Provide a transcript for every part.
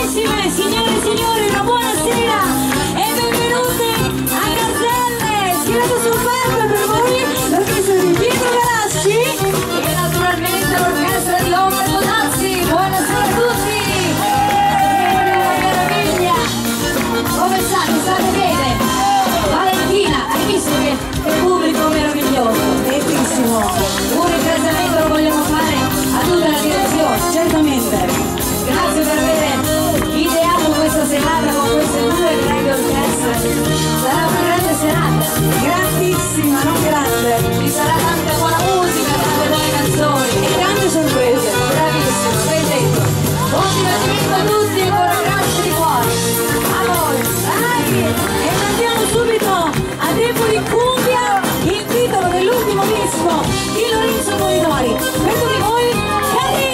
Carissime signore e signori, una buona sera e benvenuti a Gazzelle. Schierato sul palco per voi l'orchestra di Pietro Galassi e naturalmente l'orchestra di Omar Bonazzi. Buonasera a tutti. Una meraviglia. Come state bene? Valentina, hai visto che pubblico meraviglioso? Bellissimo. Un ringraziamento lo vogliamo fare a tutta la direzione. Certamente. Grazie per aver ideato questa serata con queste due grandi orchestre. Sarà una grande serata. Grandissima, non grande. Ci sarà tanta buona musica, tante buone canzoni e tante sorprese. Bravissimo, sei detto. Buon divertimento a tutti e ancora grazie di cuore. A voi. E andiamo subito a Tempo di Cumbia, il titolo dell'ultimo disco di Lorenzo Molinari. Per tutti voi, Cari!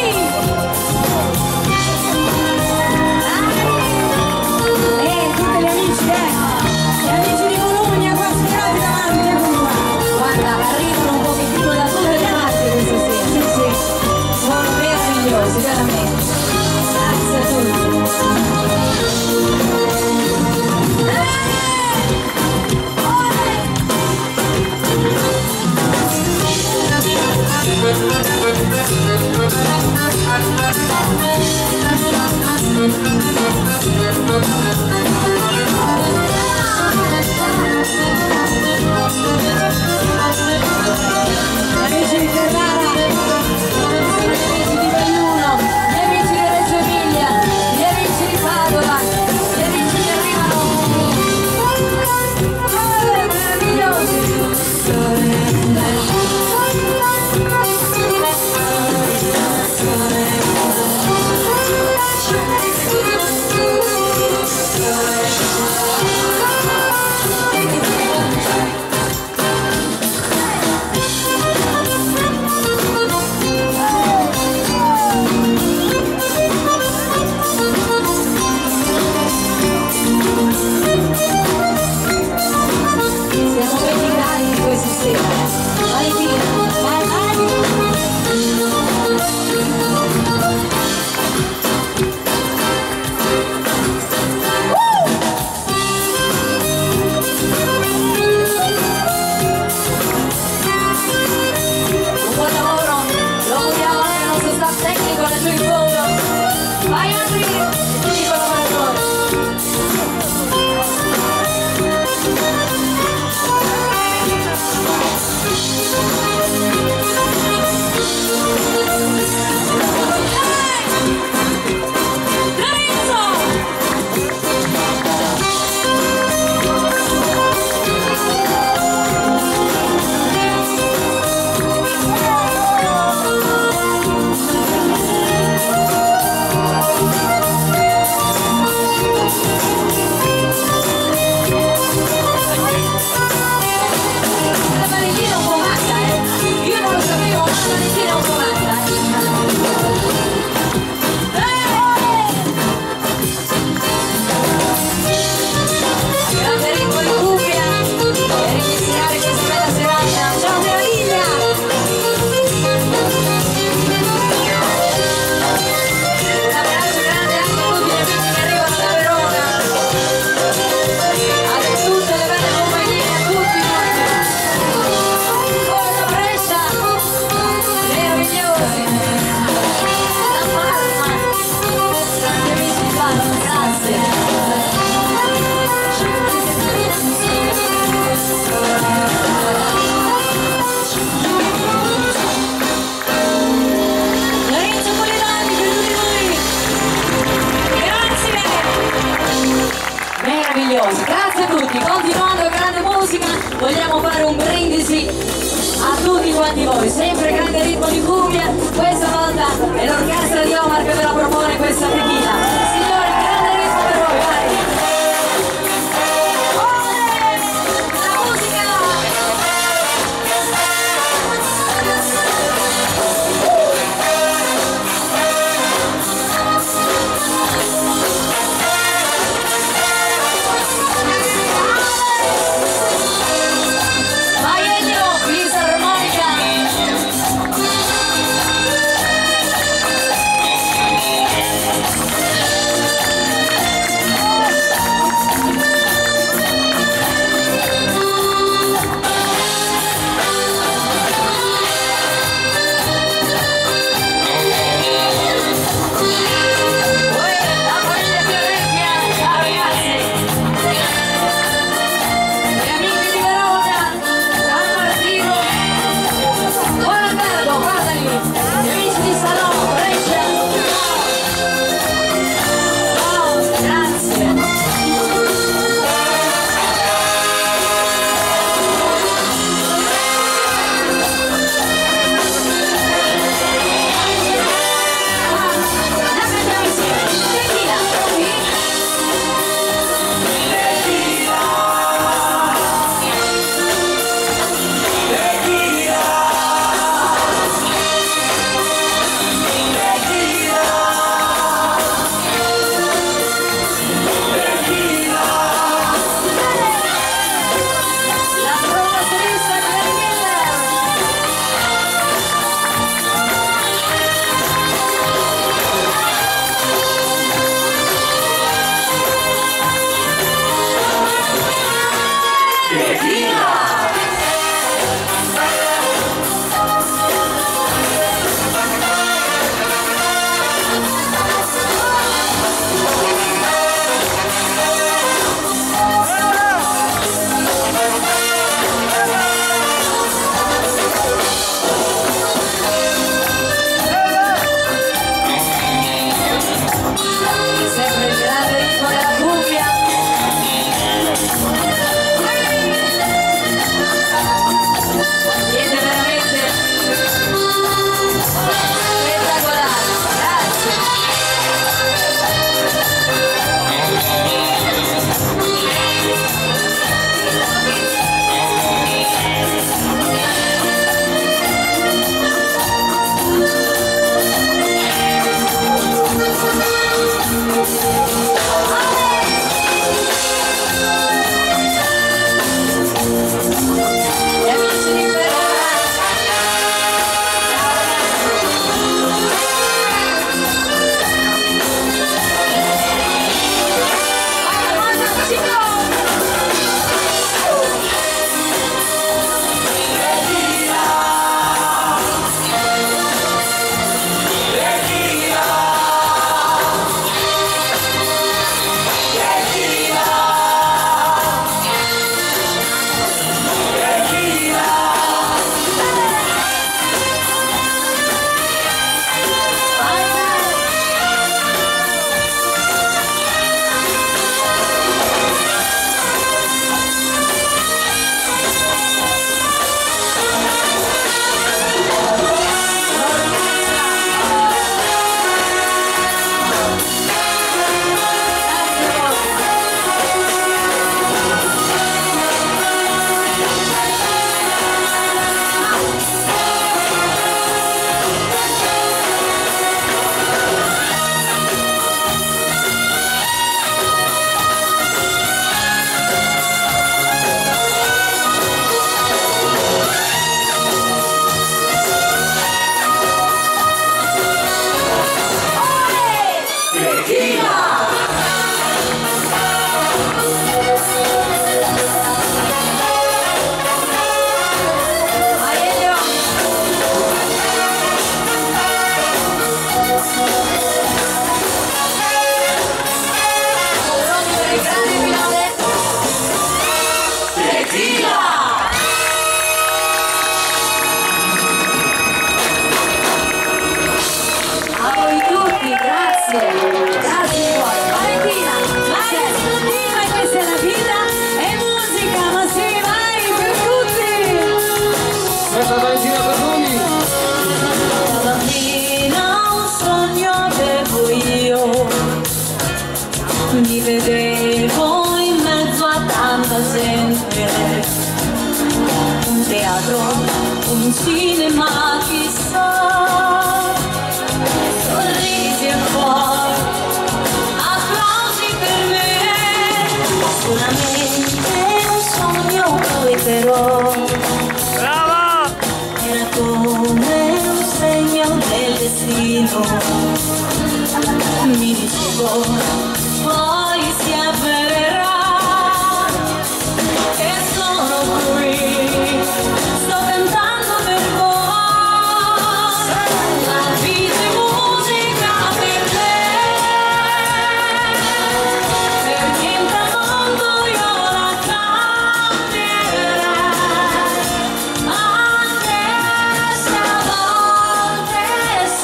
Tutti gli amici di Bologna qua schierati davanti, eccoli qua. Guarda, arrivano un pochettino da tutte le parti questa sera. Sì, sì, sono meravigliosi, veramente. Grazie a tutti. Amici di Ferrara, gli amici di Belluno, gli amici di Reggio Emilia, gli amici di Padova, gli amici che arrivano meravigliosi. Grazie a tutti, continuando la grande musica, vogliamo fare un brindisi a tutti quanti voi, sempre grande ritmo di cumbia, questa volta è l'orchestra di Omar che ve la propone questa tequila. Signori, grande ritmo per voi, vai! La musica! mi vedevo in mezzo a tanta gente, un teatro, un cinema, chissà, sorrisi e poi applausi per me, solamente un sogno poi però era come un segno del destino. Mi dicevo, poi si avvererà che sono qui, sto cantando per voi, la vita è musica per me, perché in tramonto io la cambierei, anche se a volte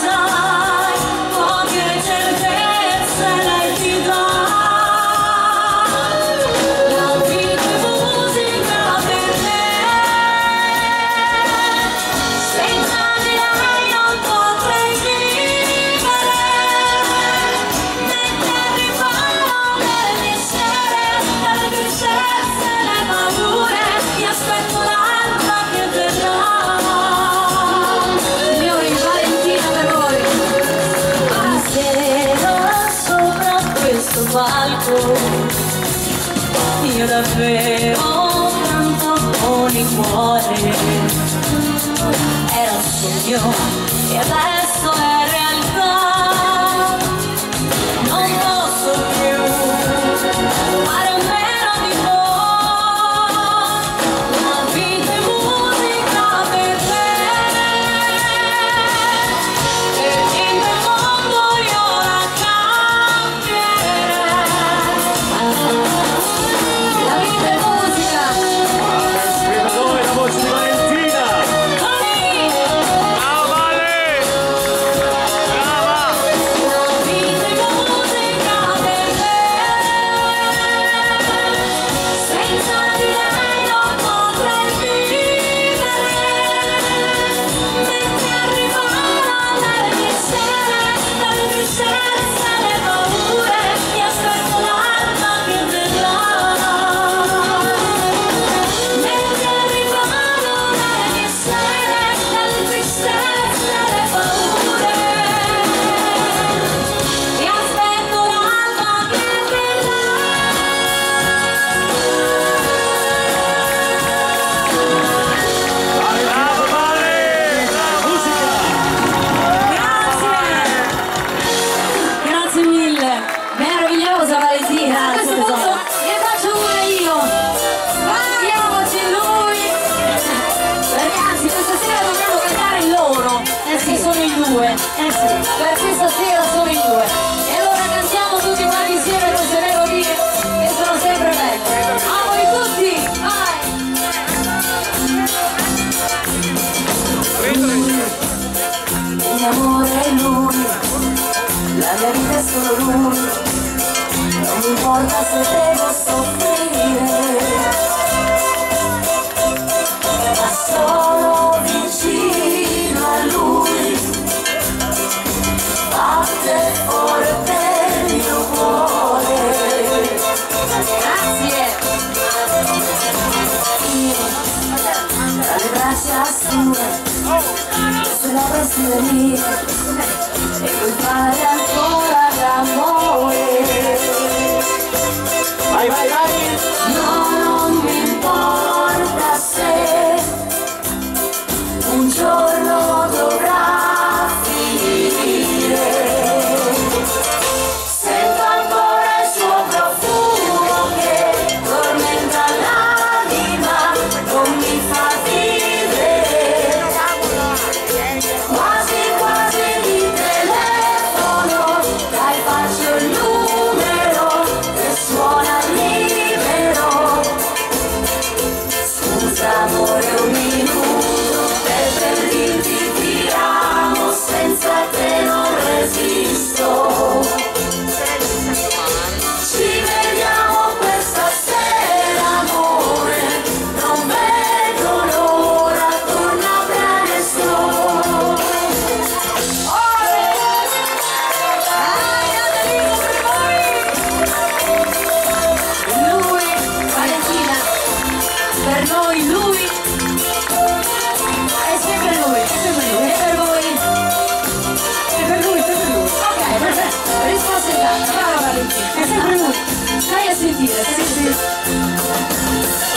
sai poche certezze lei ti dà. La vita è musica per me, senza di lei non potrei vivere, mentre arrivano le mie sere, le tristezze, le paure, mi aspetto l'alba che verrà. Signori, Valentina per voi. Sera sopra questo palco io davvero canto con il cuore, era un sogno e adesso è realtà, non posso più fare a meno di voi, la vita è musica per me, perché in quel mondo io la cambierei. La vita è musica. Per noi la voce di Valentina. Brava Vale! Brava! La vita è musica per me, senza di lei non potrei vivere, mentre arrivano le mie sere, le tristezze, le paure, mi aspetto l'alba che verrà, mentre arrivano le mie sere, le tristezze, le paure, mi aspetto l'alba che verrà. Brava Vale! Brava musica! Grazie mille, meravigliosa Valentina. A questo punto ne faccio una io. Guardiamoci lui. Ragazzi, questa sera dobbiamo cantare loro, perché sono in due. Per questa sera sono in due. E allora cantiamo tutti quanti insieme queste melodie che sono sempre belle. A voi tutti, vai! Il mio amore è lui, la mia vita è solo lui, non mi importa se devo soffrire, ma sono vicino a lui, batte forte il mio cuore. Grazie! Io, tra le braccia sue, se la prossima mia e puoi fare ancora l'amore. Vai, vai, vai! No, non mi importa se un giorno dovrà finire. Sento ancora il suo profumo che tormenta l'anima, non mi fa vivere. Quasi quasi di telefono, dai faccio il numero che suona libero. sentire, sì.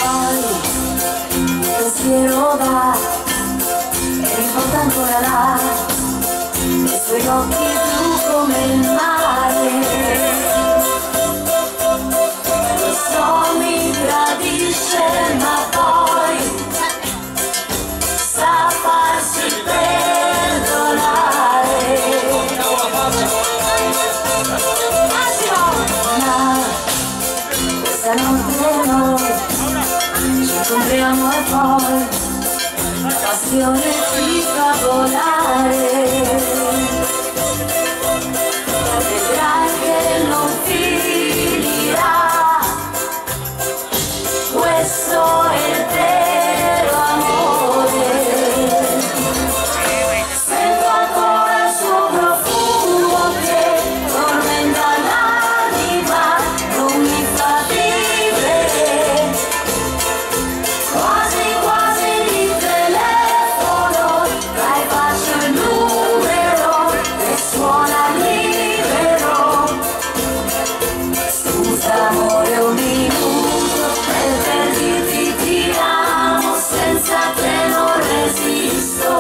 Poi pensiero va e riporta ancora là i suoi occhi blu come il mare. Lo so, mi tradisce, ma poi sa farsi perdonare. Ma questa notte noi ci incontriamo e poi la passione ci fa volare. Vedrai che non finirà, questo è il vero amore. Sento ancora il suo profumo che tormenta l'anima, non mi fa vivere. Quasi quasi il telefono, dai faccio il numero e suona libero. Scusa amore, un minuto per dirti ti amo, senza te non resisto.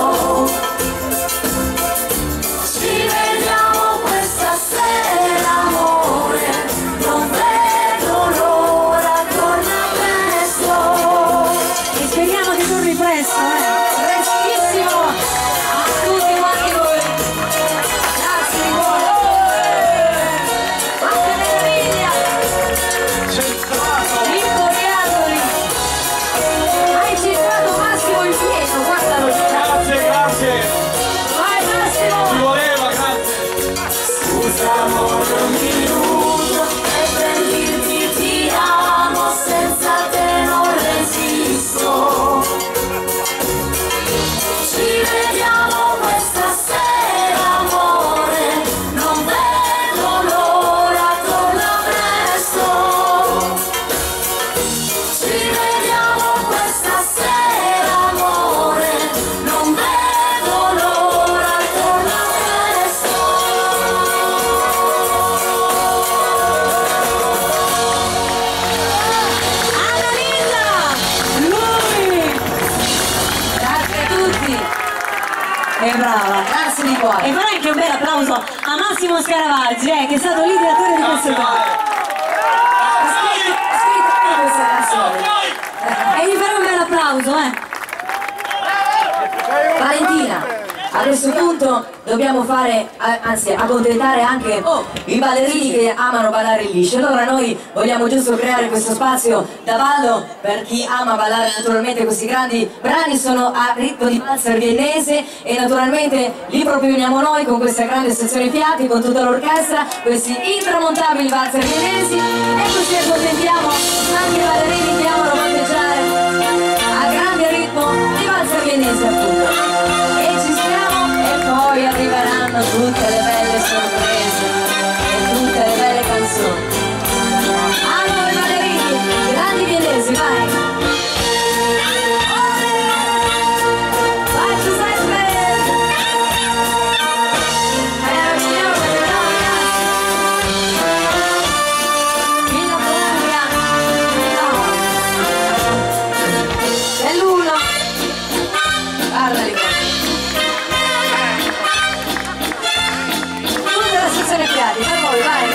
Ci vediamo questa sera amore, non vedo l'ora, torna presto. E speriamo che torni presto, prestissimo a tutti quanti voi. Grazie di cuore. Quante meraviglia! Ricordiatoli. Hai citato Massimo in pieno, guardalo. Grazie. Vai Massimo! Ci voleva, grazie. Scusa amore, un minuto per dirti ti amo, senza te non resisto. Ci vediamo questa sera amore, non vedo l'ora, torna presto. Ci vediamo questa sera amore, non vedo l'ora, torna presto. Annalisa! Lui! Grazie a tutti! È brava, grazie di cuore. E farei anche un bel applauso a Massimo Scaravaggi, che è stato l'ideatore di questo brano. Ha scritto anche questa canzone. E gli farei un bel applauso, Valentina, a questo punto dobbiamo fare, anzi accontentare anche i ballerini che amano ballare il liscio. Allora noi vogliamo giusto creare questo spazio da ballo per chi ama ballare naturalmente questi grandi brani, sono a ritmo di valzer viennese e naturalmente li proponiamo noi con questa grande sezione fiati, con tutta l'orchestra, questi intramontabili valzer viennesi, e così accontentiamo anche i ballerini che amano batteggiare a grande ritmo di valzer viennese appunto. E ci stiamo e poi arriveranno tutte le belle sorprese e tutte le belle canzoni. Allora ballerini, grandi viennesi, vai! Vai Giuseppe! Meraviglioso, Villa Columbia, è l'uno, guardali qua. Tutta la sezione fiati, per voi, vai!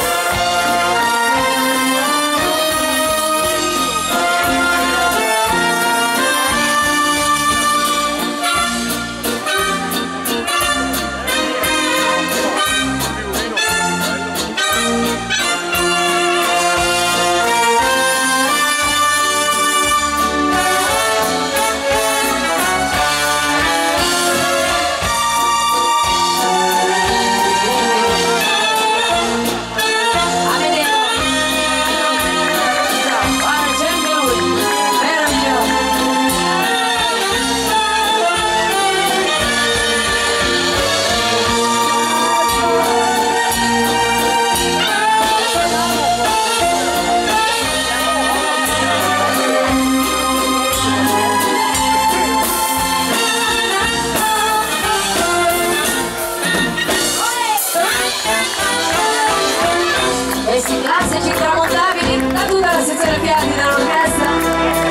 Questi classici intramontabili da tutta la essere piatti dall'orchestra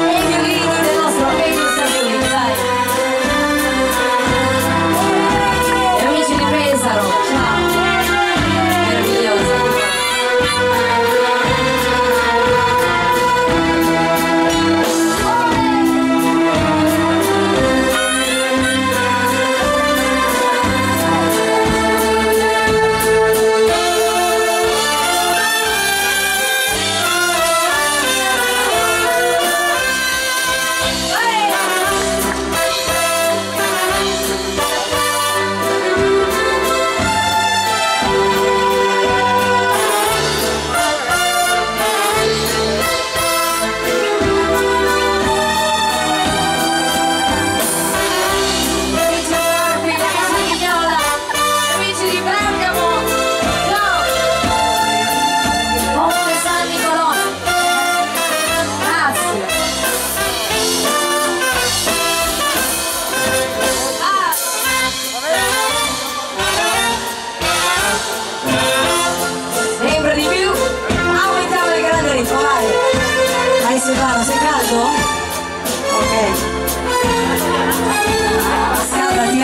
e i violini del nostro Pedro Salvini, dai. Gli amici di Pesaro, ciao. Meraviglioso. Silvano, sei caldo? Ok. Scaldati,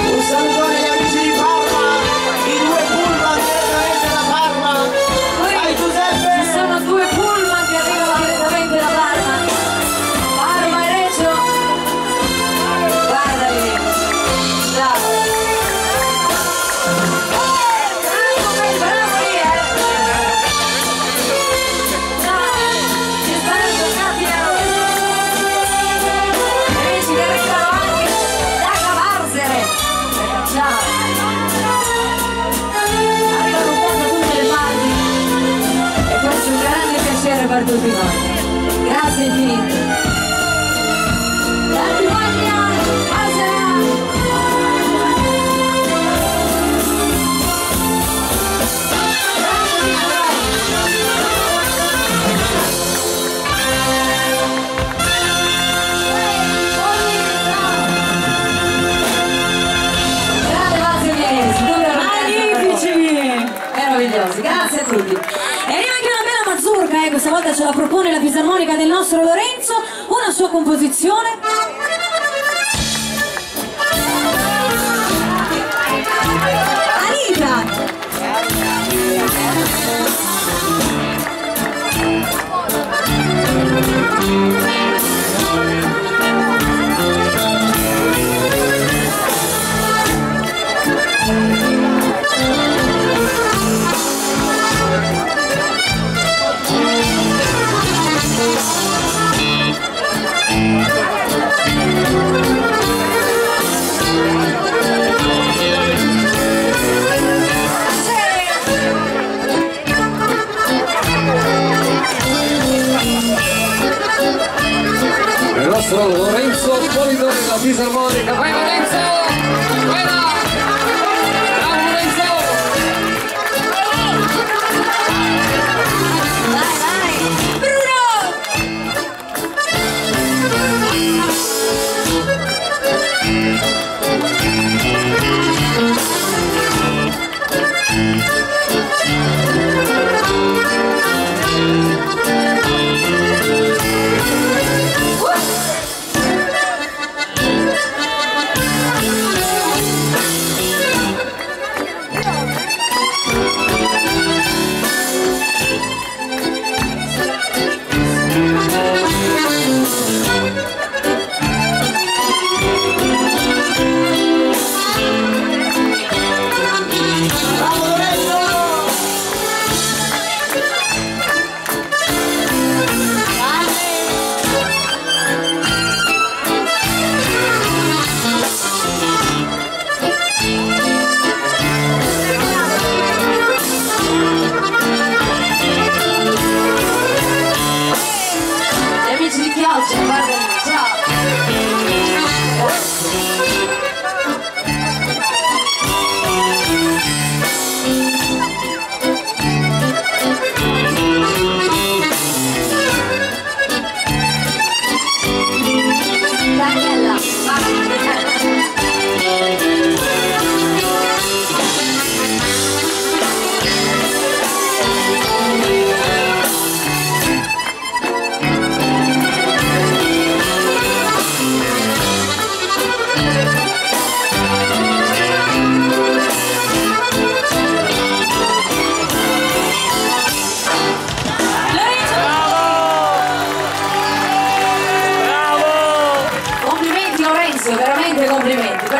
Un salutone agli amici di Parma, i due pullman direttamente da Parma. Vai Giuseppe! Ci sono due pullman che arrivano direttamente da Parma. Parma e Reggio. Guardali. Ciao. Per tutti noi. Grazie infinite. La Tivaglia passerà. Grande Massimo Milanesi, magnifici, meravigliosi, grazie a tutti. E anche una bella mazurka, questa volta ce la propone la fisarmonica del nostro Lorenzo, una sua composizione. Anita!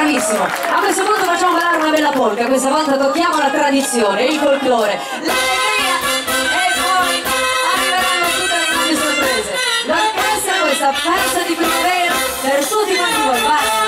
bravissimo. A questo punto facciamo ballare una bella polka, questa volta tocchiamo la tradizione, il folklore, l'allegria e poi arriveranno tutte le grandi sorprese. L'orchestra, questa festa di primavera per tutti quanti voi, vai!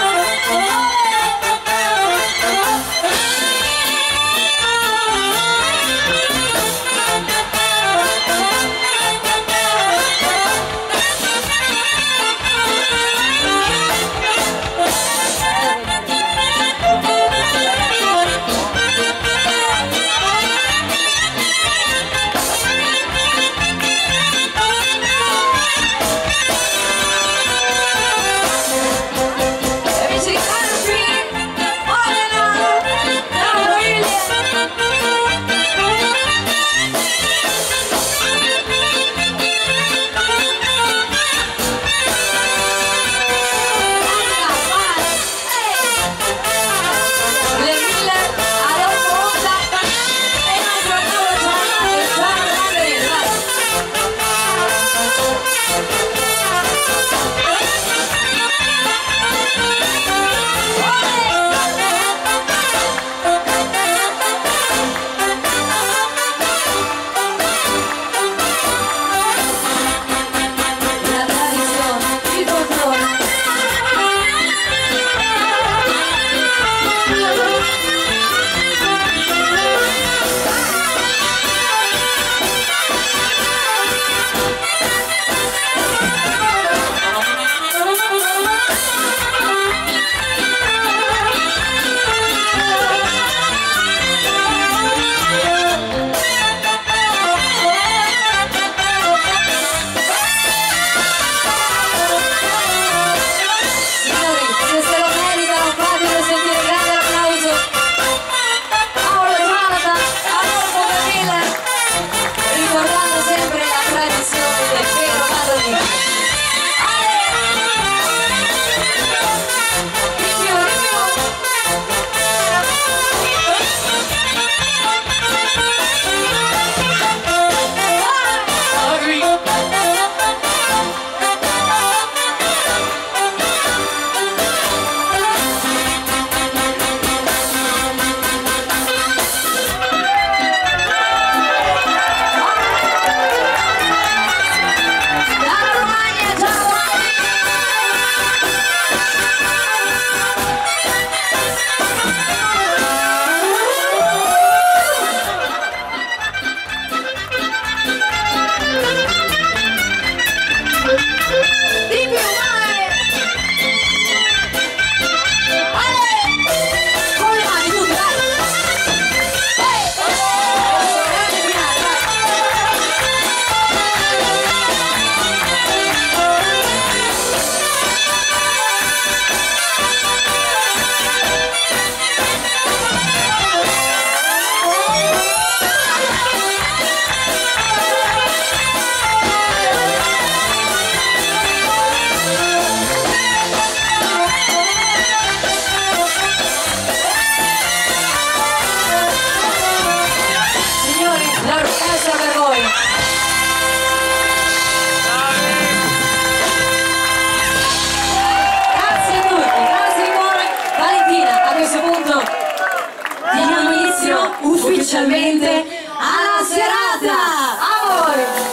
ufficialmente alla serata. A voi!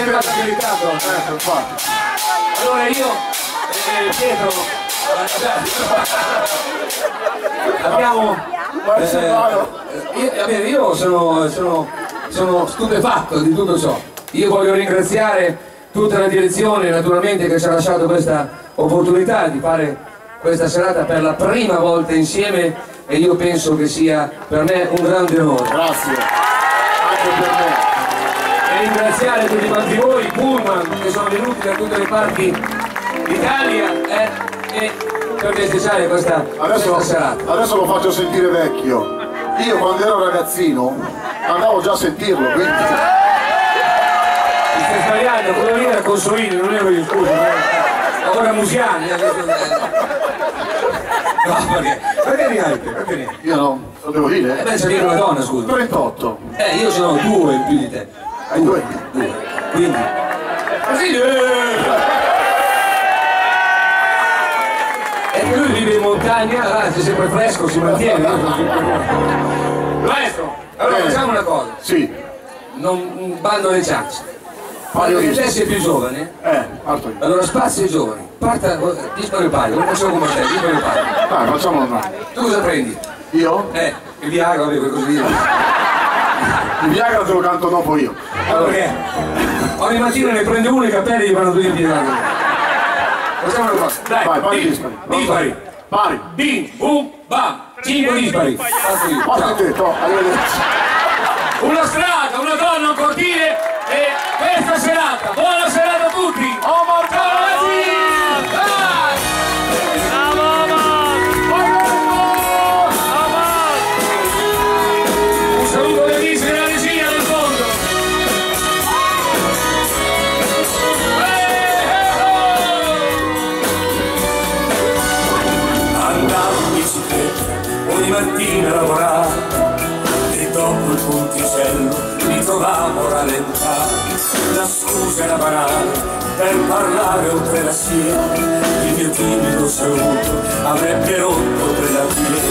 arrivato in ritardo. infatti. Allora io, Pietro, abbiamo... io sono stupefatto di tutto ciò. Io voglio ringraziare tutta la direzione naturalmente che ci ha lasciato questa opportunità di fare questa serata per la prima volta insieme e io penso che sia per me un grande onore. Grazie, anche per me. E ringraziare tutti quanti voi, i pullman che sono venuti da tutte le parti d'Italia e per festeggiare questa serata. Adesso lo faccio sentire vecchio. Io quando ero ragazzino andavo già a sentirlo, quindi... Mi stai sbagliando, quello lì era Consolini, non ero io, scusa. Ora Musiani. No, perché neanche? Perché neanche? Io no, lo devo dire? Beh, c'è una donna, scusa. 38. Io sono 2 in più di te. Hai 2? 2. Quindi... Così... E lui vive in montagna, c'è sempre fresco, si mantiene. Maestro, allora facciamo una cosa. Sì. Non bando alle ciance. Quando te sei più giovane, parto io. allora spazio ai giovani. Parta, dispari il paio, lo facciamo come te, dispari il paio. Dai, facciamolo noi. Tu cosa prendi? Io? Il Viagra, vabbè, così via. Il Viagra te lo canto dopo io. Allora, ogni mattina ne prende uno e i capelli gli vanno tutti in piedi. Facciamo una cosa. Dai, vai, pari dispari. Dispari. Pari. Bim, bum, bam. 5 dispari. Basta te, arrivederci. Una strada, una donna, un cortile e questa serata. Buona serata a tutti. Oh, Marco! Un saluto alle amici della regia del fondo. Andavo in bicicletta ogni mattina a lavorare e dopo il ponticello mi trovavo a rallentare. La scusa era banale per parlare oltre la scia, il mio timido saluto avrebbe rotto quella via,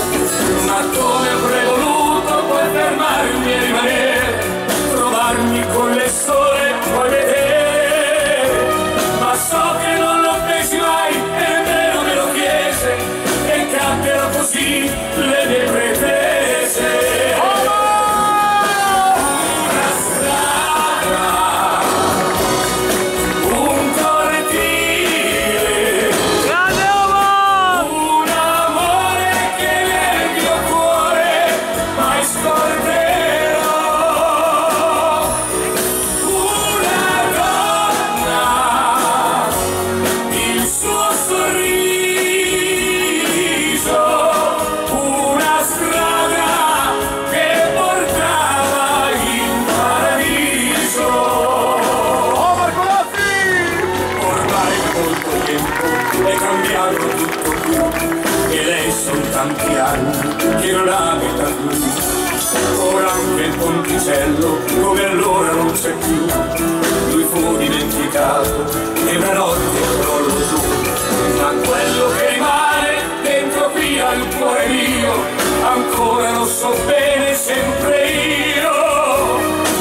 ma come avrei voluto poi fermarmi e rimanere, trovarmi con le sole poi vedere, ma so che non lo feci mai e nemmeno me lo chiese e cambiano così le mie pretese. Tanti anni che non abita qui, ora anche il ponticello come allora non c'è più, lui fu dimenticato e una notte crollo giù, ma quello che rimane dentro qui al cuore mio ancora lo so bene sempre io,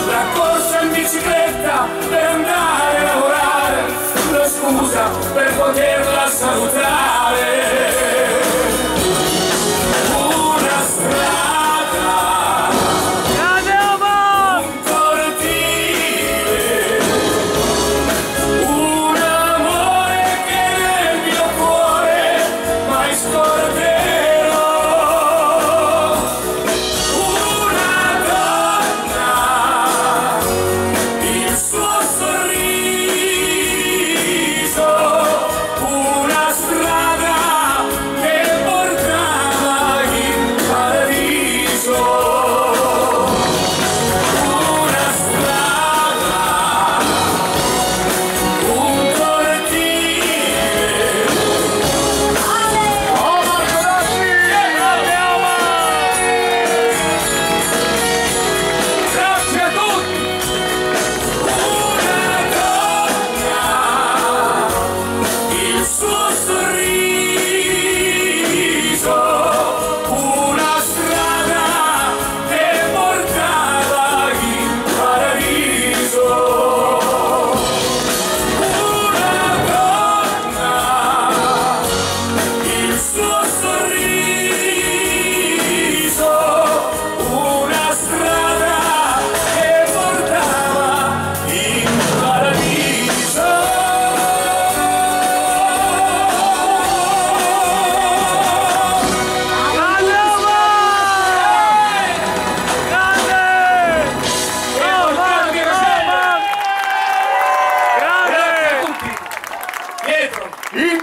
la corsa in bicicletta per andare a lavorare, la scusa per poterla salutare.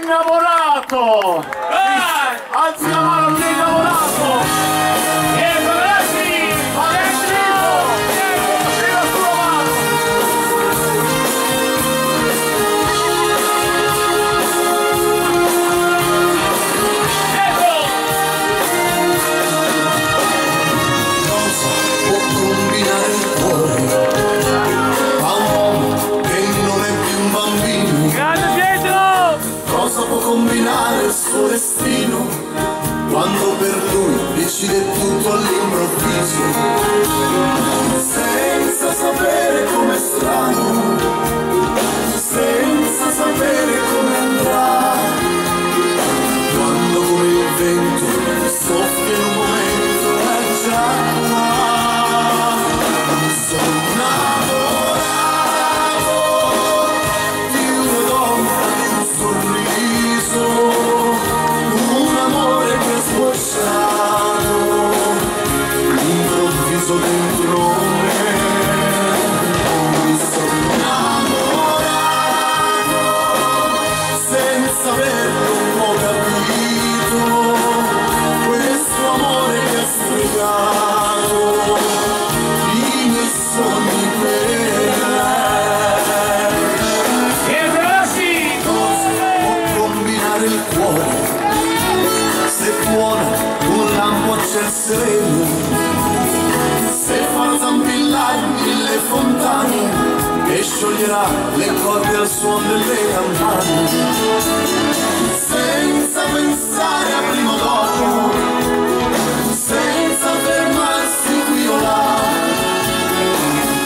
l'innamorato! Alzi la mano all'innamorato! Diego Grassi! Valentino! Sì, la sua mano! Ecco! Cosa può combinare il cuore a un uomo che non è più un bambino? Grande Pietro! Cosa può combinare il suo destino quando per lui decide tutto all'improvviso, senza sapere com'è strano, senza sapere come andrà, quando come il vento soffia in un momento è già qua. Sono innamorato di una donna, di un sorriso, un amore che è sbocciato improvviso dentro me. Mi sono innamorato senza averlo un po' capito, questo amore che ha spiegato i miei sogni per lei. Diego Grassi! Cosa può combinare il cuore se tuona un lampo a ciel sereno, se fa zampillare mille fontane e scioglierà le corde al suono delle campane, senza pensare a prima o dopo, senza fermarsi qui o là,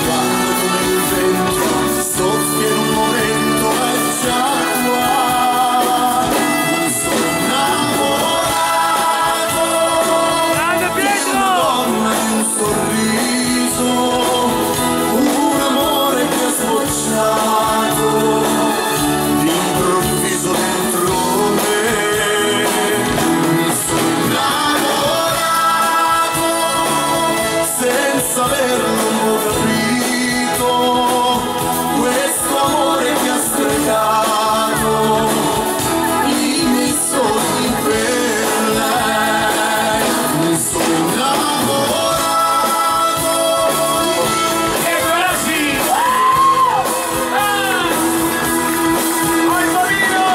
quando come il vento soffia in un momento è già qua. Mi sono innamorato Grande di una Pietro! donna, di un sorriso, un amore che è sbocciato d'improvviso dentro me. Mi sono innamorato senza averlo un po' capito, questo amore che ha stregato i miei sogni per lei. Mi sono innamorato. Diego Grassi! Al Torino!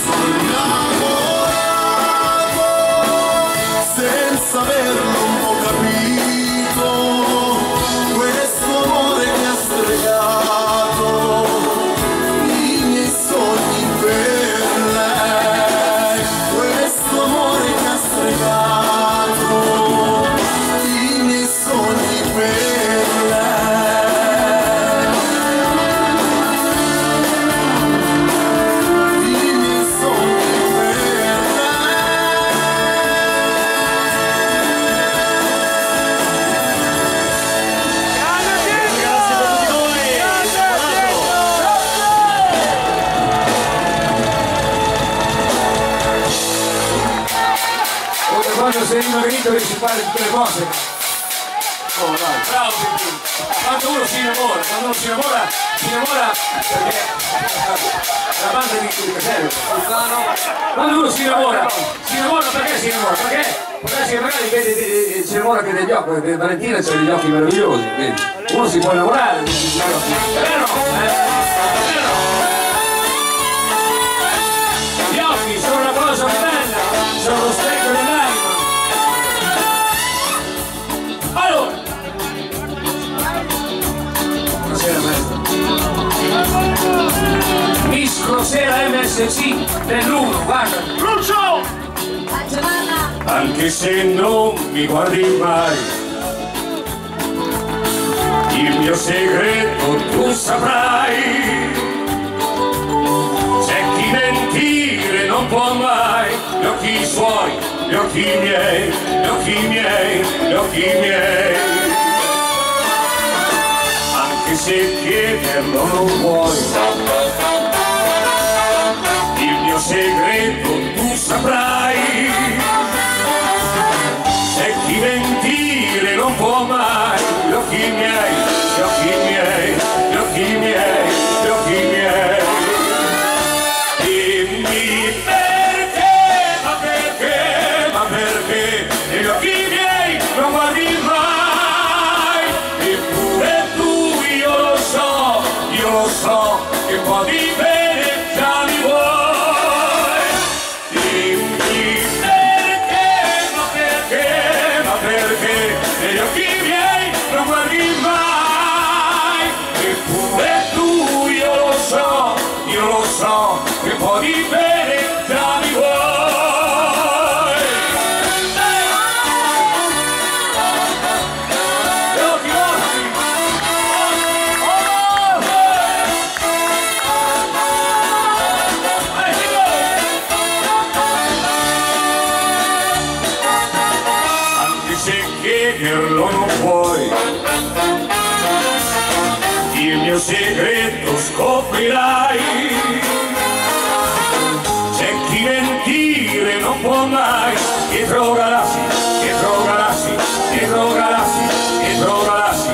Sono innamorato senza averlo un po' capito, questo amore che ha stregato i miei sogni per lei, questo amore che ha stregato i miei sogni per lei, i miei sogni per lei. Grande Pietro! Grande Come quando sei dimagrito riesci a fare tutte le cose. Bravo Pietro! Quando uno si innamora perché la banda di Casello. Quando uno si innamora perché si innamora? Perché magari vede, si innamora anche degli occhi, perché Valentina ha degli occhi meravigliosi, quindi uno si può innamorare. È vero? È vero? Gli occhi sono una cosa bella, sono lo specchio dell'anima. Allora, buonasera maestro. Miss Crosera MSC dell'1, guarda. Lucio! Giovanna! Anche se non mi guardi mai, il mio segreto tu saprai. C'è chi mentire non può mai, gli occhi suoi, gli occhi miei, gli occhi miei, gli occhi miei. Anche se chiederlo non puoi, il mio segreto tu saprai. C'è chi mentire non può mai, gli occhi miei, dirlo non puoi, il mio segreto scoprirai. C'è chi mentire non può mai, dietro galassi, dietro galassi, dietro galassi, dietro galassi.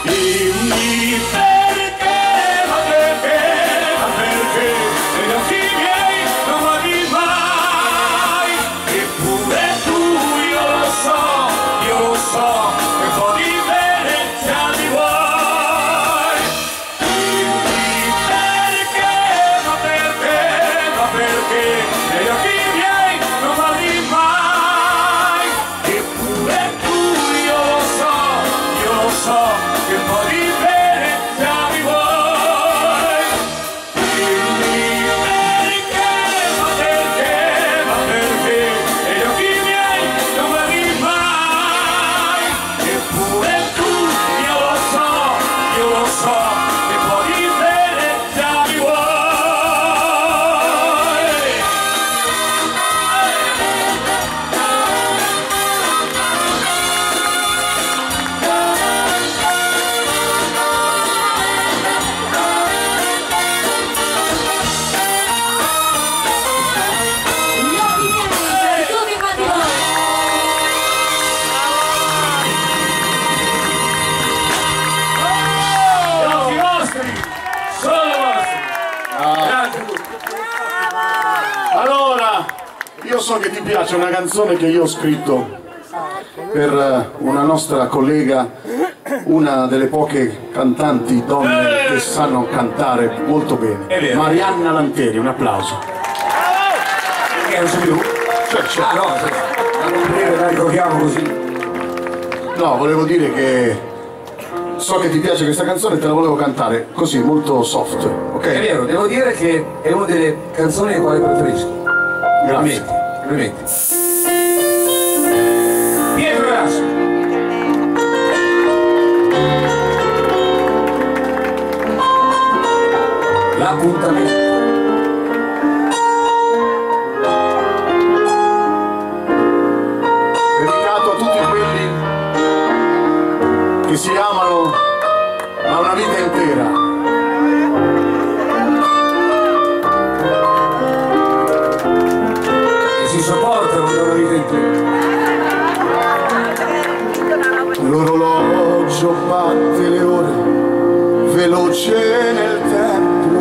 Dimmi perché, ma perché, ma perché, negli occhi miei non guardi mai, eppure tu io lo so, che un po' di bene già mi vuoi. Dimmi perché, ma perché, ma perché, negli occhi miei non guardi mai, eppure tu io lo so, che un po' di bene già mi vuoi. Dimmi perché, ma perché, ma perché, negli occhi miei non guardi mai, eppure tu io lo so, che un po' di bene già mi vuoi. Gli occhi miei per tutti quanti voi. Gli occhi vostri, solo vostri. Grazie a tutti. Allora, io so che ti piace una canzone che io ho scritto per una nostra collega, una delle poche cantanti donne che sanno cantare molto È bene, vero. Marianna Lanteri, un applauso. Che non so più? Ah no, a comprire la ricordiamo così. No, volevo dire che so che ti piace questa canzone e te la volevo cantare così, molto soft, È ok? vero, devo dire che è una delle canzoni che quale preferisco. Grazie. Complimenti. Pietro Grasso. L'appuntamento. Dedicato a tutti quelli che si amano da una vita intera. E si sopportano da una vita intera. L'orologio batte le ore, veloce nel tempo,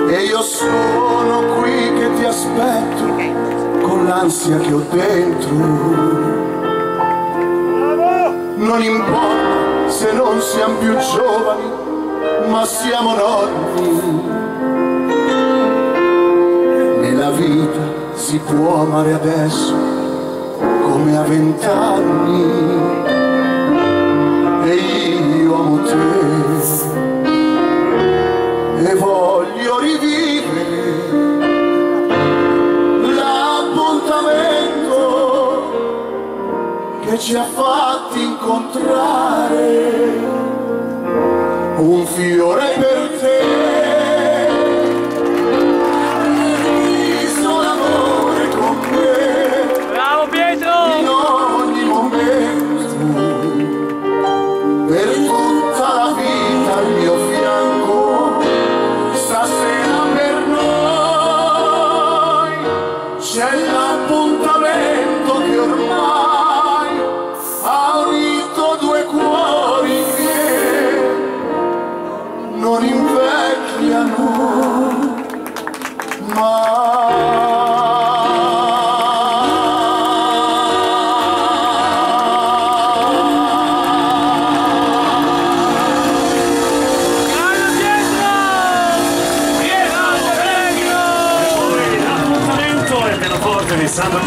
e io sono qui che ti aspetto con l'ansia che ho dentro. Non importa se non siamo più giovani, ma siamo nonni. Nella vita si può amare adesso come a 20 anni, e io amo te e voglio rivivere l'appuntamento che ci ha fatti incontrare, un fiore per te. Visto l'amore con me in ogni momento, per tutta la vita al mio fianco, stasera per noi c'è l'appuntamento che ormai ha unito due cuori che non invecchiano L'appuntamento è pianoforte di Sandro.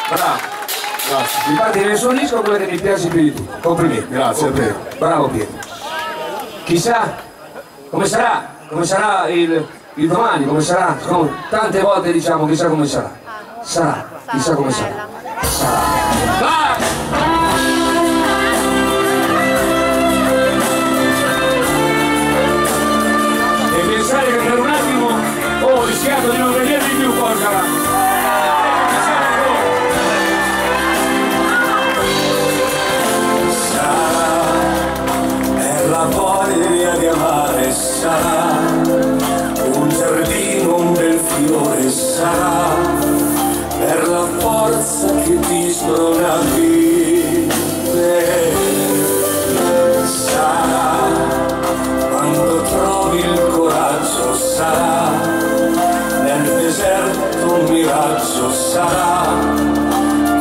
Bravo. Mi parte nel suo disco quella che mi piace più di tutto. Complimenti. Grazie a te. Bravo Pietro. Chissà come sarà il domani, come sarà, tante volte diciamo chissà come sarà. Sarà, chissà come sarà. Sarà. Vai! E pensare detto di non venire di più, porca la. La voglia di amare sarà un giardino, un bel fiore sarà per la forza che ti sprona a vivere. Sarà quando trovi il coraggio, sarà nel deserto un miraggio, sarà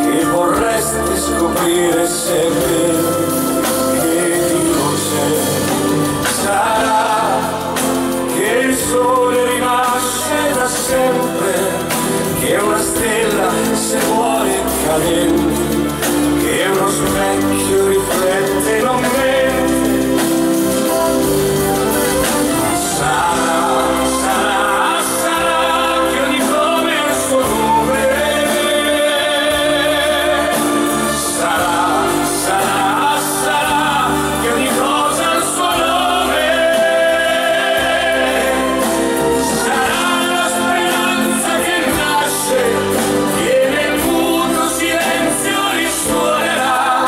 che vorresti scoprire se è vero. Sarà che il sole rinasce da sempre, che una stella se vuole cadente, che uno specchio riflette non mente. Sarà che ogni nome ha il suo nome. Sarà che ogni cosa ha il suo nome. Sarà la speranza che nasce, che nel muto silenzio risuonerà,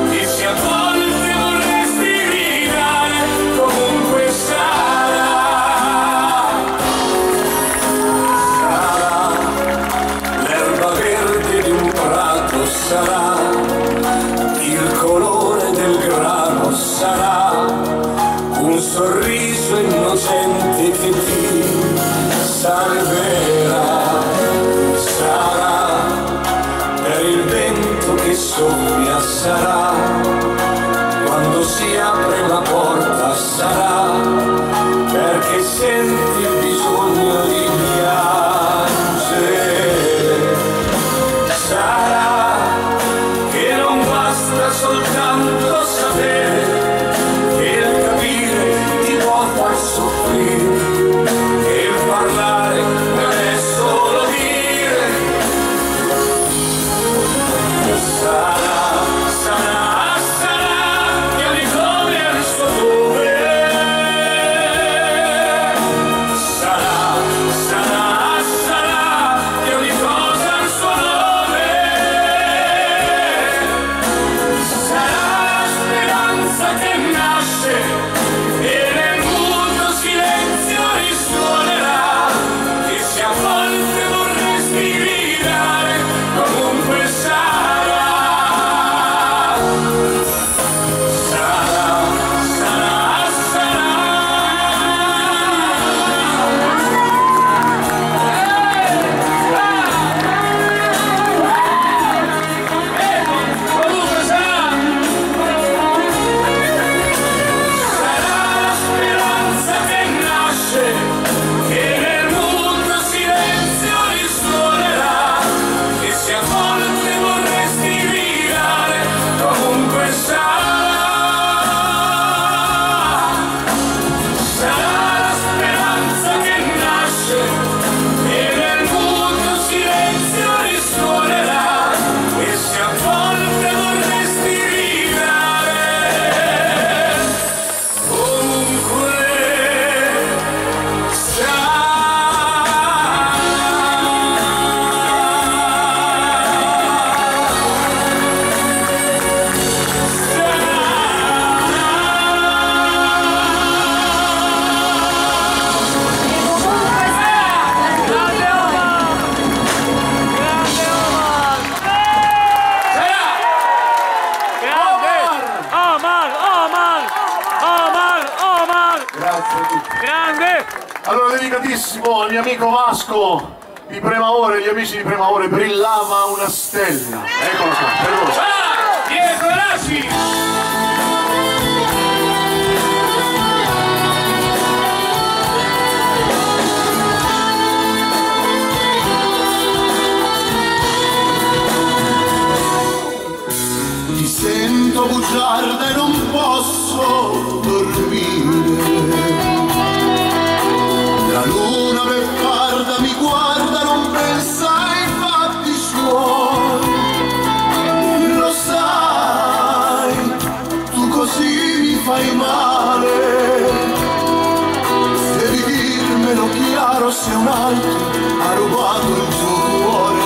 che se a volte vorresti gridare, comunque sarà. Sarà l'erba verde di un prato, sarà il colore del grano, sarà un sorriso innocente che ti salverà. Sarà per il vento che soffia, sarà quando si apre la porta, sarà perché senti il bisogno di piangere. Sarà che non basta soltanto sapere, che il capire ti può far soffrire, che il parlare non è solo dire. Sarà che ogni nome ha il suo nome. Sarà che ogni cosa ha il suo nome. Sarà la speranza che nasce e nel muto silenzio risuonerà, che se a volte vorresti gridare, comunque sarà. Allora, dedicatissimo al mio amico Vasco di Premaore, gli amici di Premaore, brillava una stella. Eccola qua, per voi. Dietro Lasci! Ti sento bugiarda e non posso dormire. La luna beffarda mi guarda, non pensa ai fatti suoi. Lo sai, tu così mi fai male. Devi dirmelo chiaro se un altro ha rubato il tuo cuore.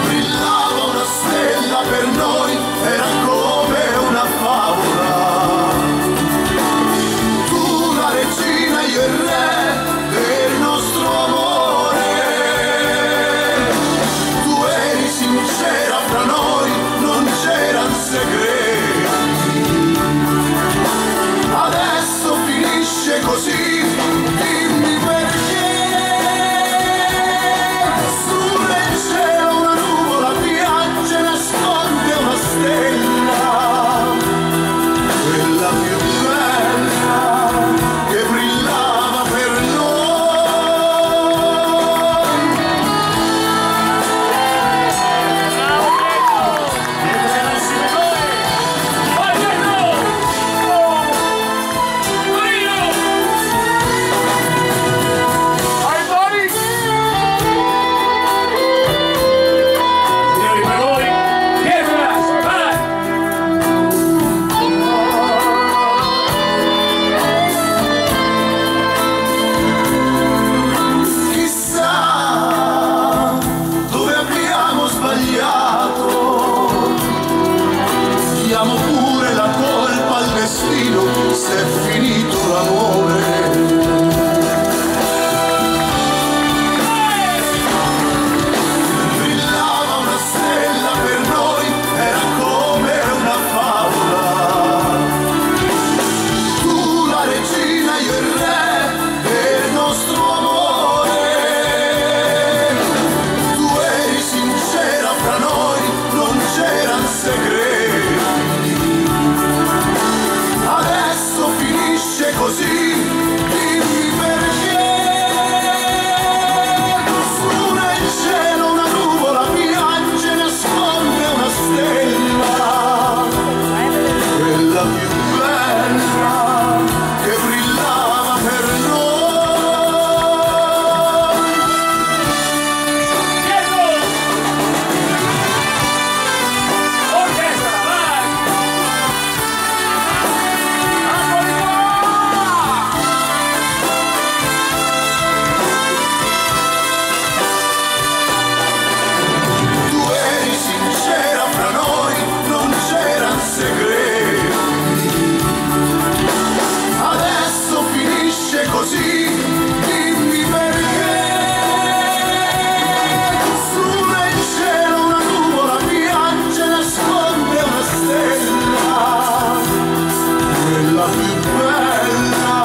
Brillava una stella per noi, era come una favola. Tu la regina, io il re del nostro amore. Tu eri sincera fra noi, non c'eran segreti. Adesso finisce così, dimmi perché. Sul cielo una nuvola piange, nasconde una stella, quella più bella che brillava per noi. Signori, per voi, Pietro Lassi, vai! Chissà dove abbiamo sbagliato, diamo pure la colpa al destino se è finito l'amore. Brillava una stella per noi, era come una favola. Tu la regina, io il re del nostro amore. Tu eri sincera fra noi, non c'eran segreti. Adesso finisce così, dimmi perché. Su nel cielo una nuvola piange, nasconde una stella, quella più bella che brillava per noi. Orchestra, vai! Tu eri sincera fra noi, non c'eran segreti. Adesso finisce così, dimmi perché. Su nel cielo una nuvola piange, nasconde una stella, quella più bella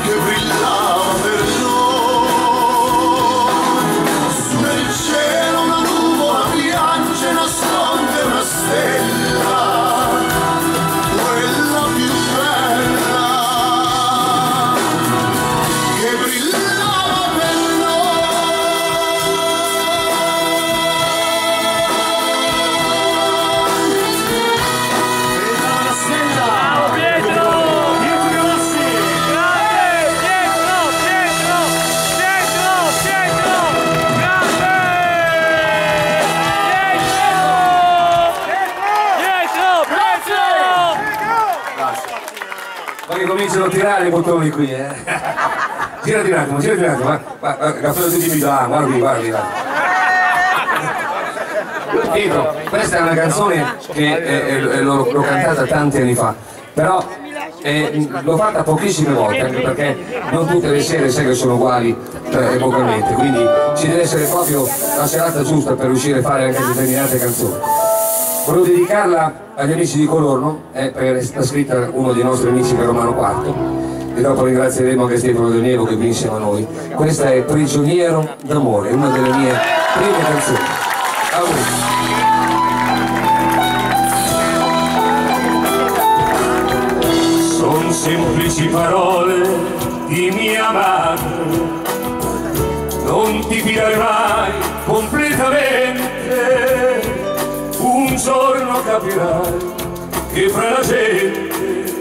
che brillava per noi. Su nel cielo una nuvola piange, nasconde una stella, quella più bella che brillava per noi. Brillava la stella. Pietro Rossi! Grande! Pietro! Grande! Ma che cominciano a tirare i bottoni qui, eh? Girati un attimo, caffè tutti mi dà, guardi. Pietro, questa è una canzone che l'ho cantata tanti anni fa, però l'ho fatta pochissime volte, anche perché non tutte le sere sai che sono uguali vocalmente, quindi ci deve essere proprio la serata giusta per riuscire a fare anche determinate canzoni. Volevo dedicarla agli amici di Colorno, perché è stata scritta uno dei nostri amici per Romano IV, e dopo ringrazieremo anche Stefano Del Nievo che è qui insieme a noi. Questa è Prigioniero d'amore, una delle mie prime canzoni. Son semplici parole di mia madre, non ti fidare mai completamente, un giorno capirai che fra la gente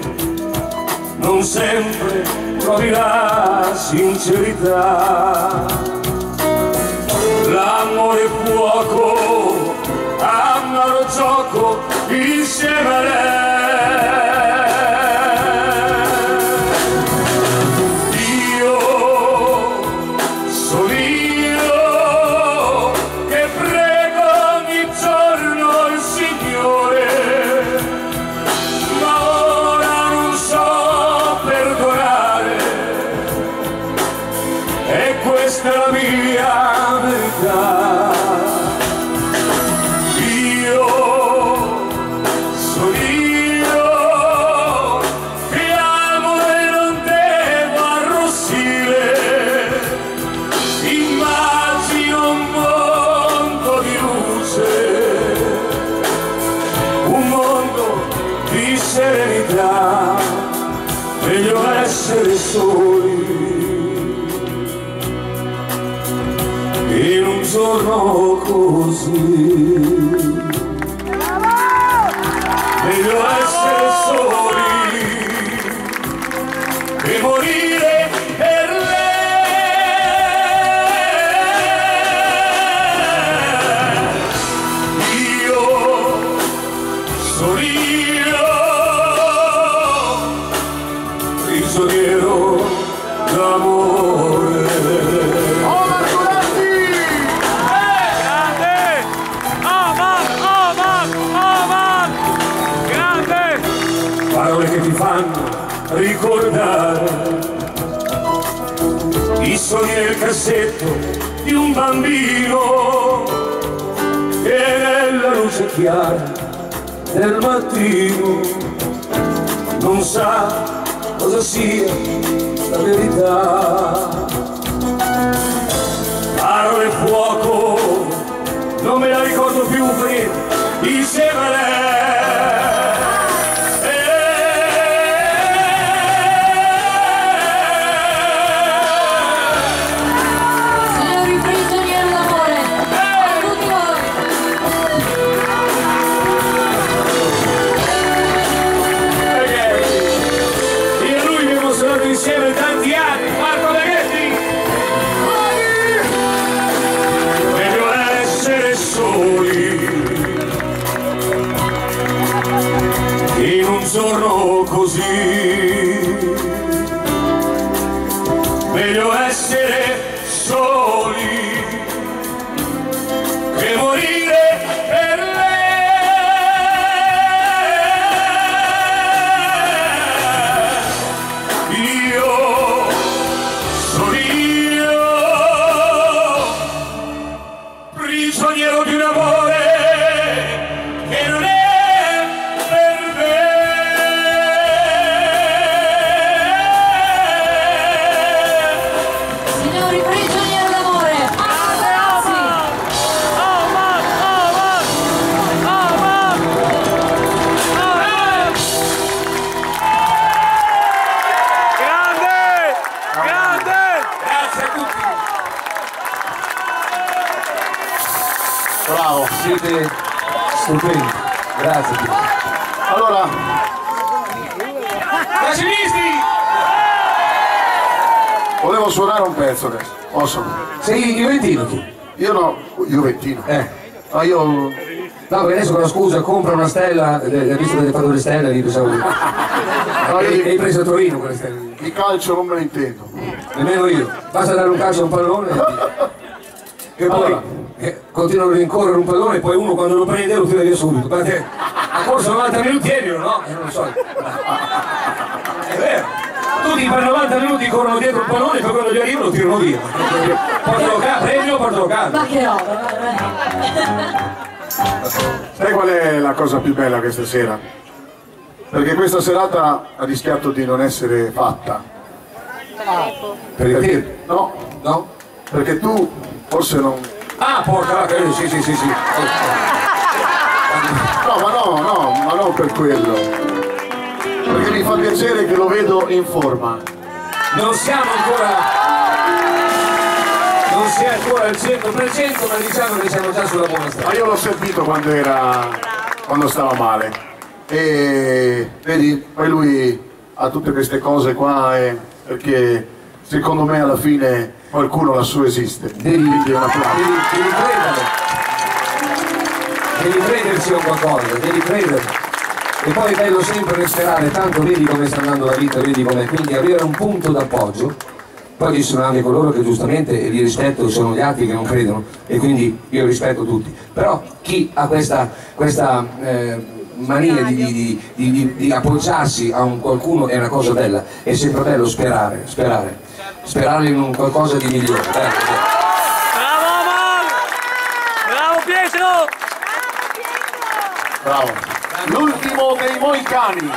non sempre trovi la sincerità. L'amore fuoco, amaro gioco insieme a lei. verità, meglio essere soli in un giorno così. Meglio essere soli e morire per lei. Io sono io, prigioniero d'amore. Parole che ti fanno ricordare i sogni nel cassetto di un bambino che nella luce chiara del mattino non sa cosa sia la verità. Parole fuoco, non me la ricordo più perché insieme a lei. Insieme tanti anni, Marco Daghetti. Meglio essere soli in un giorno così. Meglio essere soli che morire per lei. Prigioniero di un amore che non è per me. Signori, prigioniero d'amore. Ragazzi. Grande! Grande! Grazie a tutti. Bravo. Siete stupendi, grazie. Allora, Brasilisti! volevo suonare un pezzo adesso. Posso? Sei juventino tu? Io no, juventino. Ma io... No, perché adesso con la scusa compra una stella, visto che hai fatto le stelle, lì pensavo... hai preso a Torino quelle stelle. Di calcio non me ne intendo. Nemmeno io. Basta dare un calcio a un pallone e poi continuano a rincorrere un pallone e poi uno quando lo prende lo tira via subito. Perché ha corso 90 minuti e no? Non lo so. È vero. Tutti per 90 minuti corrono dietro il pallone e poi quando gli arrivano lo tirano via. Portalo a premio, portalo a casa. Ma che roba. Sai qual è la cosa più bella questa sera? Perché questa serata ha rischiato di non essere fatta. Perché? No, No? perché tu forse non... Ah, porca vacca, sì. No, ma non per quello. Perché mi fa piacere che lo vedo in forma. Non si è ancora al 100%, ma diciamo che siamo già sulla buona strada. Ma io l'ho sentito quando stava male. E vedi, poi lui ha tutte queste cose qua perché secondo me alla fine qualcuno lassù esiste. Devi crederci a qualcosa, devi crederci. E poi è bello sempre sperare, tanto vedi come sta andando la vita, vedi come, quindi avere un punto d'appoggio. Poi ci sono anche coloro che giustamente li rispetto, sono gli altri che non credono e quindi io rispetto tutti. Però chi ha questa mania di appoggiarsi a qualcuno è una cosa bella, è sempre bello sperare in un qualcosa di migliore. Bravo Amar! Bravo Pietro! Bravo. L'ultimo dei moicani.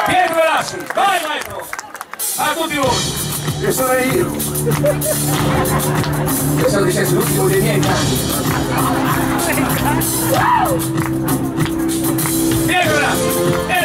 Pietro Velassi, vai maestro! A tutti voi! Che sarei io. Pensavo dicessi l'ultimo dei miei cani. Pietro Velassi!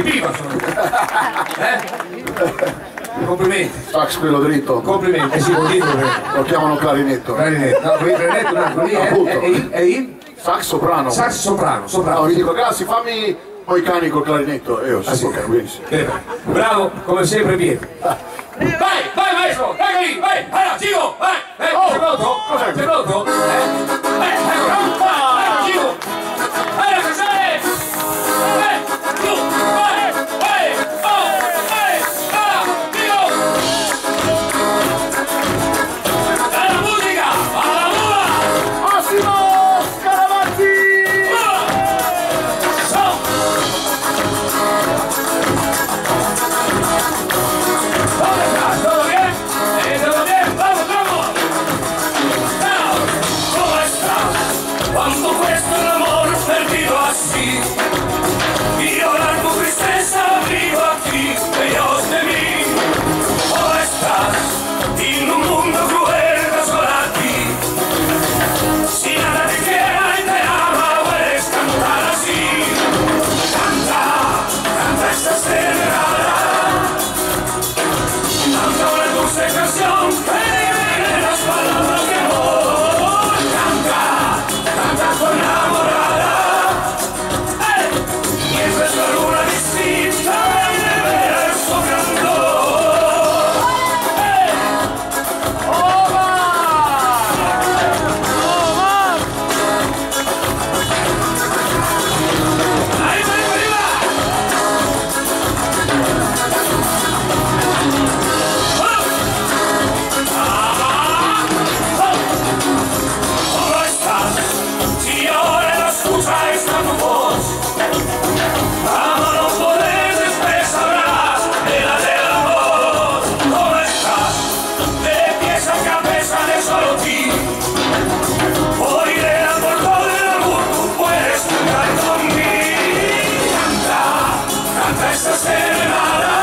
esibiva, complimenti. Sax quello dritto. Complimenti, si può dire. Lo chiamano clarinetto. Clarinetto, no, qui clarinetto, un altro lì è il Sax soprano. sax soprano, No, gli dico, grazie, fammi poi cani col clarinetto. E io si può benissimo. bravo, come sempre Pietro. Vai, vai maestro, dai lì, vai, allora, Gigo, vai, sei pronto? Cos'è? Sei pronto? Vai, Gigo, vai a casare, vai, giù, vai, Gigo, alla musica, alla mula, Massimo Scaravazzi! ¿Todo bien? ¿Todo bien? ¡Vamos, vamos! ¿Cómo estás? Cuando cuesta el amor perdido así y llorar tu tristeza vivo aquí, lejos de mí. ¿Cómo estás? En un mundo cruel da sola a ti. Si nada te quiera y te ama, puedes cantar así. Canta, canta esta serenata. Canta una dulce canción que lleve las palabras de amor. Canta, canta con enamorada. Y esa es la luna distinta y de ver su candor. ¡Ahí va, arriba! ¿Cómo estás? Si ahora no escucha esta tu voz, vamos, no podés expresar del amor. ¿Cómo estás? De pies a cabeza de solo ti. Hoy de por todo el amor tú puedes cantar conmigo. Canta, canta esta serenata.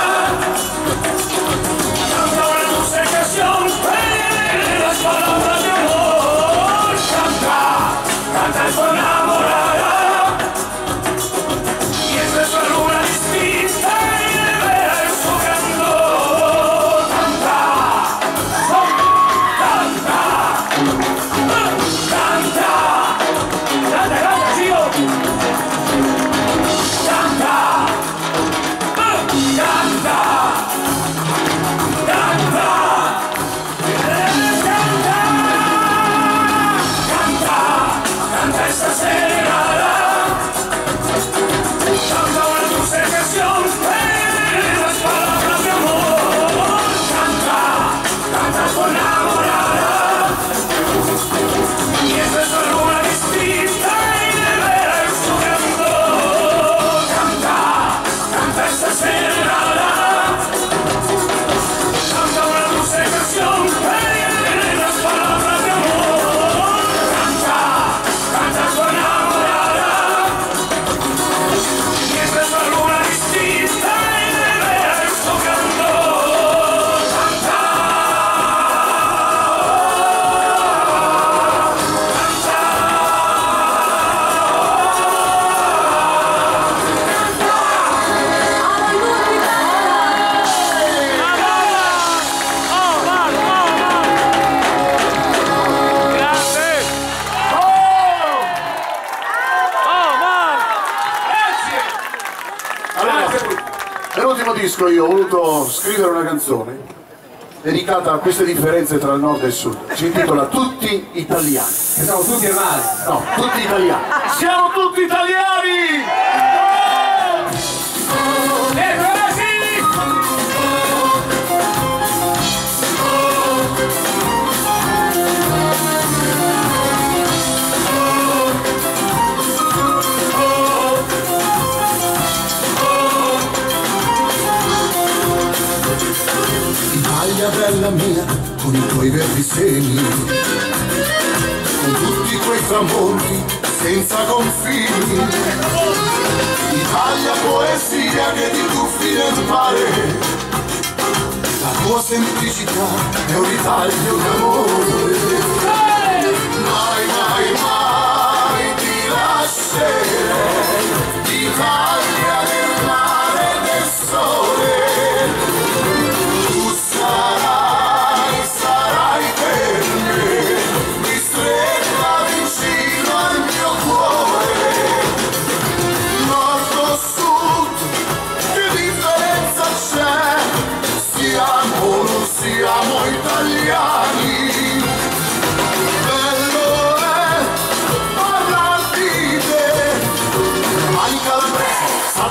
Canta una dulce canción, las palabras de amor. Canta, canta con enamorada. Y esa es la luna distinta y de ver su candor. Canta, canta, canta, canta, canta, Gio. Canta, canta. Canta esta serenata. Canta una dulce canción, las palabras de amor. Canta, canta con enamorada. Y esa es la luna distinta y de ver su candor. Canta, canta esta serenata. Canta una dulce canción, las palabras de amor. Canta, canta con enamorada. Y esa es la luna distinta y de ver su candor. Canta, Nell'ultimo disco io ho voluto scrivere una canzone dedicata a queste differenze tra il nord e il sud. Si intitola Tutti Italiani. Siamo tutti male. No, tutti italiani. Siamo tutti italiani! Italia bella mia, con i tuoi verdi seni, con tutti quei tramonti senza confini. Italia poesia che ti tuffi nel mare, la tua semplicità è un ritaglio d'amore. Mai, mai, mai ti lascerei, Italia del mare.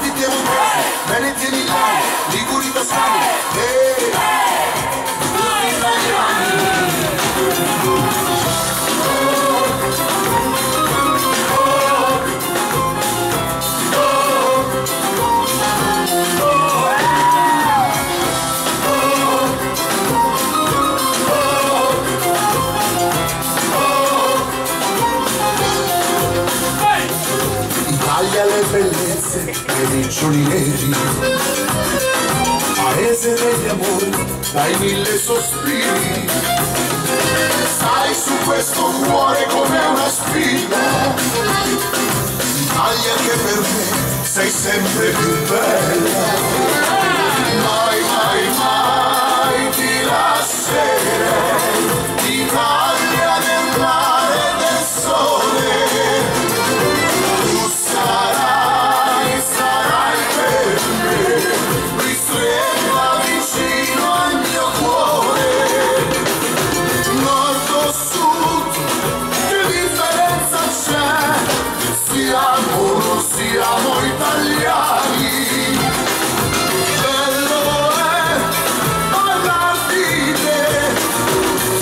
Stati piemontesi, veneti e milani, liguri toscani, tutti italiani. Italia le bellezze dei riccioli neri, paese degli amori dai 1000 sospiri, stai su questo cuore come una spina, Italia che per me sei sempre più bella, mai mai mai ti lascerei, Italia del mare e del sole. Sarai per me, ristretta vicino al mio cuore, nord o sud, che differenza c'è? Siamo o non siamo italiani, bello è parlar di te.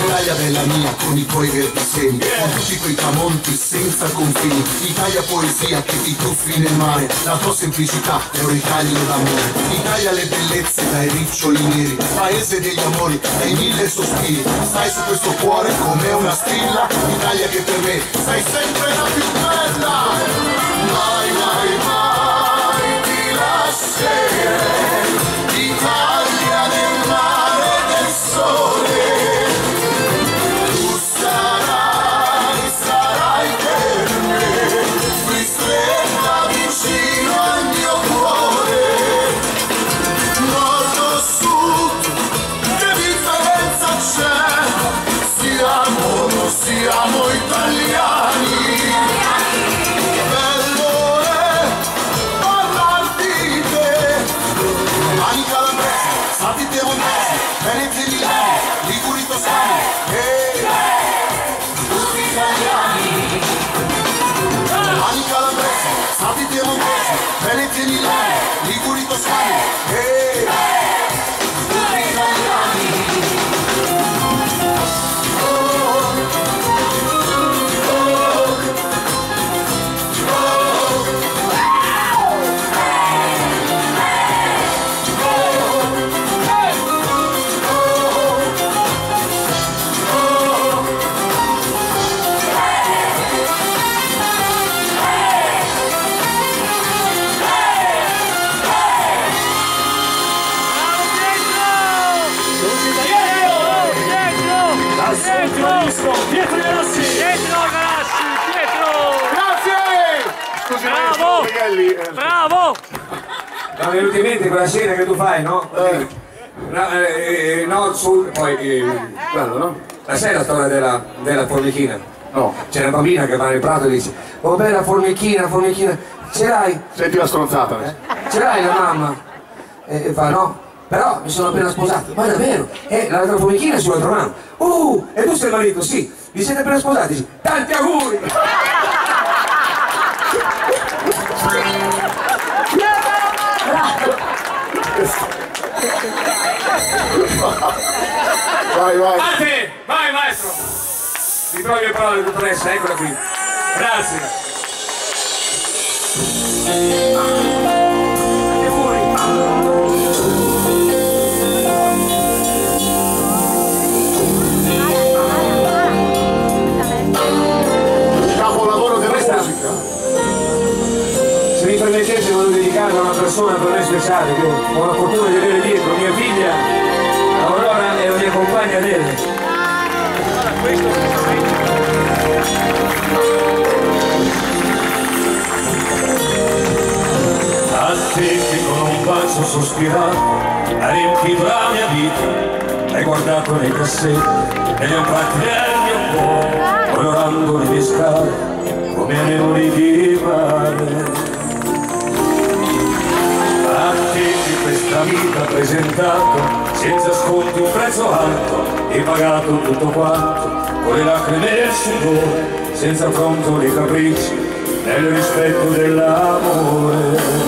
Italia bella mia con i tuoi verdi semi, con tutti quei tramonti senza confini, Italia poesia che ti tuffi nel mare, la tua semplicità è un ritaglio d'amore, Italia le bellezze dai riccioli neri, paese degli amori dai 1000 sospiri, stai su questo cuore come una stilla, Italia che per me sei sempre la più bella, mai mai mai ti lascerei, Italia del mare e del sole. Sarai per me, ristretta vicino al mio cuore, nord o sud, che differenza c'è? Siamo o non siamo italiani, bello è parlar di te. Romani calabresi, stati piemontesi, veneti e milani, liguri toscani, tutti italiani. Romani calabresi, stati piemontesi, veneti e milani, liguri toscani, tutti italiani. Pietro Galassi! Pietro Galassi! Pietro! Grazie! Scusi, Bravo! Miguelli. Bravo! No, mi è venuta in mente quella scena che tu fai, no? Nord, sud, poi quello, no? La sai la storia della formichina? No. C'è una bambina che va nel prato e dice: oh bella formichina, formichina, ce l'hai? Senti la stronzata. Ce l'hai la mamma? E fa no, però mi sono appena sposato. Ma davvero? L'altra formichina è sull'altro mano. E tu sei il marito? Sì. Vi siete appena sposati? Sì. Tanti auguri! Vai, vai. A te! Vai maestro! Ritrovi le parole della dottoressa, eccola qui. Grazie. Andate fuori. Capolavoro della musica. Se mi permettete voglio dedicarla a una persona per me speciale che ho la fortuna di avere dietro, mia figlia Aurora e la mia compagna Adele. A te che con un bacio sospirato hai riempito la mia vita, hai guardato nei cassetti e li ho fatti nel mio cuore, colorando le mie scale come anemoni di mare. A te che questa vita ha presentato senza sconti un prezzo alto e pagato tutto quanto con le lacrime e il sudore, senza affronto nei capricci nel rispetto dell'amore.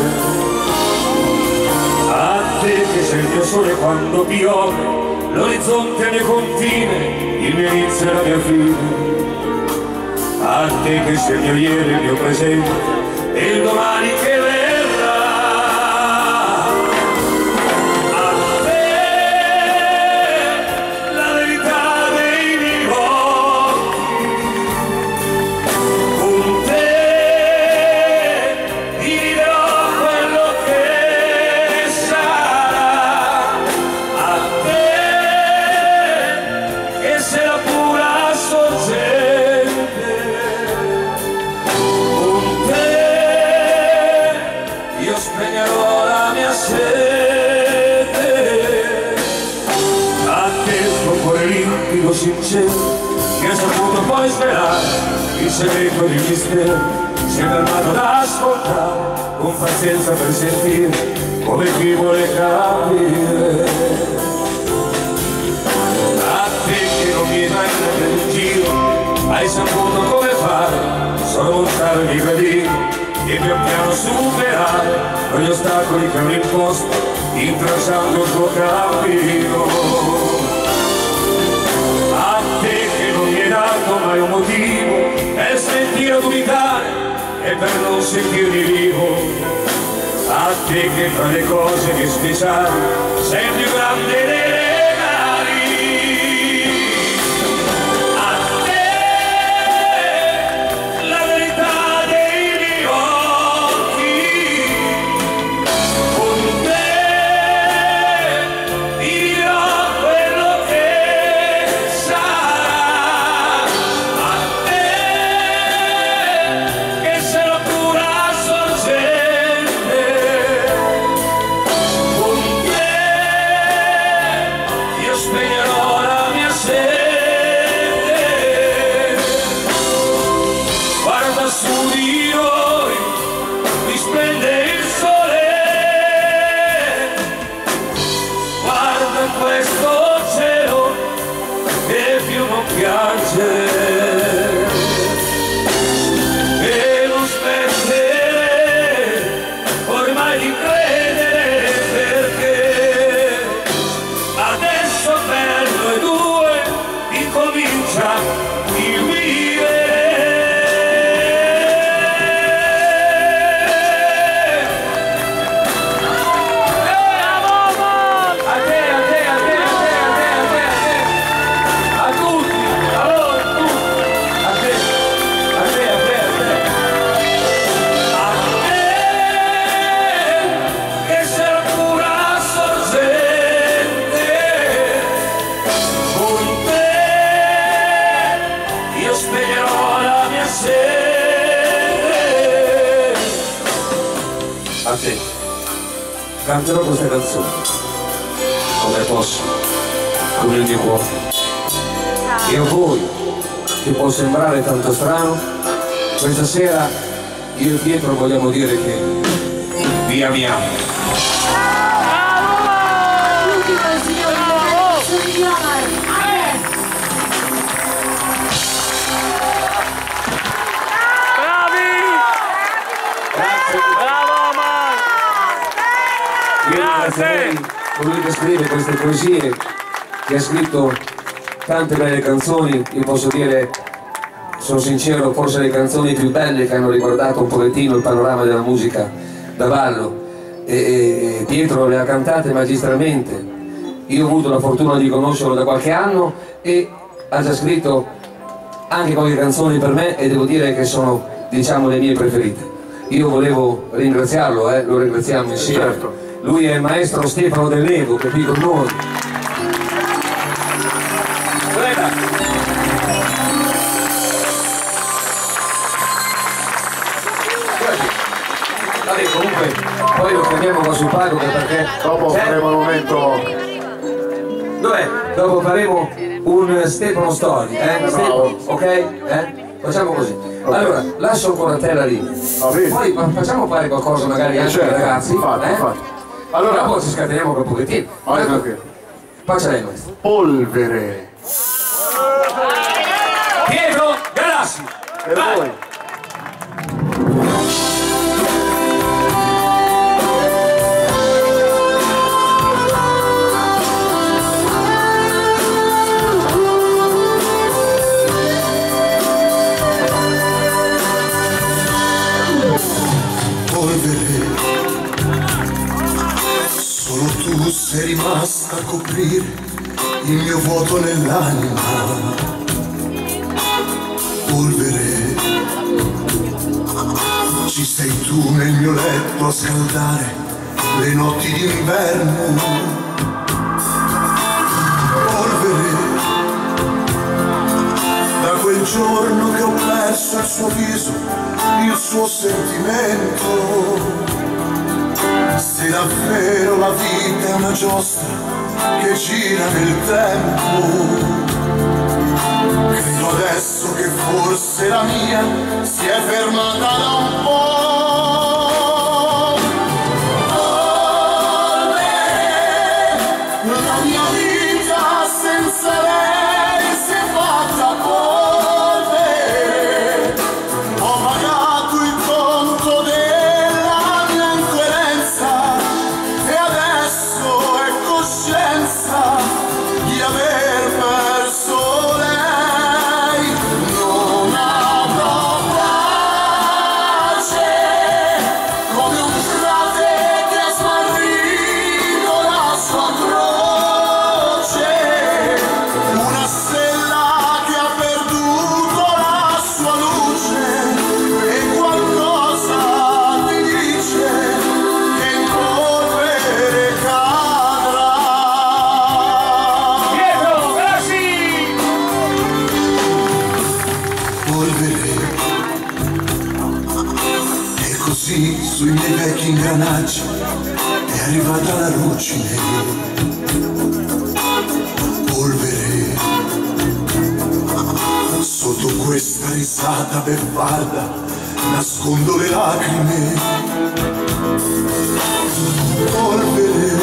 che sei il mio sole quando piove, l'orizzonte è il mio confine, il mio inizio e la mia fine. A te che sei il mio ieri, il mio presente e il domani che verrà. A te la verità dei miei occhi, con te vivrò quello che sarà. A te che sei la pura sorgente, spegnerò la mia sete. A te tuo cuore limpido, sincero, che ha saputo poi svelare il segreto di mistero, si è fermato ad ascoltare con pazienza per sentire come chi vuole capire. A te che non mi hai mai preso in giro, hai saputo come fare, sormontare i gradini e pian piano superare quegli ostacoli che hanno imposto, intralciando il tuo cammino. A te che non mi hai dato mai un motivo per sentire o dubitare e per non sentirmi vivo. A te che fra le cose che speciali sei il più grande dei regali. E non smettere ormai di credere, perché adesso per noi due incomincia il vivere. A te canterò questa canzone come posso, con il mio cuore, e a voi che può sembrare tanto strano, questa sera io e Pietro vogliamo dire che vi amiamo. L'ultimo il signor Omar. Io ringrazierei colui che scrive queste poesie, che ha scritto tante belle canzoni. Io posso dire, sono sincero, forse le canzoni più belle che hanno riguardato un pochettino il panorama della musica da ballo, e Pietro le ha cantate magistralmente. Io ho avuto la fortuna di conoscerlo da qualche anno e ha già scritto anche qualche canzone per me, e devo dire che sono, diciamo, le mie preferite. Io volevo ringraziarlo, lo ringraziamo insieme. Certo. Lui è il maestro Stefano Del Nego, che è qui con noi. Vabbè, comunque poi lo chiamiamo qua sul palco, perché Dopo faremo il momento. dov'è? Dopo faremo un Stefano Story, Stefano, ok? Facciamo così. Allora, lascio ancora a te la linea. Poi facciamo fare qualcosa magari anche ai ragazzi. Infatti. Allora poi ci scateniamo per un pochettino. Faccia lei questo. Polvere. Pietro Galassi. Per voi. basta coprire il mio vuoto nell'anima. Polvere, ci sei tu nel mio letto a scaldare le notti d'inverno. Polvere, da quel giorno che ho perso il suo viso, il suo sentimento. Se davvero la vita è una giostra che gira nel tempo, credo adesso che forse la mia si è fermata da un po'. La mia vita senza lei si è fatta polvere. Ho pagato il conto della mia incoerenza e adesso è coscienza di aver perso lei. Non avrò pace come un frate che ha smarrito la sua croce, una stella che ha perduto la sua luce e qualcosa ti dice che in polvere cadrà. Pietro, Grassi! Polvere, e così sui miei vecchi ingranaggi è arrivata la ruggine. Polvere, sotto questa risata beffarda nascondo le lacrime. Polvere,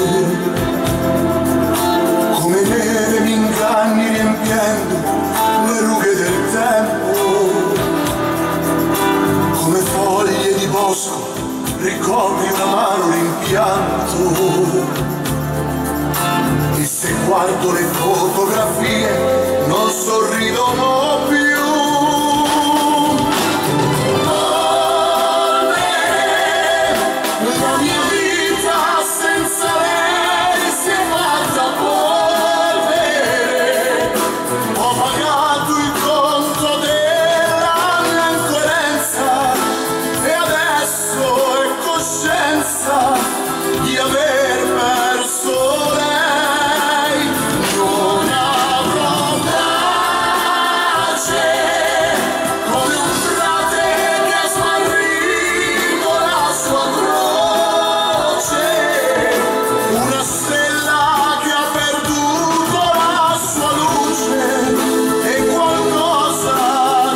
come neve mi inganni riempiendo le rughe del tempo, come foglie di bosco ricopri un amaro rimpianto. E se guardo le fotografie non sorridono più. La mia vita senza lei si è fatta polvere. Ho pagato il conto della mia incoerenza e adesso è coscienza di aver perso lei. Non avrò pace come un frate che ha smarrito la sua croce, una stella che ha perduto la sua luce e qualcosa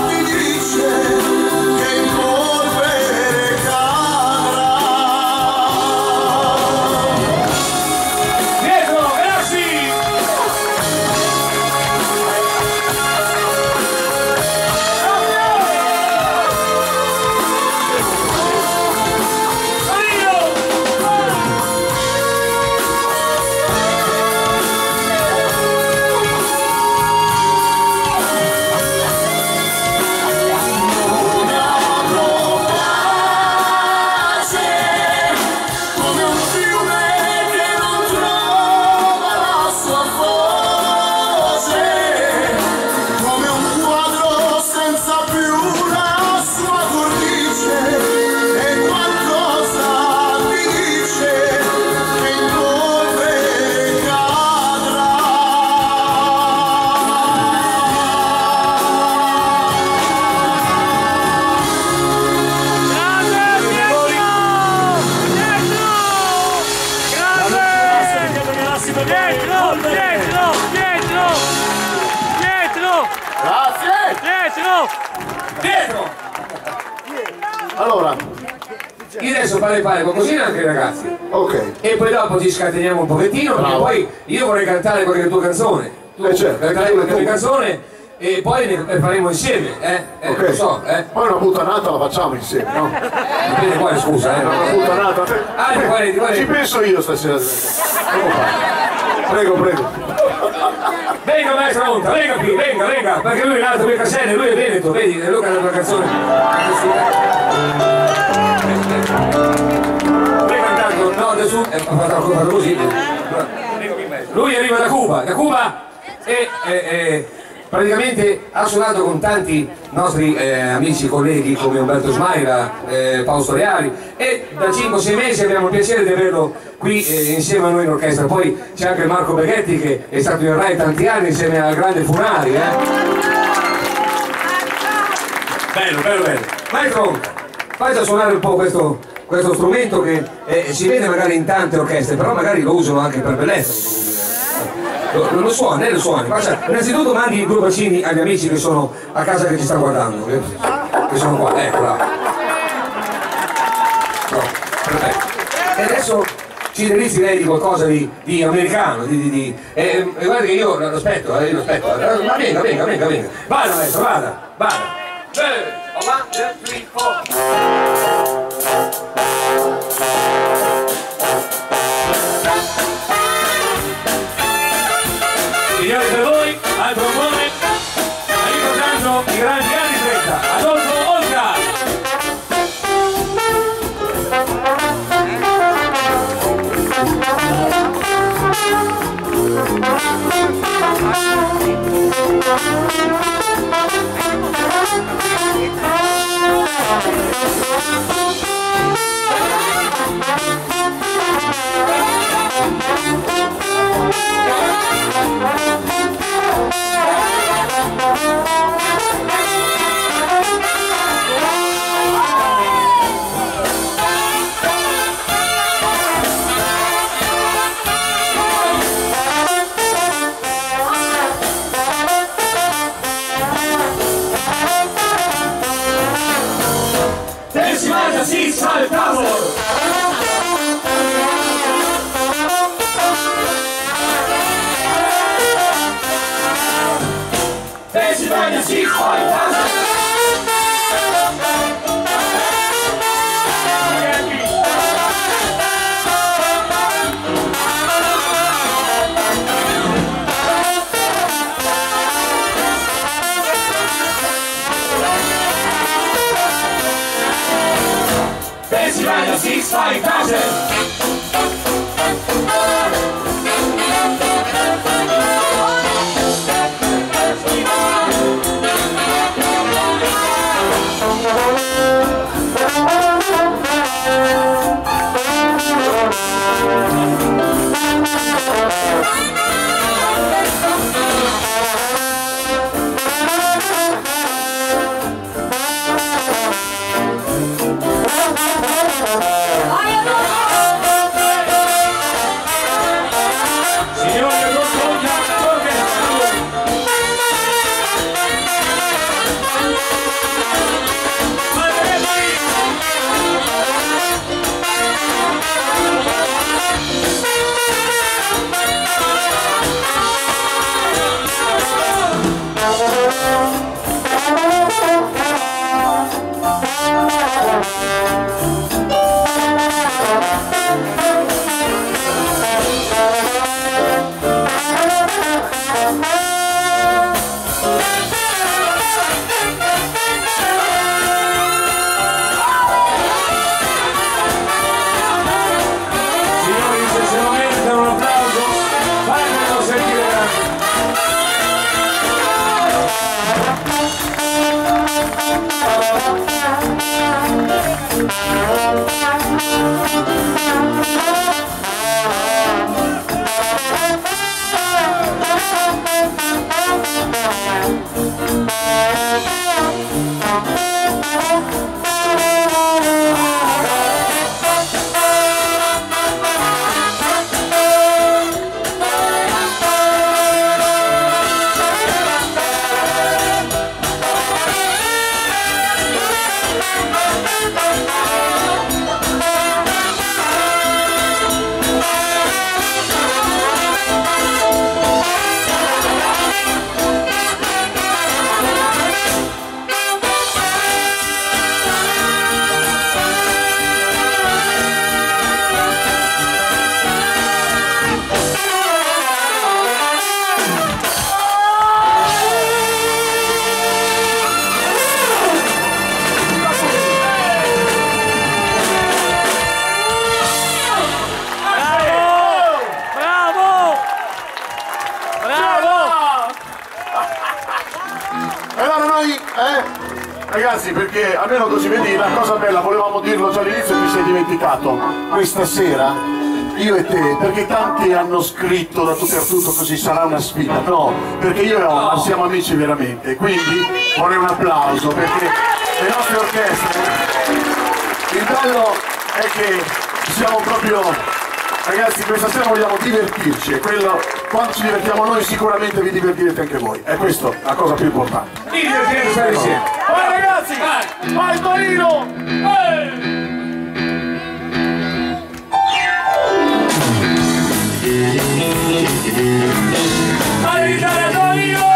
ti dice che in polvere cadrà. Pietro, Grassi! Non avrò pace come un fiume che non trova la sua voce, come un quadro senza più la sua cornice e qualcosa ti dice che in polvere cadrà. Pietro! Allora, Io adesso farei fare qualcosina anche ai ragazzi. ok. E poi dopo ci scateniamo un pochettino, perché Bravo. poi io vorrei cantare qualche tua canzone. Tu certo. canterai qualche tua canzone e poi ne faremo insieme, Ok. lo so, Poi una puttanata la facciamo insieme, no? Dipende quale, scusa, Una puttanata. guarda. Ci penso io stasera. Come fai? Prego, prego. Venga maestro Monta, venga qui, venga, perché lui è nato qui a Caselle, lui è Veneto, vedi, e lui canta una canzone. Lui cantando, no, adesso ha fatto così. Vengo qui in mezzo. Cuba e praticamente ha suonato con tanti nostri amici e colleghi come Umberto Smaila, Paolo Storiari, e da 5-6 mesi abbiamo il piacere di averlo qui insieme a noi in orchestra. Poi c'è anche Marco Beghetti che è stato in Rai tanti anni insieme al grande Funari. Bello, bello, bello. Maestro, fai suonare un po' questo strumento che si vede magari in tante orchestre, però magari lo usano anche per bellezza. Lo suoni, lo suoni. Innanzitutto mandi 2 bacini agli amici che sono a casa che ci stanno guardando, che sono qua, ecco là. No, perfetto. E adesso ci delizi lei di qualcosa di americano, guarda che io lo aspetto, ma venga. Vada maestro, vada. 1, 2, 3, 4. Signori, per voi, al trombone, ricordando i grandi anni 30, Adolfo Olga. Si sale il tavolo! Pennsylvania si sale il tavolo! Pennsylvania 65000. Vai, ragazzi, perché almeno così vedi la cosa bella, volevamo dirlo già all'inizio e ti sei dimenticato. Questa sera, io e te, perché tanti hanno scritto da tutto e a tutto così sarà una sfida, no, perché io e Omar siamo amici veramente, quindi vorrei un applauso perché le nostre orchestre, il bello è che siamo proprio, ragazzi, questa sera vogliamo divertirci e quello, quando ci divertiamo noi sicuramente vi divertirete anche voi, è questa la cosa più importante. Divertirci stare insieme. Vai ragazzi, vai Torino! Vai l'Italia, Torino!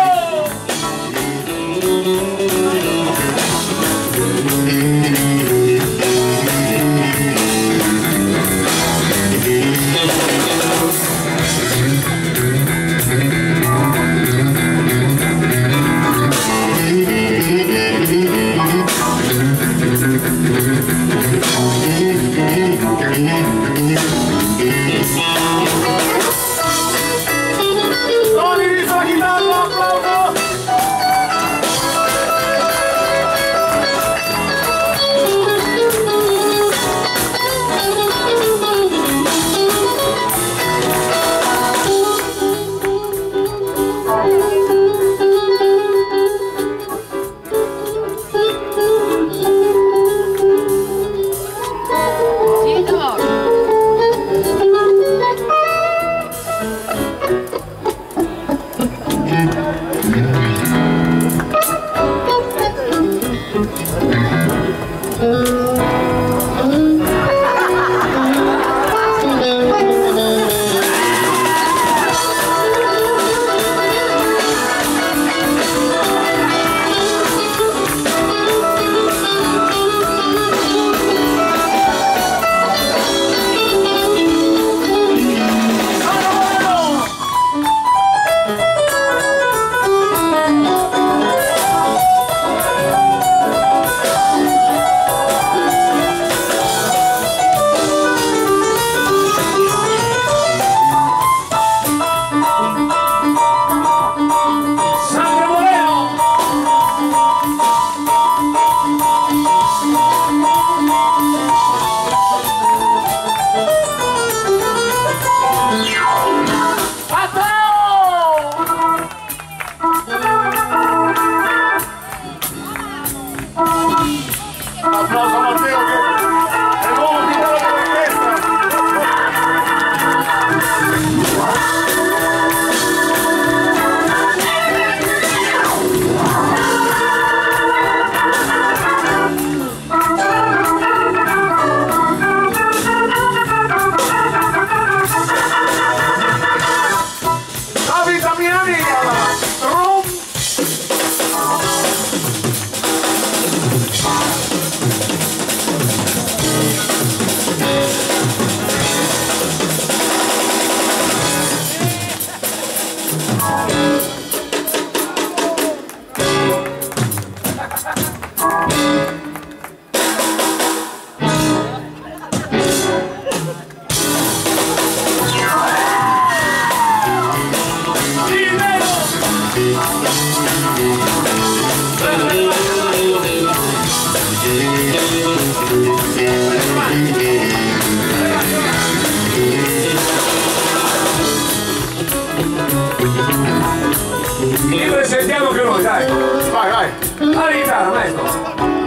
Sentiamo più noi, dai. Vai, vai. Alla chitarra, maestro.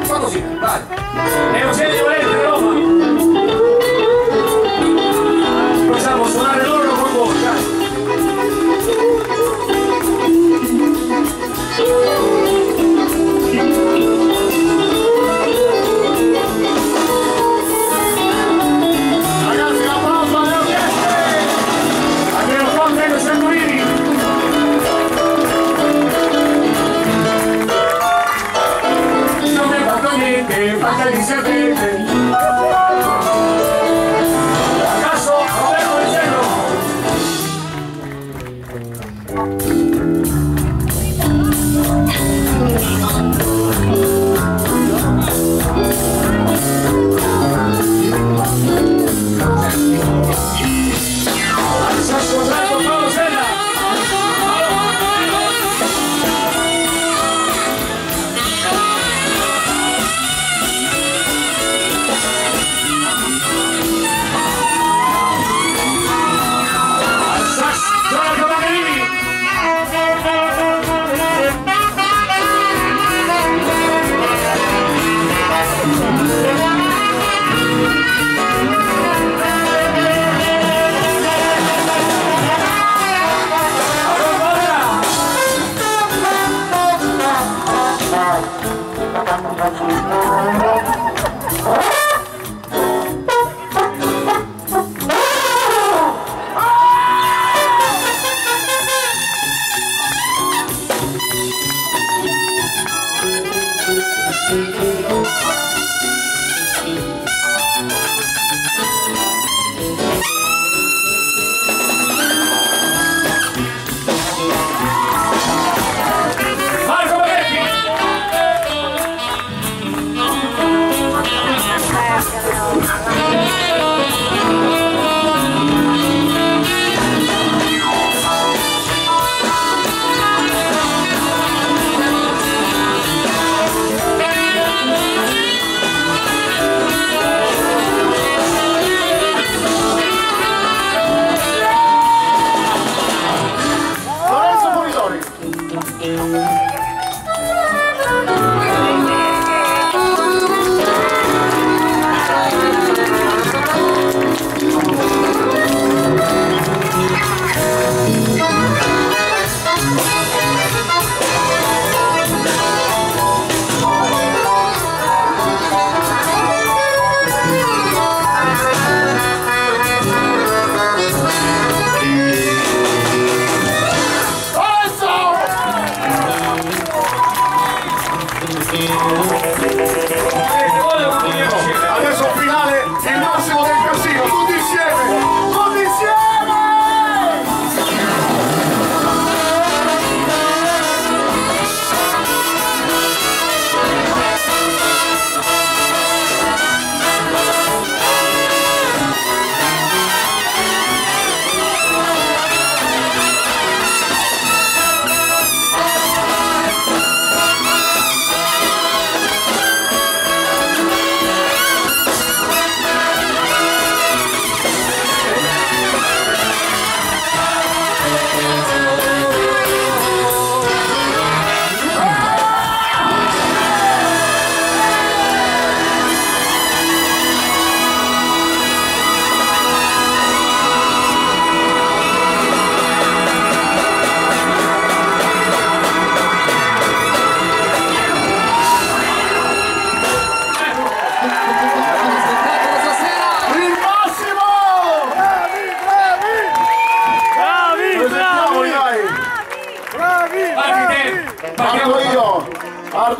Fa così, vai. E non siete volenti, Roma. Possiamo suonare loro con voi, dai. Ragazzi, l'applauso alle orchestre! Abbiamo Conte e Sanguini. Non mi ha fatto niente, fatta di sapere.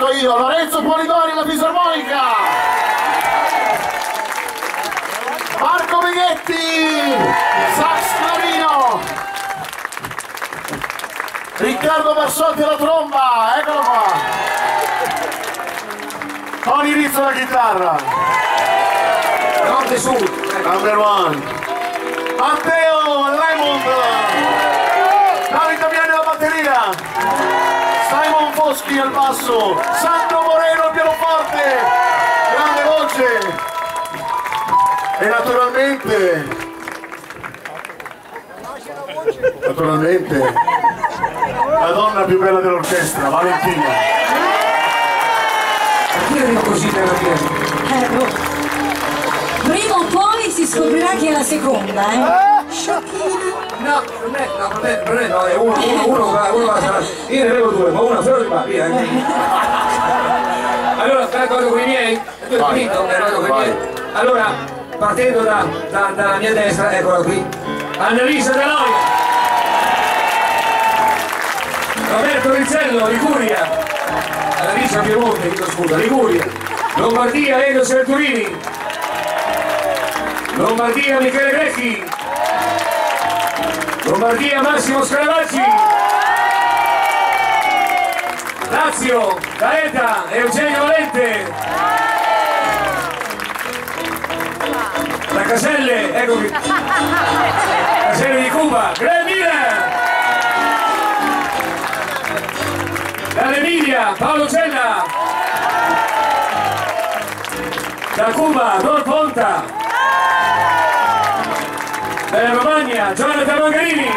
presento io, Lorenzo Polidori alla fisarmonica, Marco Meghetti, sax clarino, Riccardo Bassotti alla tromba, eccolo qua, Tony Rizzo alla chitarra, Notte Sud, number one, Matteo Lemond, Davide Damiani alla batteria, Simon Foschi al basso, Sandro Moreno al pianoforte, grande voce, e naturalmente la donna più bella dell'orchestra, Valentina. Io dico così nella mia. Prima o poi si scoprirà chi è la seconda, eh? No, non è, no, è uno va, io ne avevo due, ma uno solo va via. Allora, vado con i miei, tu hai finito? Vado con i miei. Allora, partendo dalla mia destra, eccola qui, Annalisa Daloia, Roberto Rizzello, Liguria, Annalisa Piemonte, chiedo scusa, Liguria, Lombardia, Elio Serturini, Lombardia, Michele Grecchi, Lombardia, Massimo Scaravaggi, Lazio, Gaeta, Eugenio Valente, da Caselle, ecco qui, Caselle di Cuba, Greg Miller, dall'Emilia, Paolo Cella, da Cuba, Don Ponta, dalla Romagna, Jonathan Mangarini,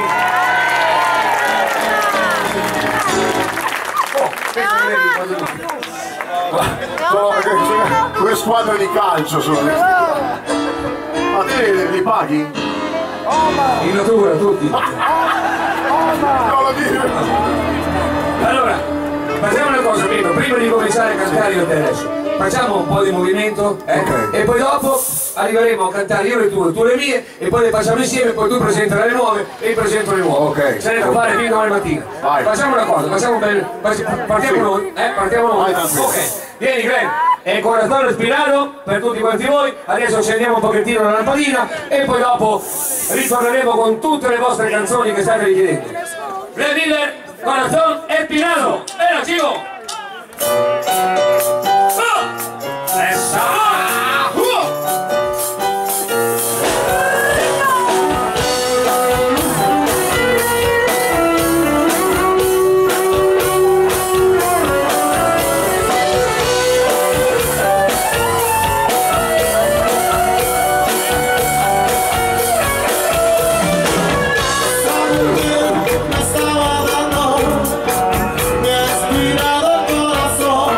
Due squadre di calcio sono. Ma te li paghi? in natura tutti. Non lo dire. Allora, facciamo una cosa prima di cominciare a cantare io e te adesso. Facciamo un po' di movimento, Ok. E poi dopo arriveremo a cantare io le tue, tu le mie, e poi le facciamo insieme, poi tu presenterai le nuove e io presento le nuove. Ok. Se ne può fare fino domani mattina. Vai. Facciamo una cosa, partiamo noi, partiamo noi. Vai, tranquillo. Ok, vieni Greg, e il corazon spirato per tutti quanti voi, adesso accendiamo un pochettino la lampadina e poi dopo ritorneremo con tutte le vostre canzoni che state richiedendo. Greg Miller, corazon spirato, era chico! Me ha inspirado el corazón.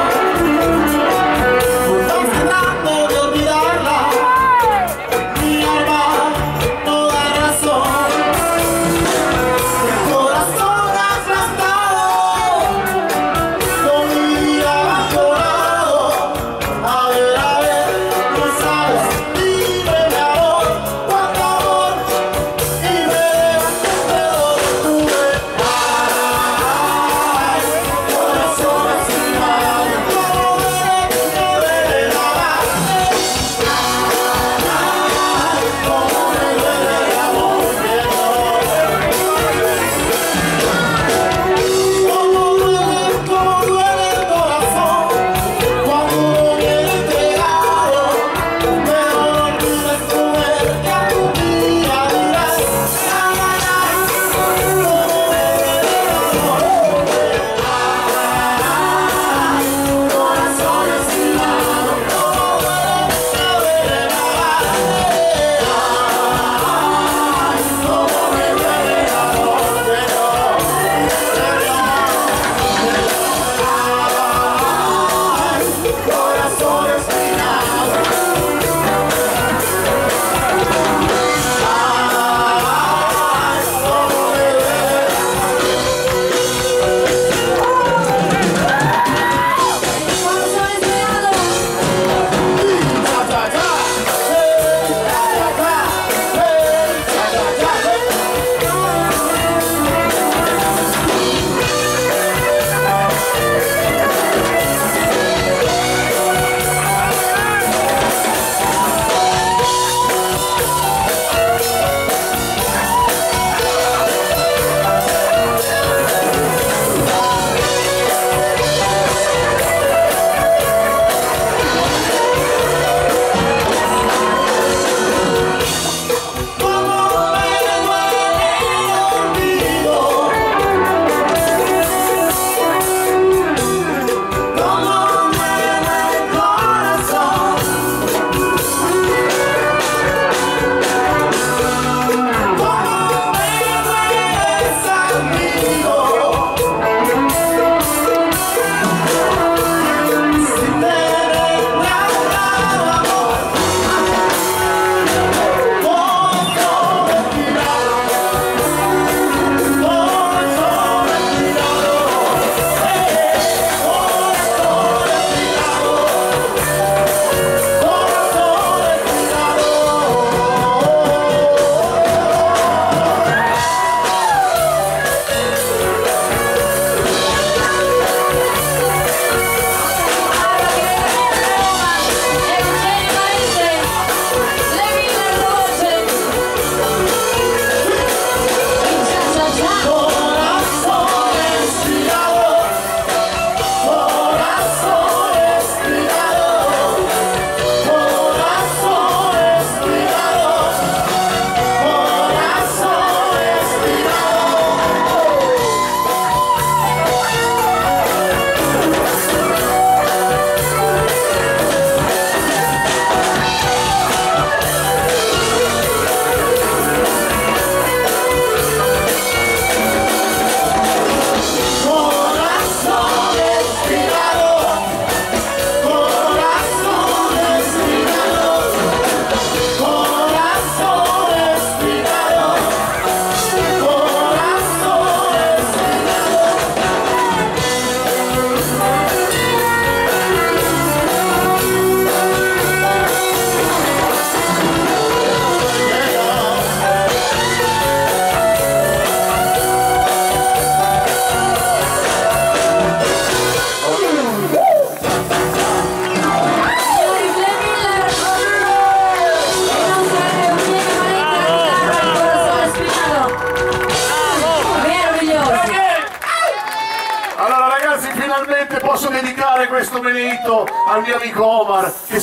dedicare questo benedetto al mio amico Omar, che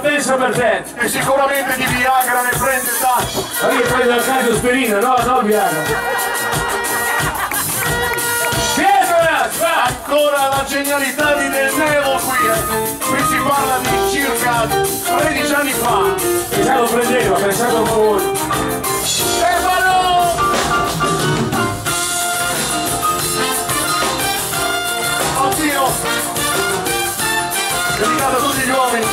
penso per te. sicuramente di Viagra ne prende tanto. Ma io prendo la cardiospirina, no, Viagra. Ancora la genialità di Del Nevo qui si parla di circa 13 anni fa. E già lo prendeva, pensate un po'. Stefano! Oddio! Dedicato a tutti gli uomini.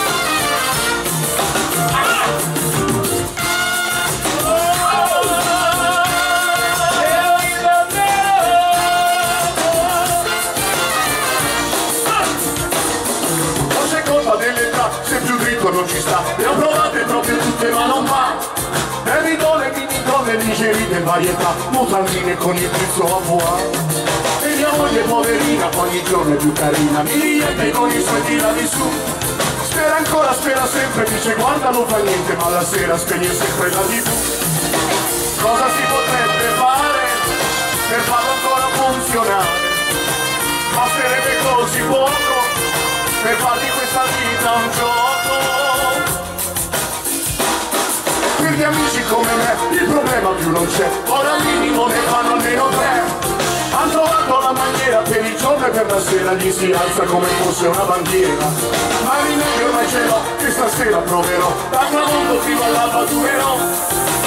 Se più dritto non ci sta, le ho provate proprio tutte ma non va. E mi do le mini donne digerite in varietà, mutandine con il pizzo a buono. E mia moglie poverina ogni giorno è più carina, mi riempie con i suoi tirati su. Spera ancora, spera sempre, dice guarda non fa niente, ma la sera spegne sempre la TV. Cosa si potrebbe fare per farlo ancora funzionare? Basterebbe così poco per far di questa vita un gioco. Per gli amici come me il problema più non c'è, ora al minimo ne fanno almeno 3. Han trovato la maniera per il giorno e per la sera gli si alza come fosse una bandiera. Ma il rimedio ormai ce l'ho, che stasera proverò, dal tramonto fino all'alba durerò.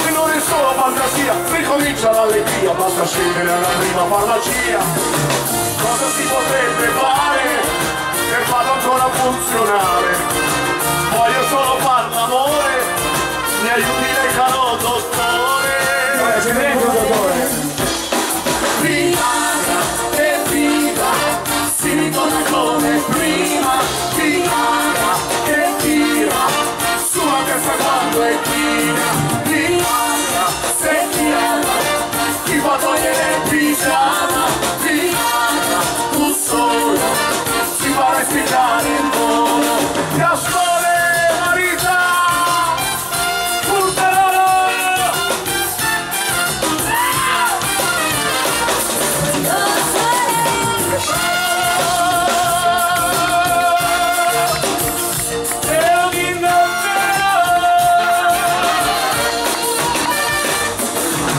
E non è solo fantasia, ricomincia l'allegria, basta scendere alla prima farmacia. Cosa si potrebbe fare per farlo ancora funzionare? Voglio solo far l'amore, mi aiuti lei caro dottore. C'è dentro, dottore. Viagra e vita, si ritorna come prima. Viagra e tira, sulla testa quando è china. Viagra se tira, ti fa togliere il pigiama. Viagra, tu solo, ti fa respirare il volo. Ti ascolta la vita, buttalo!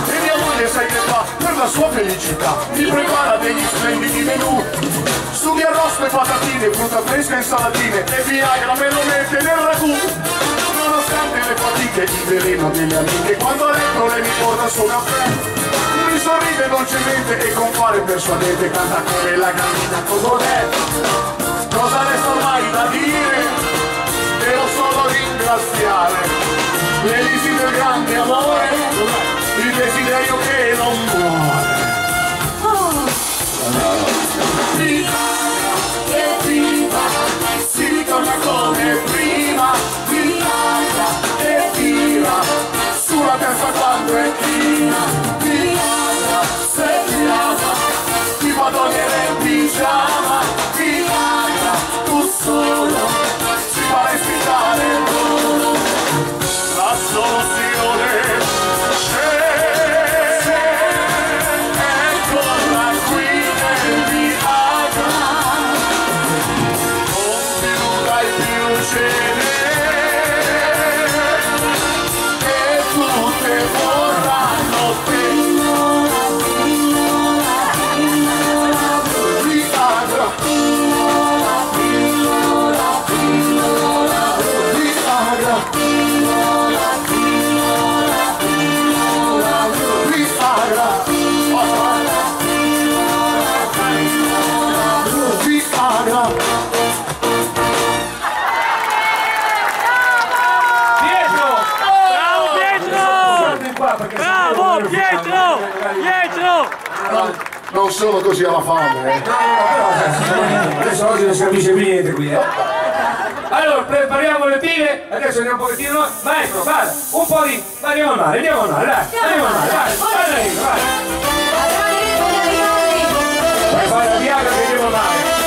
E mia moglie sai che fa per la sua felicità, mi prepara degli splendidi menù. Sughi arrosto e patatine, frutta fresca e insalatine, e Viagra me lo mette nel ragù. Nonostante le fatiche, il veleno delle amiche, quando a letto lei mi porta su una caffè. Mi sorride dolcemente e compare persuadente, canta come la gallina Codolè. Cosa resta ormai da dire? Devo solo ringraziare l'elisi del grande amore, il desiderio che non muore. Viagra e vita, si ritorna come prima. Viagra e tira, sulla testa quando è china. Viagra se tira, ti fa togliere il pigiama. Viagra, tu solo, ci fa respirare il volo. La soluzione e tutte vorranno te. Viagra, Bravo Pietro! Pietro! Non sono così alla fame, Adesso oggi non si capisce più niente qui, Allora, prepariamo le pile, adesso andiamo un pochettino noi. Maestro, guarda, un po' di... Andiamo al mare, dai, andiamo al mare, vai. Vai a fare la Viagra che andiamo al mare.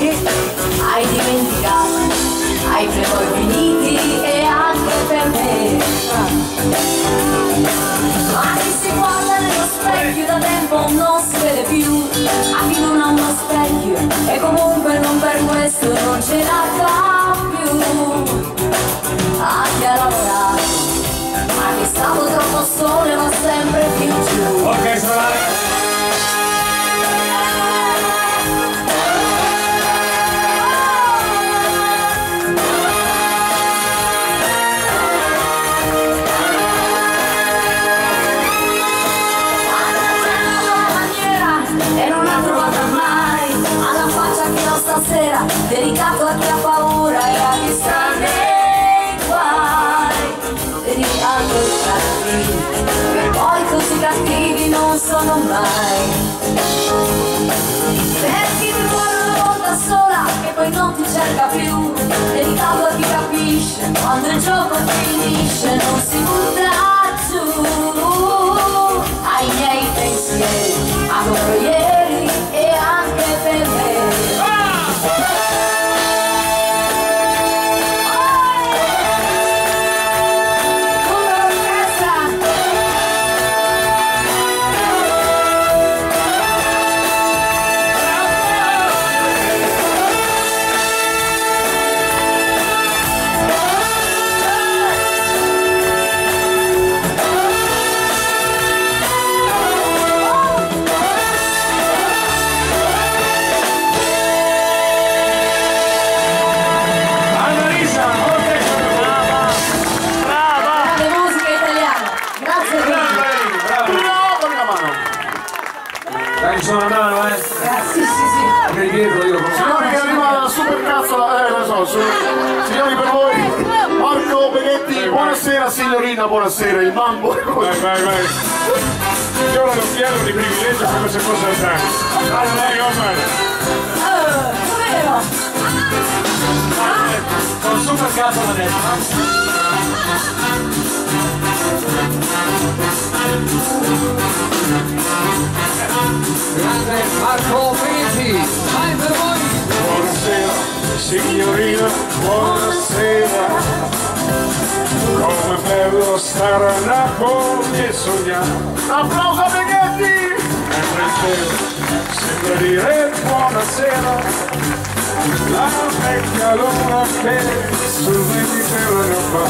hai dimenticato, hai poi finiti e anche per me. Ma chi si guarda nello specchio da tempo non si vede più, a chi non ha uno specchio e comunque non per questo non ce la fa più. A chi ha lavorato, ma chi è stato troppo sole va sempre più giù. Ok, suonare. Stasera, dedicato a chi ha paura e a chi sta nei guai, dedicato ai cattivi, che poi così cattivi non sono mai. Per chi ti vuole una volta sola, che poi non ti cerca più, dedicato a chi capisce, quando il gioco finisce non si butta giù. Ai miei pensieri, a loro ieri e anche per me. Sono una mano, Sì, sì. Signori, che arriva la super cazzola, lo so, signori, per voi, Marco Beghetti, buonasera signorina, buonasera, il mambo. Vai. Io ora non chiedo di privilegio come se fosse il tanto. Vai, Omar. Con super cazzo la destra. grande Marco Beghetti, vai per voi! Buonasera, signorina, buonasera. Come bello stare a Napoli e sognare. Applauso a Beghetti! Mentre il cielo sembra dire buonasera. La vecchia luna che sul Mediterraneo va.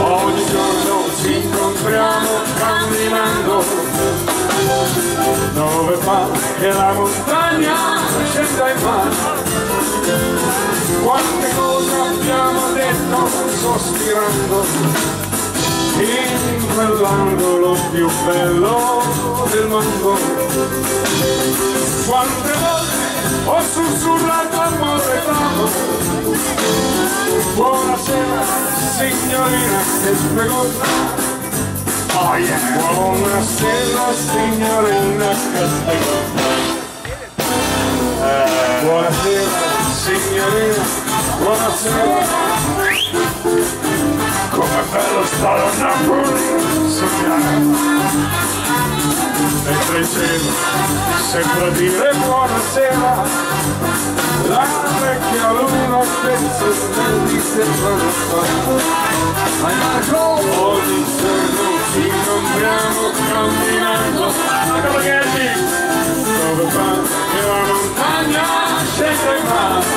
Ogni giorno ci incontriamo camminando, dove fa che la montagna scenda in mare. Quante cose abbiamo detto sospirando, in quell'angolo più bello del mondo. Quante volte ho sussurrato amore bravo. Buonasera signorina, che spegosa. Oh yeah. Buonasera signorina, che spegosa. Buonasera signorina, buonasera. Come bello stare a Napoli, sognare. Mentre il cielo sembra dire buonasera, la vecchia luna che sembra di sembrare fa. Ogni giorno ci incontriamo camminando, dove fa che la montagna scende in mare.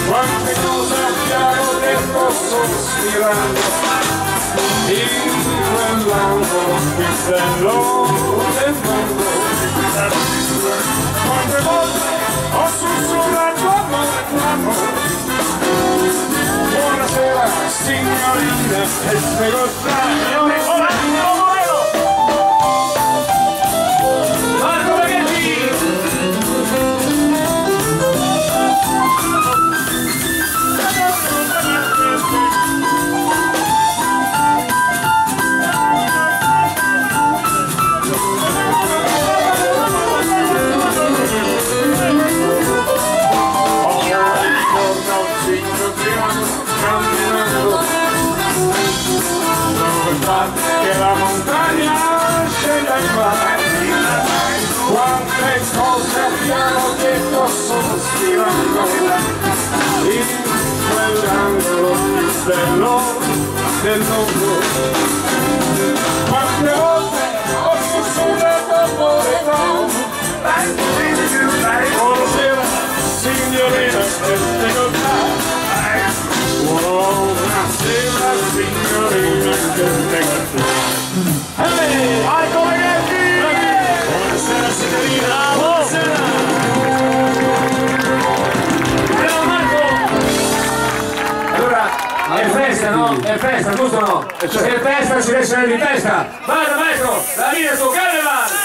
Quante cose abbiamo detto sospirando, in quell'angolo più bello del mondo. Quante volte ho sussurrato amore d'amore. Buonasera signorina, e spegosa. Marco Beghetti! Camminando, dove fa possono stirando in quell'angolo più bello del mondo. Quante volte ho sussurrato amore no. Buonasera signorina, buonasera signorina, vai collegati! Buonasera signorina, buonasera! Allora, è festa, no? È festa, giusto o no? Se è festa ci deve essere di testa! Vai maestro, la linea su Caravan!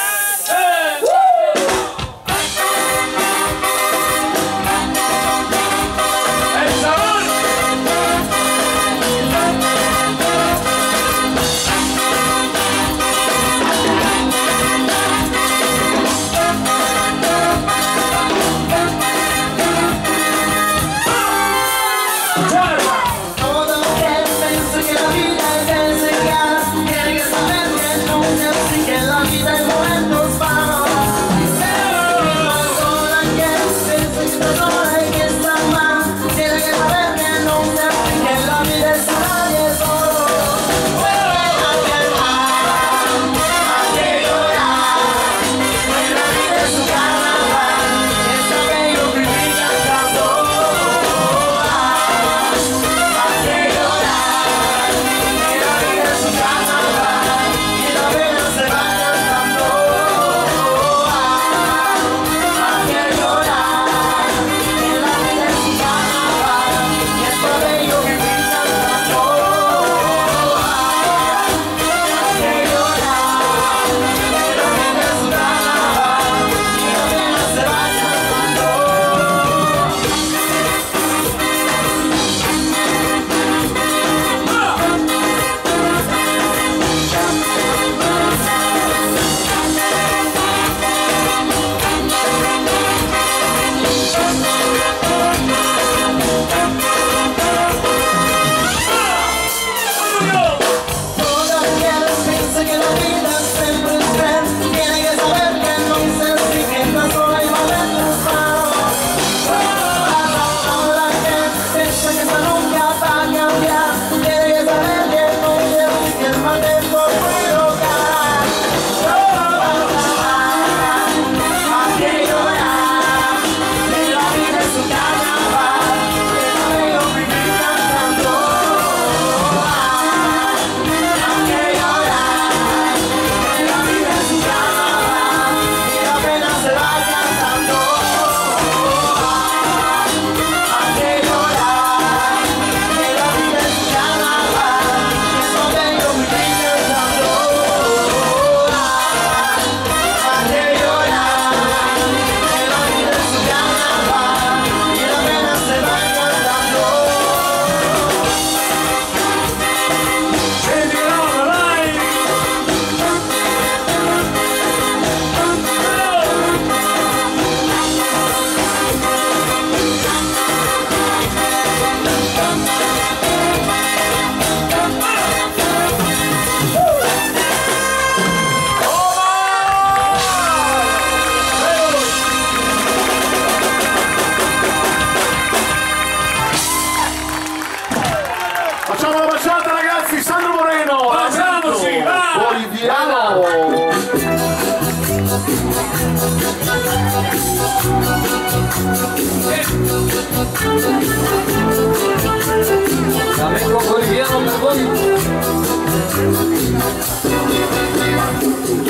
Flamenco boliviano per voi.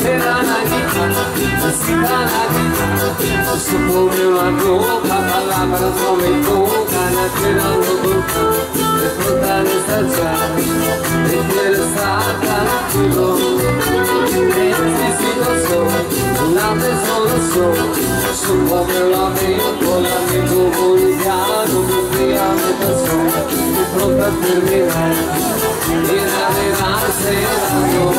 Era la vita, si va la vita, su come una roca, palabra no me toca, nacerando boca, de fruta de salsa, de tierra tranquilo, necesito sol, una persona sol, su come l'amico boliviano, mi crea me pasó, de pronto a terminar, y navegarse el amor.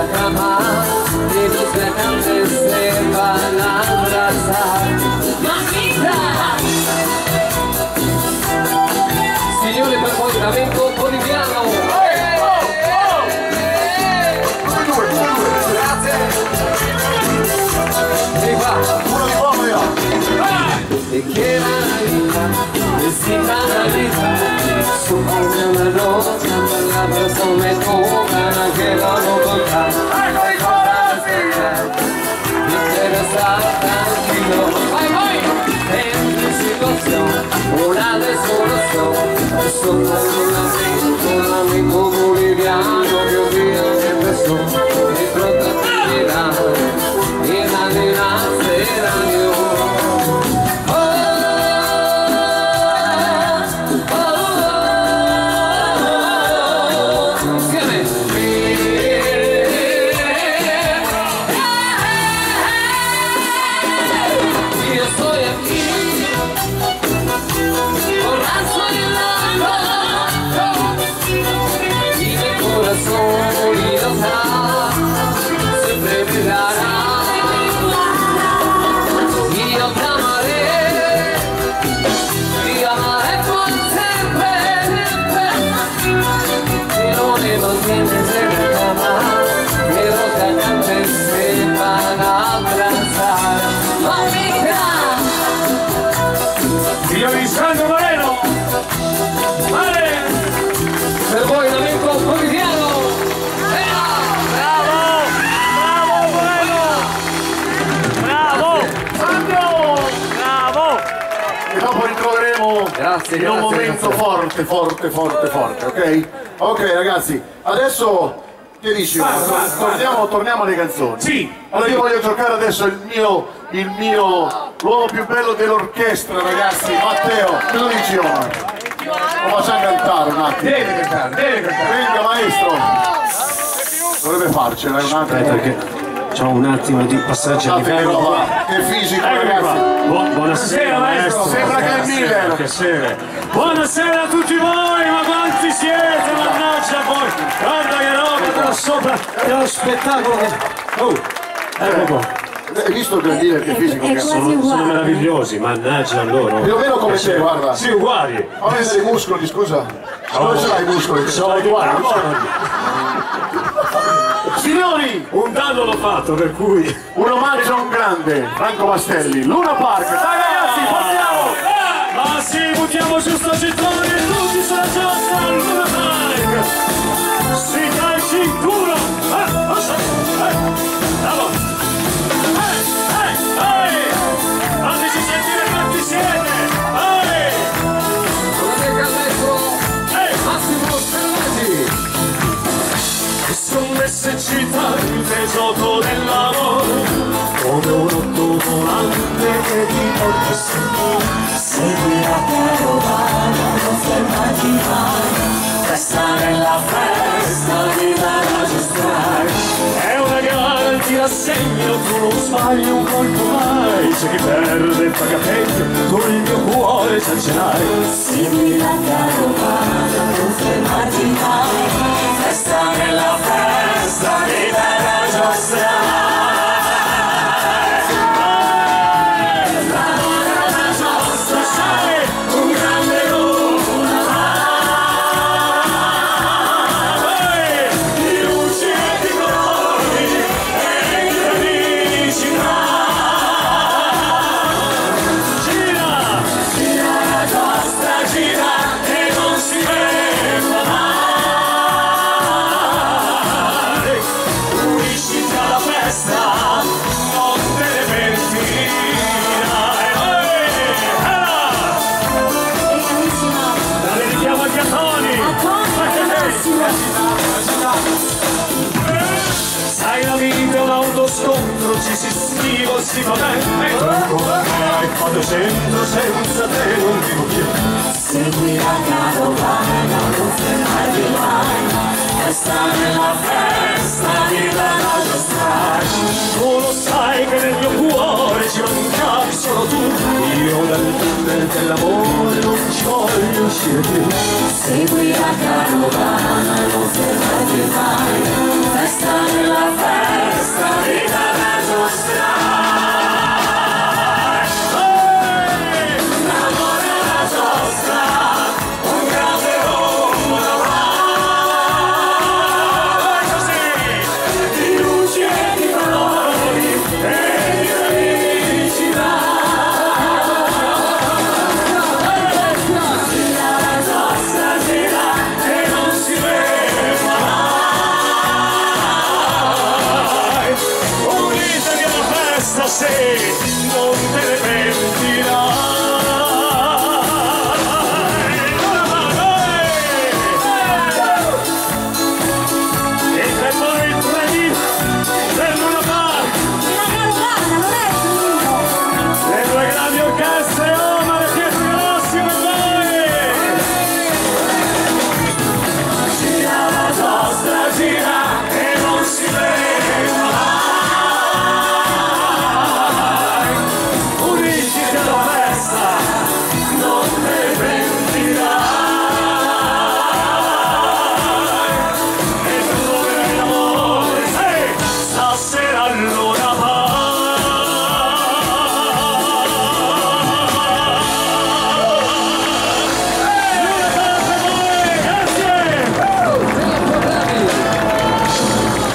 cama y tus cantantes se van a abrazar. ¡Mamita! Signore, per voi lamento boliviano. Grazie. E qua. Uno di buono io. E che la vita, vestita la vita, su come una rosa, la persona è come che la volontà. Interessata tranquillo, vai vai! Sempre situazione, una desolazione, sopra un amico boliviano che un dia che preso, e pronto a tirare, in anima sera io. Figlio di Sandro Moreno! Mare! Per voi un amico boliviano! Bravo! Bravo Moreno! Bravo! Sandro! Bravo! E dopo ritroveremo Grazie, in un grazie, momento grazie. forte, ok? Ok ragazzi, adesso che dici? Torniamo alle canzoni. Sì. Allora io voglio giocare adesso l'uomo più bello dell'orchestra, ragazzi, Matteo, che lo dici ora? Lo facciamo cantare un attimo. Deve cantare. Venga maestro! Dovrebbe farcela, un attimo. Perché c'ho un attimo di passaggio di Guardate che ferro. roba, che fisico ragazzi. Buonasera maestro. Sembra che è il Miller. Piacere. Buonasera a tutti voi, ma quanti siete, mannaggia voi. Guarda che roba da sopra, che lo spettacolo che... Oh, ecco qua. Hai visto il Miller che fisico che è? Sono meravigliosi, mannaggia loro. Più o meno come te, guarda. Sì, uguali. Ma vedete i muscoli, scusa? Dove ce l'hai i muscoli? Sono uguali. Signori, un danno l'ho fatto, per cui... Un omaggio a un grande, Franco Mastelli, Luna Park. Dai ragazzi, partiamo! Ma sì, buttiamo giù sto gettone e tutti sulla giostra al Luna Park! Si calci in culo! Bravo! Fateci sentire quanti siete! Collega Metro, Massimo Stellati! Sull'essicità il gioco del lavoro, come un otto volante che ti porta su. Segui la carovana, non fermati mai, resta nella festa di Garage Strike. È una gara, ti rassegno, tu non sbagli un colpo mai. C'è chi perde il pagapeggio, tu il mio cuore già ce l'hai. Segui la carovana, non fermati mai, resta nella festa di Garage Strike. Sai la vita è un autoscontro, ci si schiva, si fa bene. Tu come hai fatto centro senza te non vivo più. Segui la carovana, non fermarti mai, resta nella festa di Garage Strike. Tu lo sai che nel mio cuore ci mancavi solo tu. Io dal tunnel dell'amore non ci voglio uscire più. Segui la carovana, non fermarti mai. festa, nella festa di casa nostra. L'amore alla giostra, un grande rombo così, di luci e di valori e di felicità. Gira la giostra, gira e non si ferma mai. Unitevi alla festa se non te ne pentirai. E per voi il treni del Luna Park, le due grandi orchestre Omar e Pietro Grossi per voi. Gira la giostra, gira e non si ferma mai. Uniti alla festa, non te ne pentirai. E troverai l'amore se stasera allora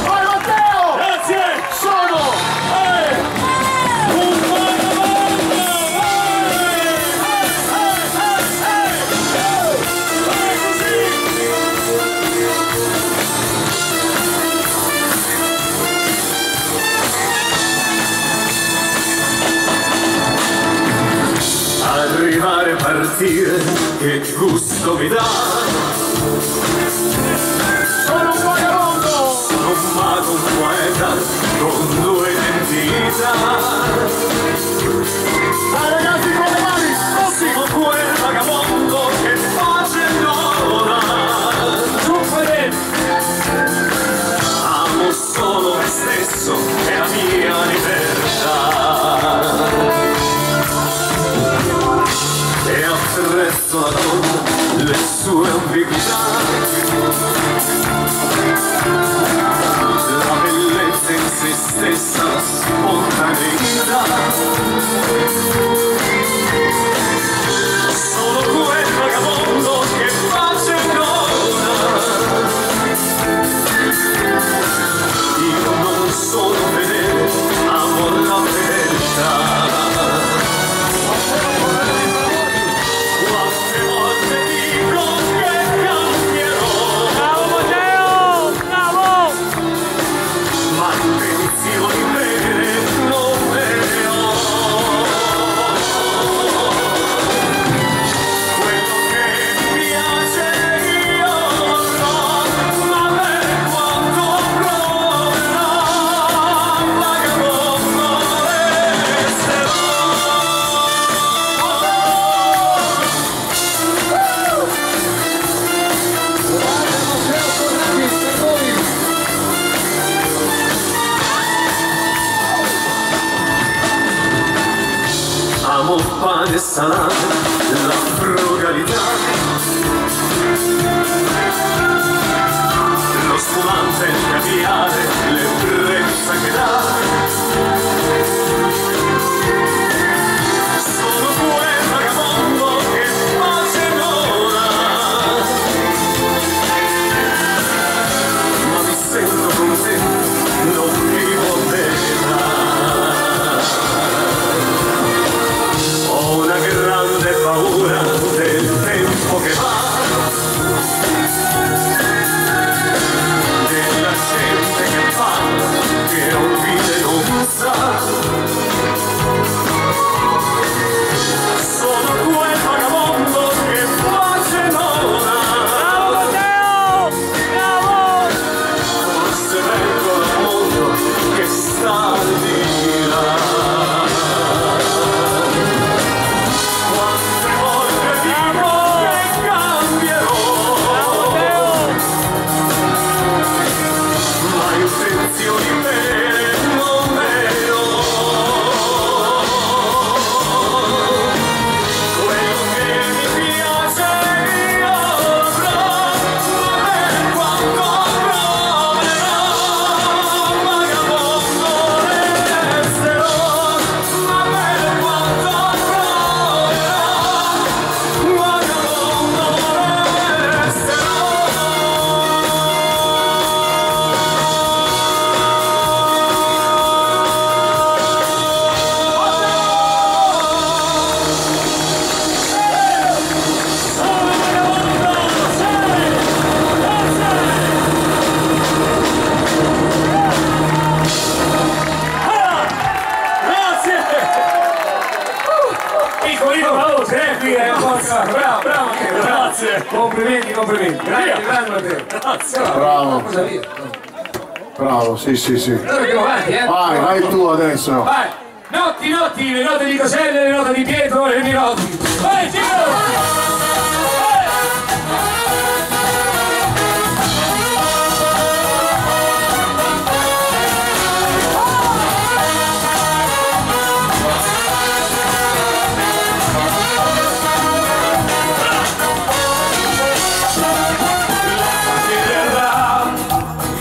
Vai Matteo! grazie! Sono! Un buon mondo! Così! Arrivare e partire, che gusto mi dà. Sono un vagabondo! Sono un mago, un poeta, con due identità. Dai ragazzi con le mani! Così! Sono quel vagabondo che face l'ora. Amo solo me stesso e la mia libertà. E attraverso la donna le sue ambiguità. La bellezza in se stessa, la spontaneità. Sono quel vagabondo che face l'ora. Io non sono fedele, amo la fedeltà. Quante volte dico che cambierò. Bravo Matteo! Bravo! Complimenti, complimenti. Grazie, grande Matteo. Grazie. Bravo. Bravo, sì, sì, sì. Allora andiamo avanti, eh? Vai tu adesso. Vai. Notti, notti, le note di Coselle, le note di Pietro e le Miroti. Vai, Pietro!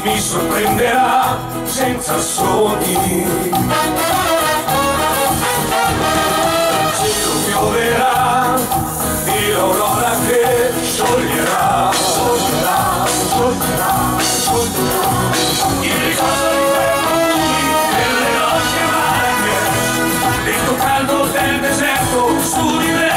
Mi sorprenderà senza sogni, cielo pioverà e l'aurora che scioglierà, scioglierà, scioglierà, scioglierà. Il ricordo di quei profumi delle notti amarghe, vento caldo del deserto su di me.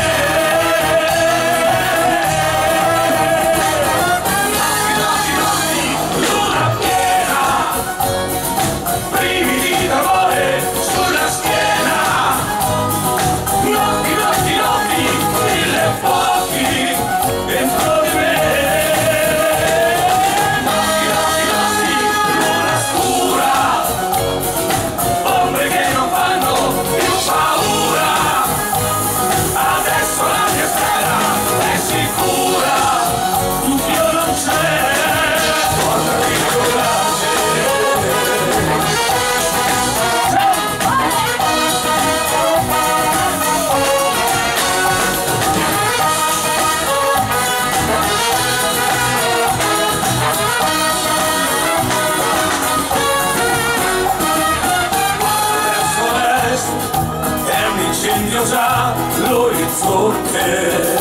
Già l'orizzonte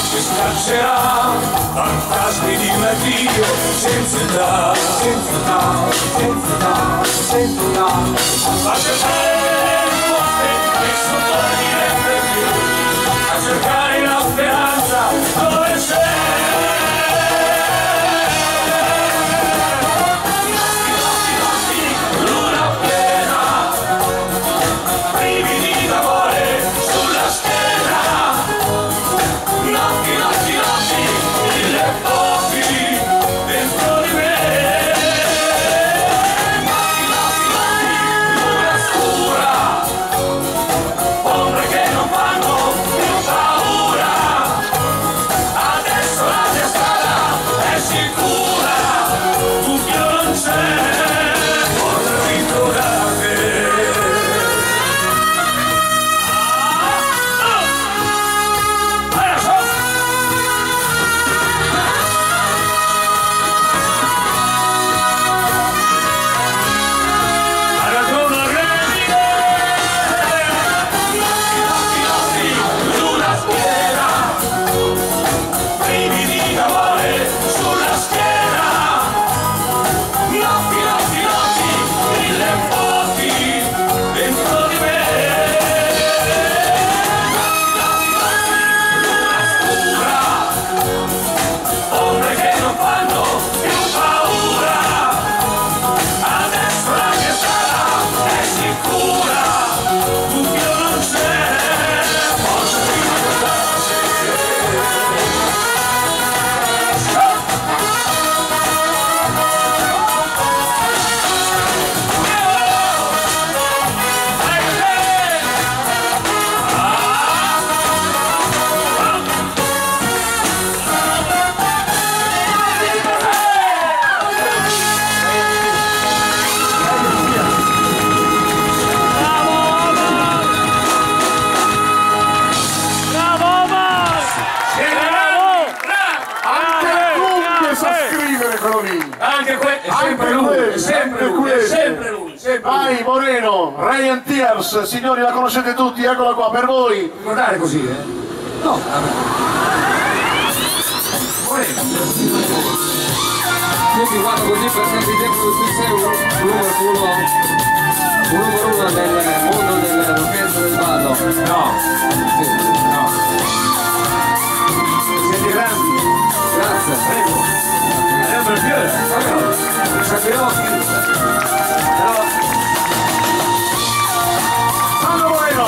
si scaccerà fantasmi di un addio senza età, senza età, senza età, senza età. A cercare le risposte nessuno tornerebbe più, a cercare la speranza dove c'è. Vai Moreno, Ryan Tears, signori la conoscete tutti, eccola qua per voi. Guardare così, No, Moreno. Tutti quanto così per sempre tempo tu sei un numero uno del mondo dell'orchestra del ballo. No. Sì. No. Siete grandi. Grazie. Prego. È un bel piede. Sappiamo Sandro Moreno.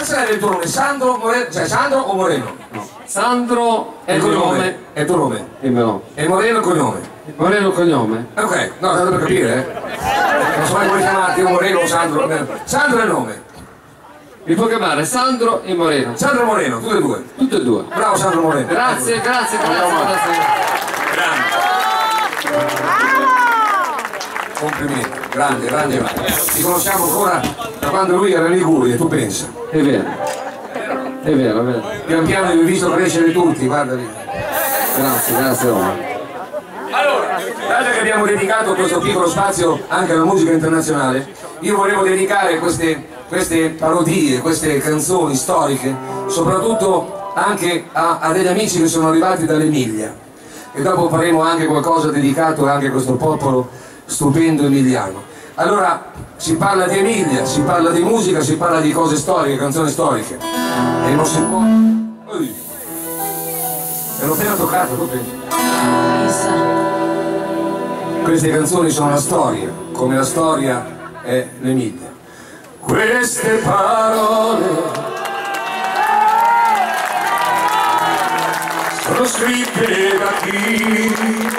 Come sarebbe il tuo nome? Sandro Moreno? Cioè Sandro o Moreno? No. Sandro è il mio nome. È il tuo nome? Il mio nome. E Moreno il cognome? Moreno il cognome? Ok, no, tanto per capire, non so mai come chiamarti, o Moreno o Sandro. Sandro è il nome. Mi può chiamare Sandro e Moreno. Sandro Moreno, tutti e due. Tutti e due. Bravo Sandro Moreno. Grazie, grazie, grazie. Complimenti, grande, grande. Ti conosciamo ancora da quando lui era in Liguria, tu pensa. È vero. È vero, è vero. Pian piano vi ho visto crescere tutti, guarda lì. Grazie, grazie. Allora, dato che abbiamo dedicato questo piccolo spazio anche alla musica internazionale, io volevo dedicare queste parodie, queste canzoni storiche, soprattutto anche a degli amici che sono arrivati dall'Emilia. E dopo faremo anche qualcosa dedicato anche a questo popolo stupendo emiliano. Allora, si parla di Emilia, si parla di musica, si parla di cose storiche, canzoni storiche. E non si può... Me l'ho appena toccato, tu pensi? Queste canzoni sono la storia, come la storia è l'Emilia. Queste parole sono scritte da chi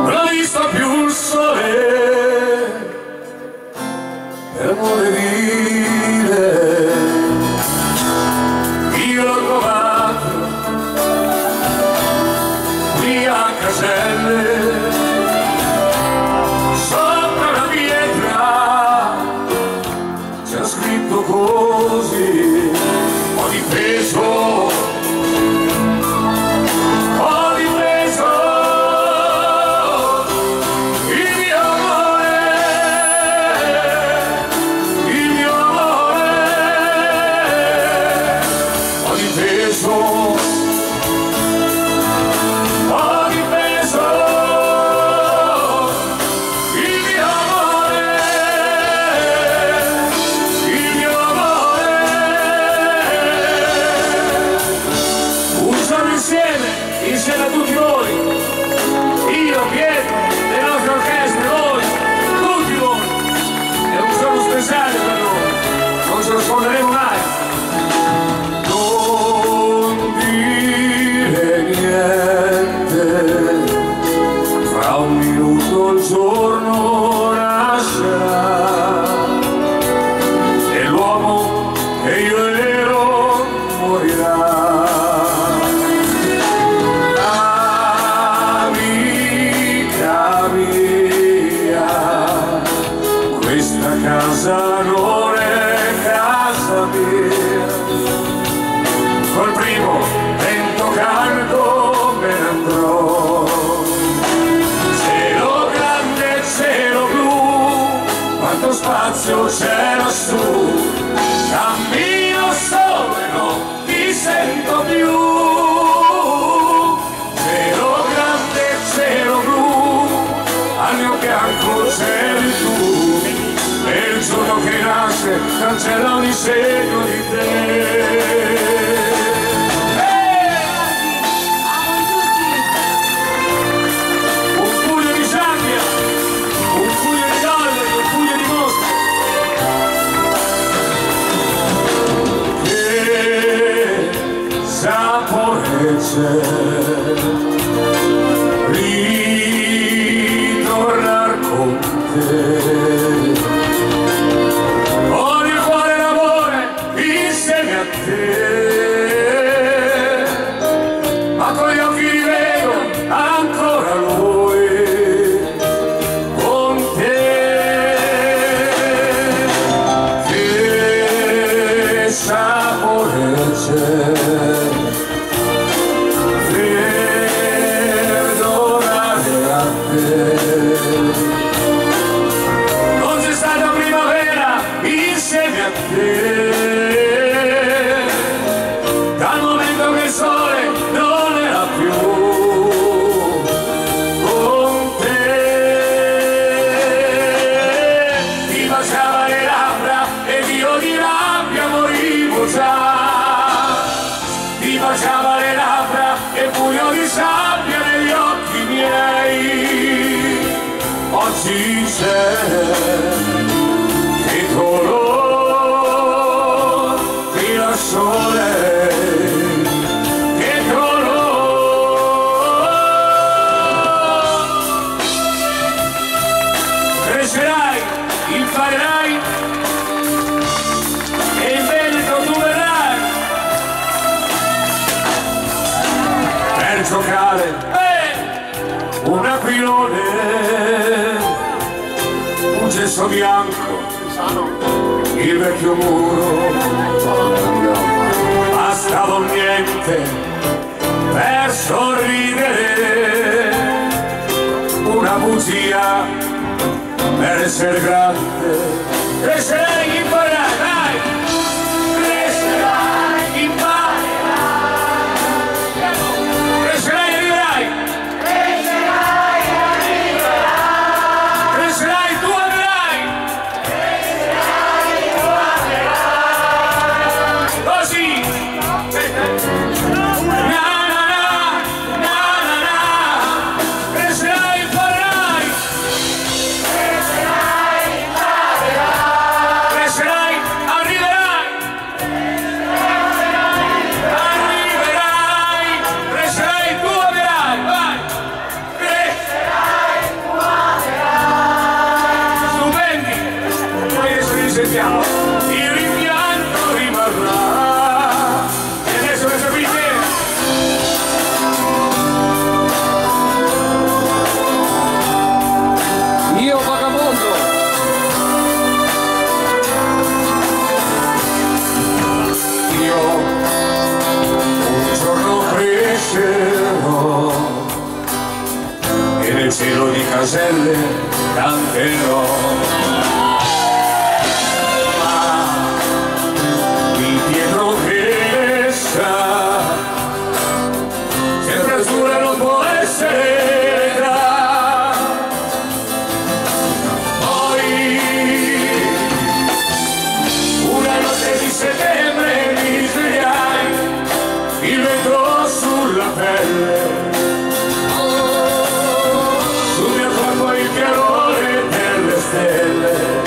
non ha visto più il sole per amore vile. Io l'ho trovato qui a Caselle, sopra la pietra c'era scritto così: ho difeso insieme a tutti voi, io, Pietro, le nostre orchestre, voi, tutti voi, è un giorno speciale per noi, non ce lo scorderemo mai. Non dire niente, fra un minuto il giorno nascerà e l'uomo che io ero morirà. Casa non è casa mia, col primo vento caldo me ne andrò. Cielo grande, cielo blu, quanto spazio c'è lassù, cammino solo e non ti sento più. Cielo grande, cielo blu, al mio fianco c'eri tu. E il giorno che nasce cancella ogni segno di te. Un pugno di sabbia, un pugno di dollari, un pugno di mosche. Che sapore c'è ritornar con te. Ma con gli occhi rivedo ancora lui, con te. Che sapore c'è perdonare a te. Non c'è stata primavera insieme a te. Ti baciava le labbra e pugno di sabbia negli occhi miei. Oggi c'è che color di la sole, che color. Crescerai, imparerai e in merito tu verrai per giocare un aquilone, un gesso bianco, il vecchio muro, bastava un niente per sorridere, una bugia per essere grande. Crescerai, imparerai, dai! Crescerai, imparerai, crescerai e arriverai, crescerai, tu amerai, così, na na na, crescerai, imparerai, crescerai, arriverai, crescerai, tu amerai, vai, stupendi, poi adesso li sentiamo, il rimpianto rimarrà, e adesso le sapete. Io vagabondo, Io un giorno crescerò e nel cielo di Caselle canterò, ma il Pietro che sa sempre azzurra non può essere età. Poi una notte di settembre mi svegliai, il vento sulla pelle, sul mio corpo il chiarore delle stelle,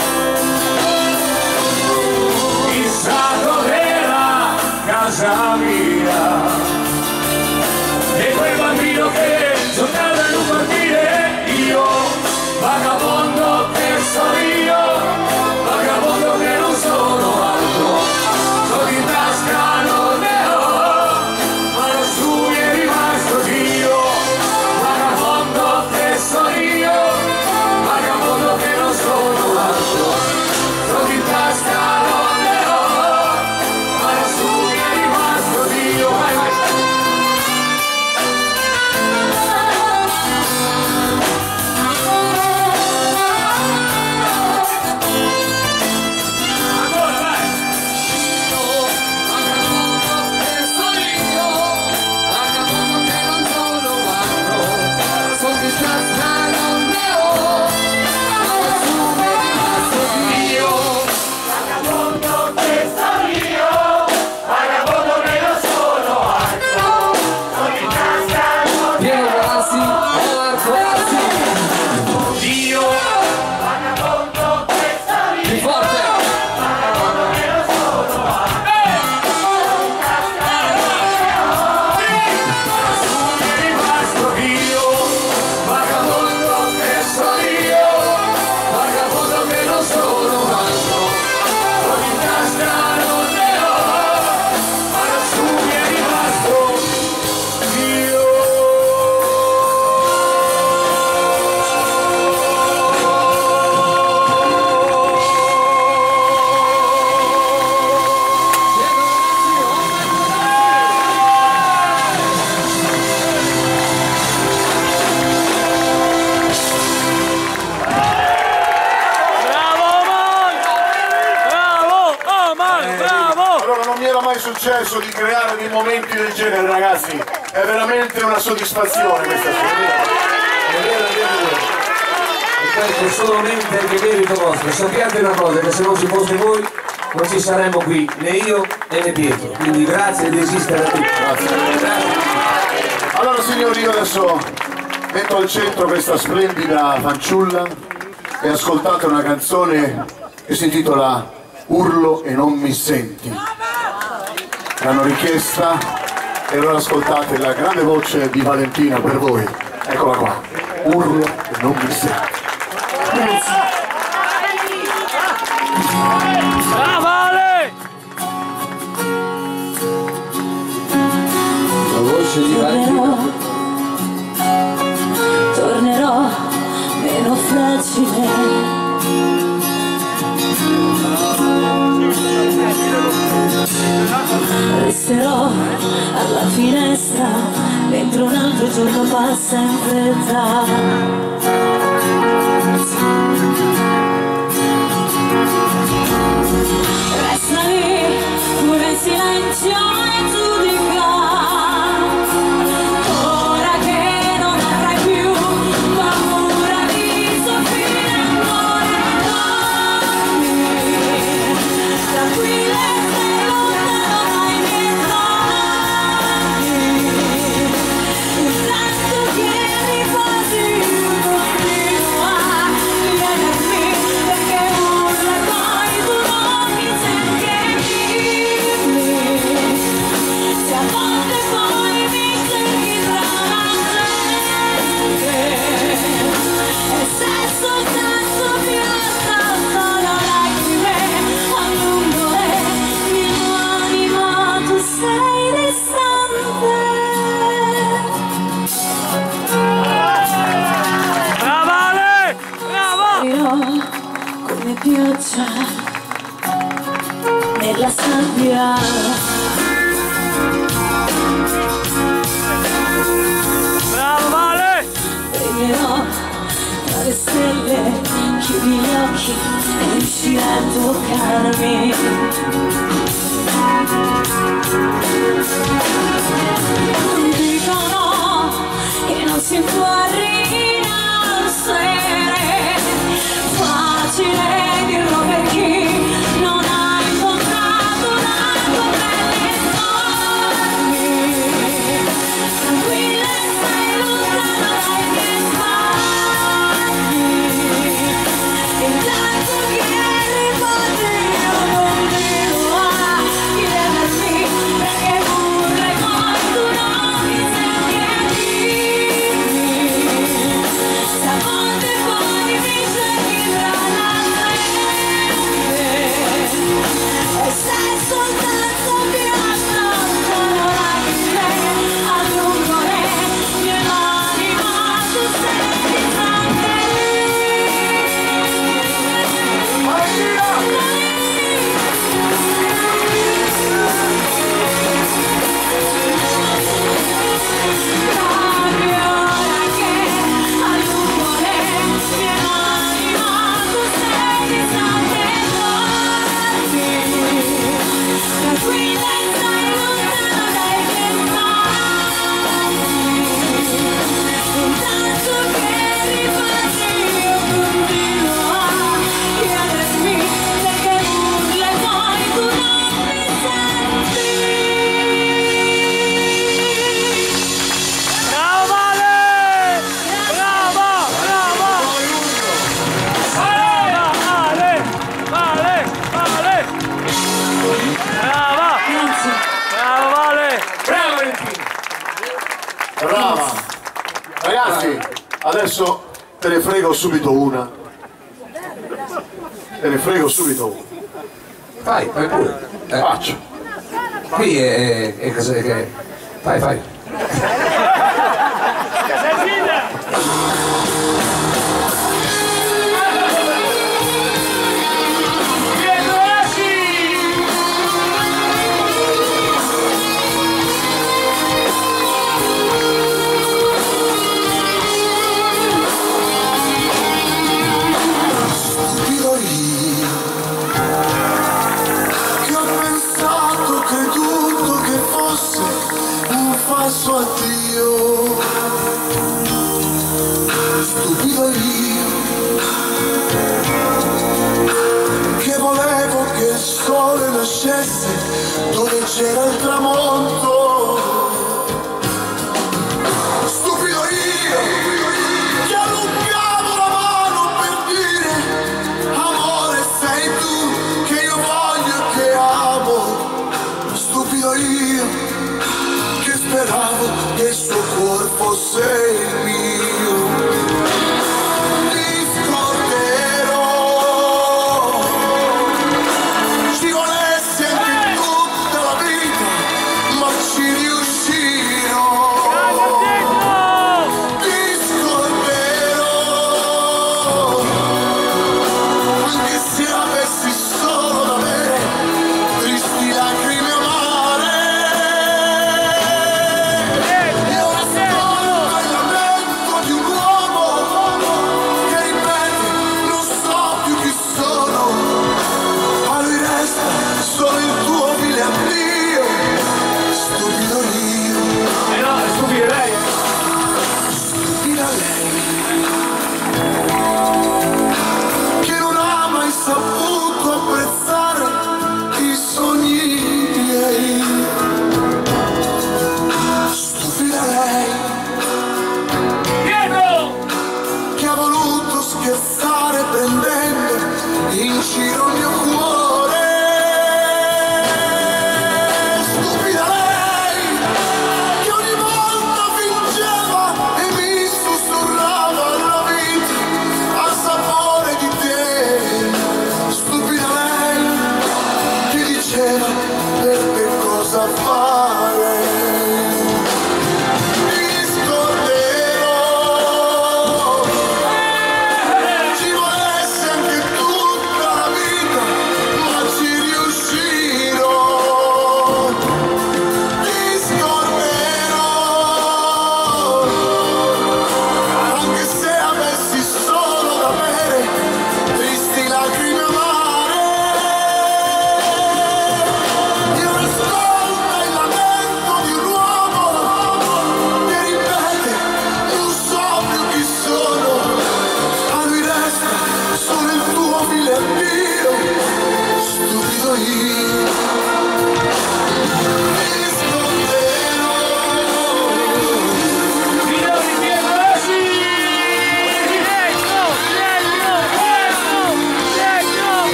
chissà dov'era casa mia, e quel bambino che giocava in un cortile, io vagabondo che sono io, vagabondo che non sono altro, soldi in tasca non ne ho, ma lo su mi è rimasto Dio, vagabondo che sono io, vagabondo che non sono altro, soldi in tasca non ne ho, ma lo su mi è rimasto Dio. Vai, vai. Ancora, vai. vagabondo che sono io, vagabondo che non sono altro, soldi in tasca non ne ho, ma su mi è rimasto Dio. Vagabondo che sono io, vagabondo che non sono altro, soldi in tasca non ne Piero Bassi, Marco Bassi, Dio, vagabondo che sono io, più forte. vagabondo che non sono altro, mi è rimasto Dio, vagabondo che sono io, vagabondo che non sono altro, soldi in tasca non ne ho, ma lassù mi è rimasto Dio. Allora, non mi era mai successo di creare dei momenti del genere, ragazzi. È veramente una soddisfazione questa sera. È vero. E questo è solamente il merito vostro. Sappiate una cosa, che se non ci foste voi non ci saremmo qui, né io né Pietro. Quindi grazie di esistere a tutti. Allora signori, io adesso metto al centro questa splendida fanciulla e ascoltate una canzone che si intitola Urlo e non mi senti. L'hanno richiesta e allora ascoltate la grande voce di Valentina per voi. Eccola qua, Urlo e non mi senti. Grazie. Brava Ale! La voce di Valentina. Tornerò meno fragile. Resterò alla finestra mentre un altro giorno passa in fretta. Resta lì pure in silenzio e giudica. Ora che non avrai più paura di soffrire ancora, dormi tranquilla e stai lontano dai miei sogni. Intanto che riposi continua a chiedermi perché urla e poi tu non mi senti e dimmi se a volte poi mi cerchi tra la gente e se soltanto pianta solo lacrime a nuvole mie mani, ma tu sei distante. Brava Ale! Brava! Io come pioggia nella sabbia. Brava Ale! Pregherò tra le stelle, chiudi gli occhi e riuscirai a toccarmi. Dicono che non si può rinascere, facile dirlo per chi non ha incontrato la tua pelle. Dormi tranquilla e stai lontano dai miei sbagli. Intanto che riposi io continuo a chiedermi perché urla e poi tu non mi senti e dimmi se a volte poi mi cerchi tra la gente e sei soltanto pianta solo lacrime a nuvole mie mani, ma tu sei distante. Proprio ora che a nuvole mie mani, ma tu sei distante. Dormi tranquilla e stai lontano dai miei sbagli. Intanto che ripassi io continuo a chiedermi perché urla e poi tu non mi senti. Brava Ale! Brava! Brava! Brava Ale! Ale! Ale! Brava! Grazie. Brava Ale! Bravo Valentina! Brava! Ragazzi, adesso te ne frego subito una. Te ne frego subito una. Fai pure. Faccio. Qui è cosa che... Fai. Stupido io, che ho pensato, creduto che fosse un falso addio. Stupido io, che volevo che il sole nascesse dove c'era il tramonto. Stupido io, che allungavo la mano per dire amore sei tu. scherzare prendendo in giro il mio cuore. Stupida lei che ogni volta fingeva e mi sussurrava la vita al sapore di te. Stupida lei che diceva per te cosa fare.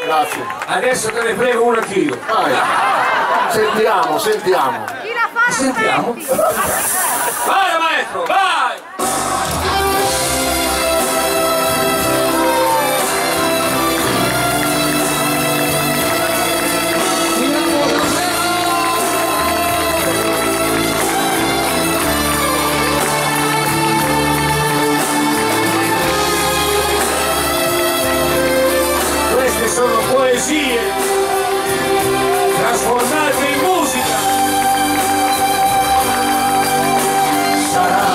Grazie. Adesso te ne prego una anch'io. Vai. Sentiamo, sentiamo. Sentiamo. Vai maestro, vai! Sono poesie trasformate in musica. Sarà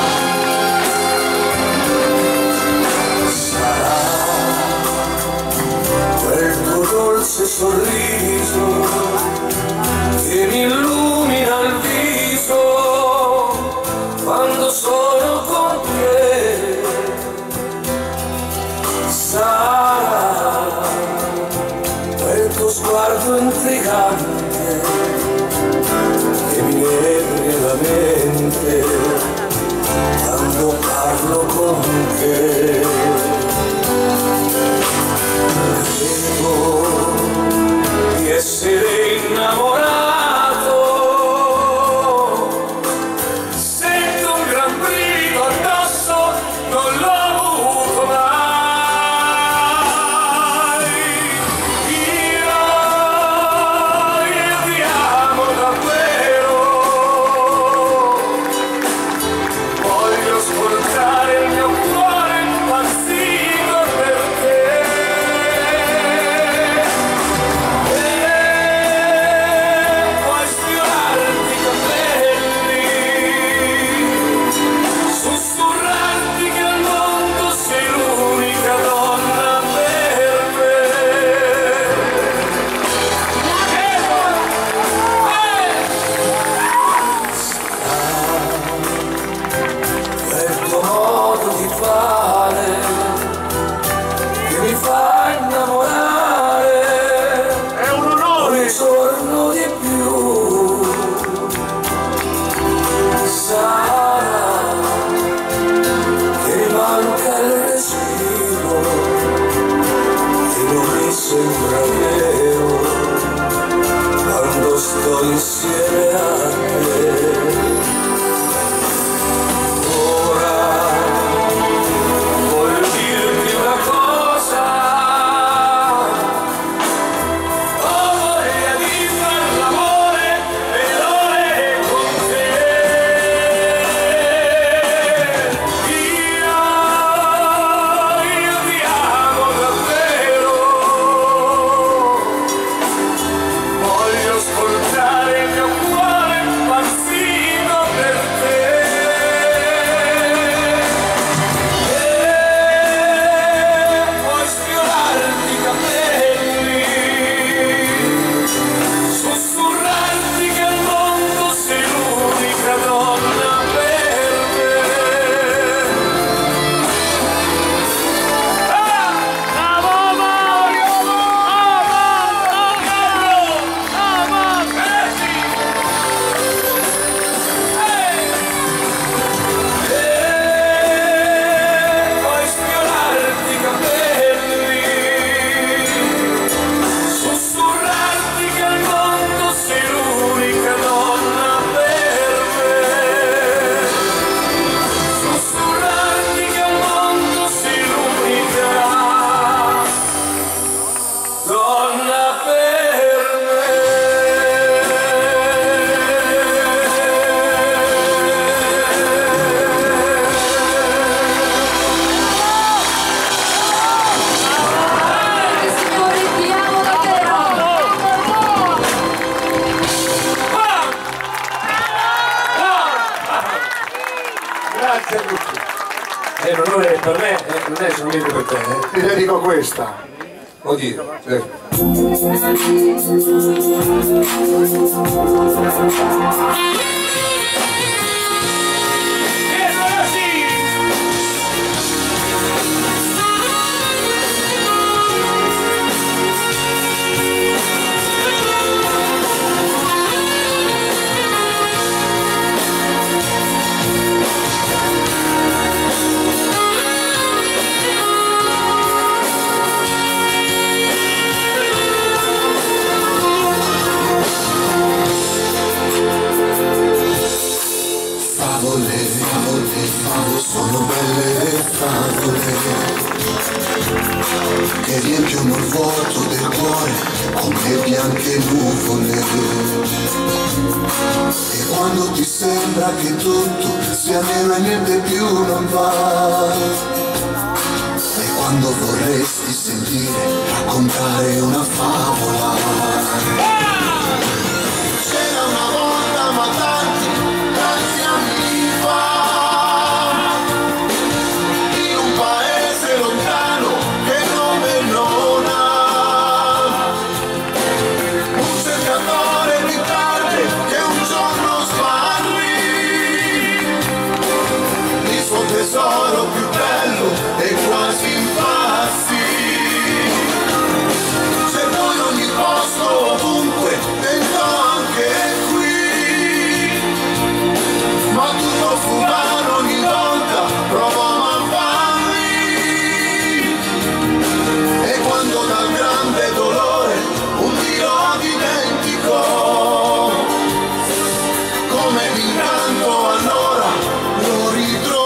quel tuo dolce sorriso che mi illumina il viso quando sono con te. Sarà quel tuo sguardo intrigante che mi nega la mente quando parlo con te. Credo di essere innamorato, sento un gran brivido addosso, non l'ho avuto mai. Io Grazie a tutti. È un onore per me, non è solamente per te. Ti dedico questa. Oddio. Sono belle favole che riempiono il vuoto del cuore come bianche nuvole. E quando ti sembra che tutto sia nero e niente più non va, e quando vorresti sentire raccontare una favola. C'era una volta ma tanti anni fa, tesoro più bello e quasi impazzi. Se vuoi ogni posto, ovunque, dentro anche qui, ma tutto fu vano ogni volta, provo a farli. E quando dal grande dolore un Dio dimentico, come l'incanto allora lo ritrovo.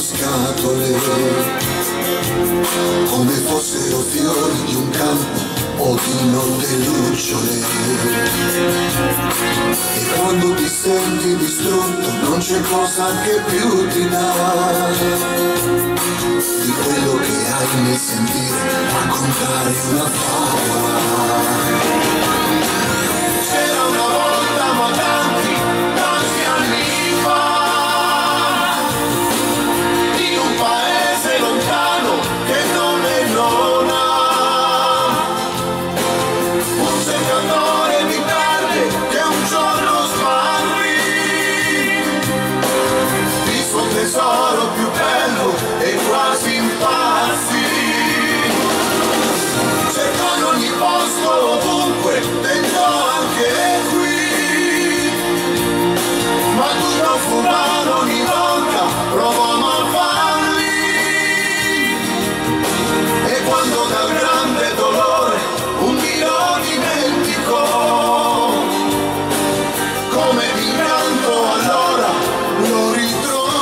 Scatole come fossero fiori di un campo o di notte lucciole. E quando ti senti distrutto non c'è cosa che più ti dà di quello che hai nel sentire raccontare una favola. C'era una volta ma tanti anni fa, paese lontano che nome non ha, un cercatore di perle che un giorno smarrì, il suo tesoro tesoro più bello e quasi impazzi. Cerco in ogni posto, ovunque, dentro anche qui, ma tu non fumare ogni volta, provo a farli. E quando dal grande dolore un Dio dimentico, come d'incanto allora lo ritrovo.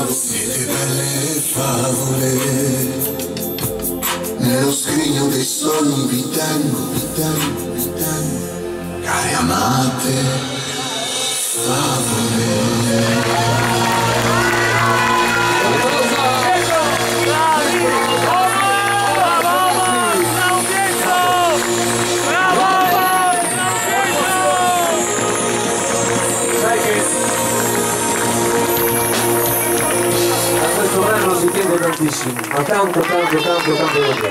Siete belle favole, nello scrigno dei sogni vi tengo, care amate favole. Tantissimo, ma tanto davvero.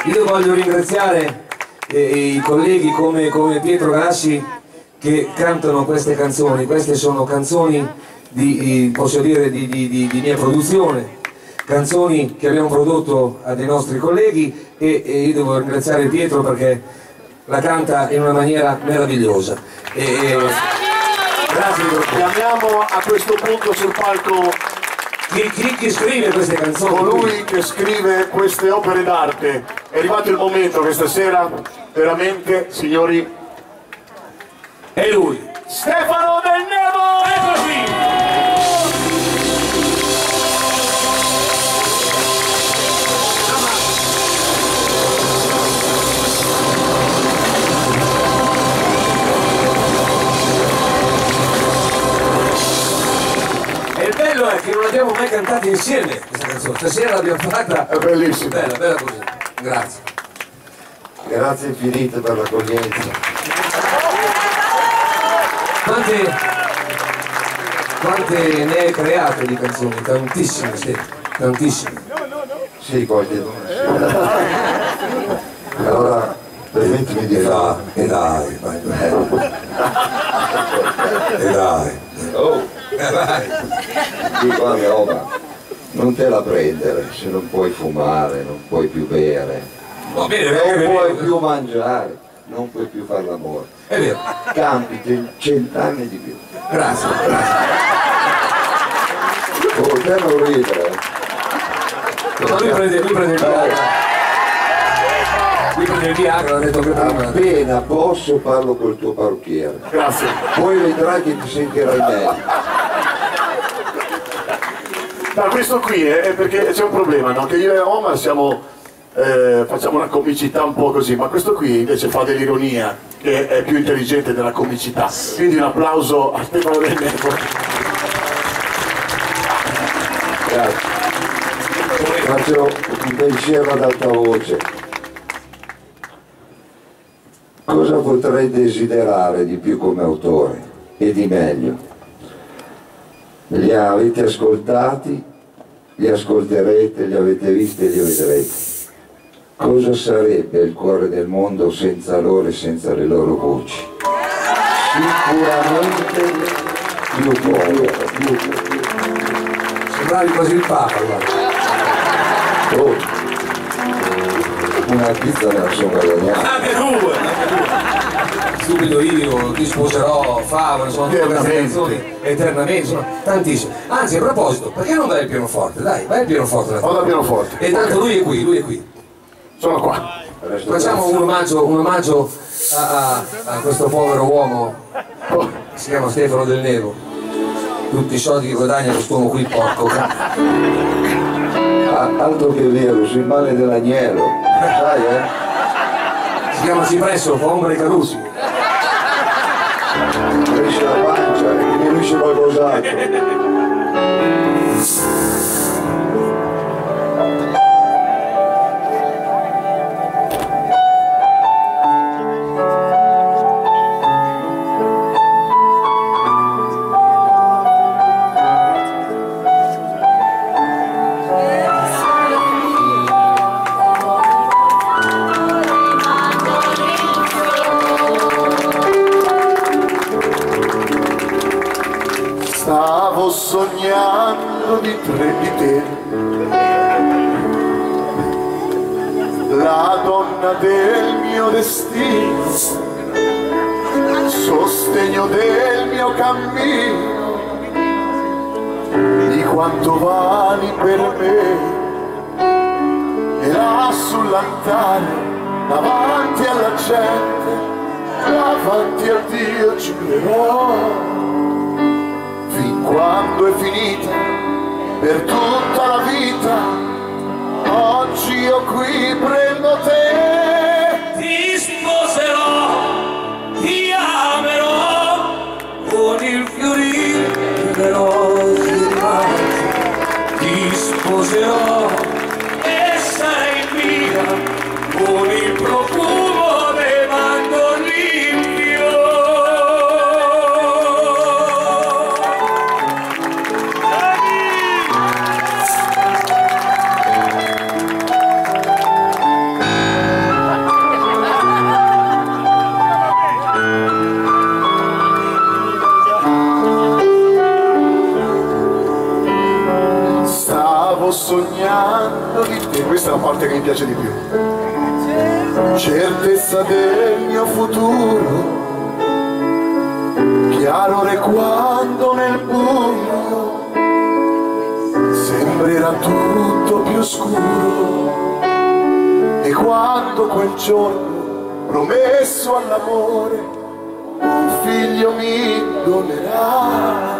Io voglio ringraziare i colleghi come Pietro Galassi che cantano queste canzoni. Queste sono canzoni posso dire di mia produzione, canzoni che abbiamo prodotto a dei nostri colleghi e io devo ringraziare Pietro perché la canta in una maniera meravigliosa. Grazie. Chiamiamo a questo punto sul palco chi scrive queste canzoni? Colui che scrive queste opere d'arte. È arrivato il momento questa sera, veramente, signori, è lui, Stefano Del Nevo! Eccolo qui! E il bello è che non l'abbiamo mai cantata insieme questa canzone, stasera l'abbiamo fatta. È bellissima. Bella così. Grazie. Grazie infinite per l'accoglienza. Quante ne hai create di canzoni? Tantissime, sì, tantissime. Sì, qualche allora, permettimi di fare. E dai. Oh, di qua roba. Non te la prendere, se non puoi fumare, non puoi più bere, Va bene, non puoi più mangiare, non puoi più fare l'amore. È vero. Campi 100 anni di più. Grazie. Oh, te non ridere. Lui prende il Viagra. Lui prende il Viagra, l'ha detto prima. Appena posso parlo col tuo parrucchiere. Grazie. Poi vedrai che ti sentirai meglio. Ma questo qui è perché c'è un problema, no? Che io e Omar facciamo una comicità un po' così, ma questo qui invece fa dell'ironia, che è più intelligente della comicità. Quindi un applauso a Stefano Del Nevo. Grazie. Faccio un pensiero ad alta voce. Cosa potrei desiderare di più come autore e di meglio? Li avete ascoltati, li ascolterete, li avete visti e li vedrete. Cosa sarebbe il cuore del mondo senza loro e senza le loro voci? Sicuramente più povero. Sembravi quasi il Papa, guarda. Oh, una pizza me la sono guadagnata. Anche due! Stupido io, ti sposerò, favole, sono tutte queste canzoni eternamente, insomma, tantissime. Anzi, a proposito, perché non vai al pianoforte? Dai, vai al pianoforte. Vado al pianoforte. E tanto lui è qui. Sono qua. Facciamo un omaggio a questo povero uomo, si chiama Stefano Del Nevo. Tutti i soldi che guadagna quest'uomo qui, porco. Altro che vero, sul male dell'agnello, sai Si chiama Cipresso, fa ombra ai Carusi. Cresce la pancia e diminuisce qualcos'altro. Stavo sognando di te, la donna del mio destino, sostegno del mio cammino, di quanto vali per me, e là sull'altare, davanti alla gente, davanti a Dio giurerò. Fin quando è finita, per tutta la vita, oggi io qui prendo te. Ti sposerò, ti amerò, con il fiorire delle rose di maggio. Ti sposerò e sarai mia, con il profumo dei mandorlini. Sognando di te, questa è la parte che mi piace di più, certezza del mio futuro, chiarore quando nel buio sembrerà tutto più scuro, e quando quel giorno promesso all'amore un figlio mi donerà,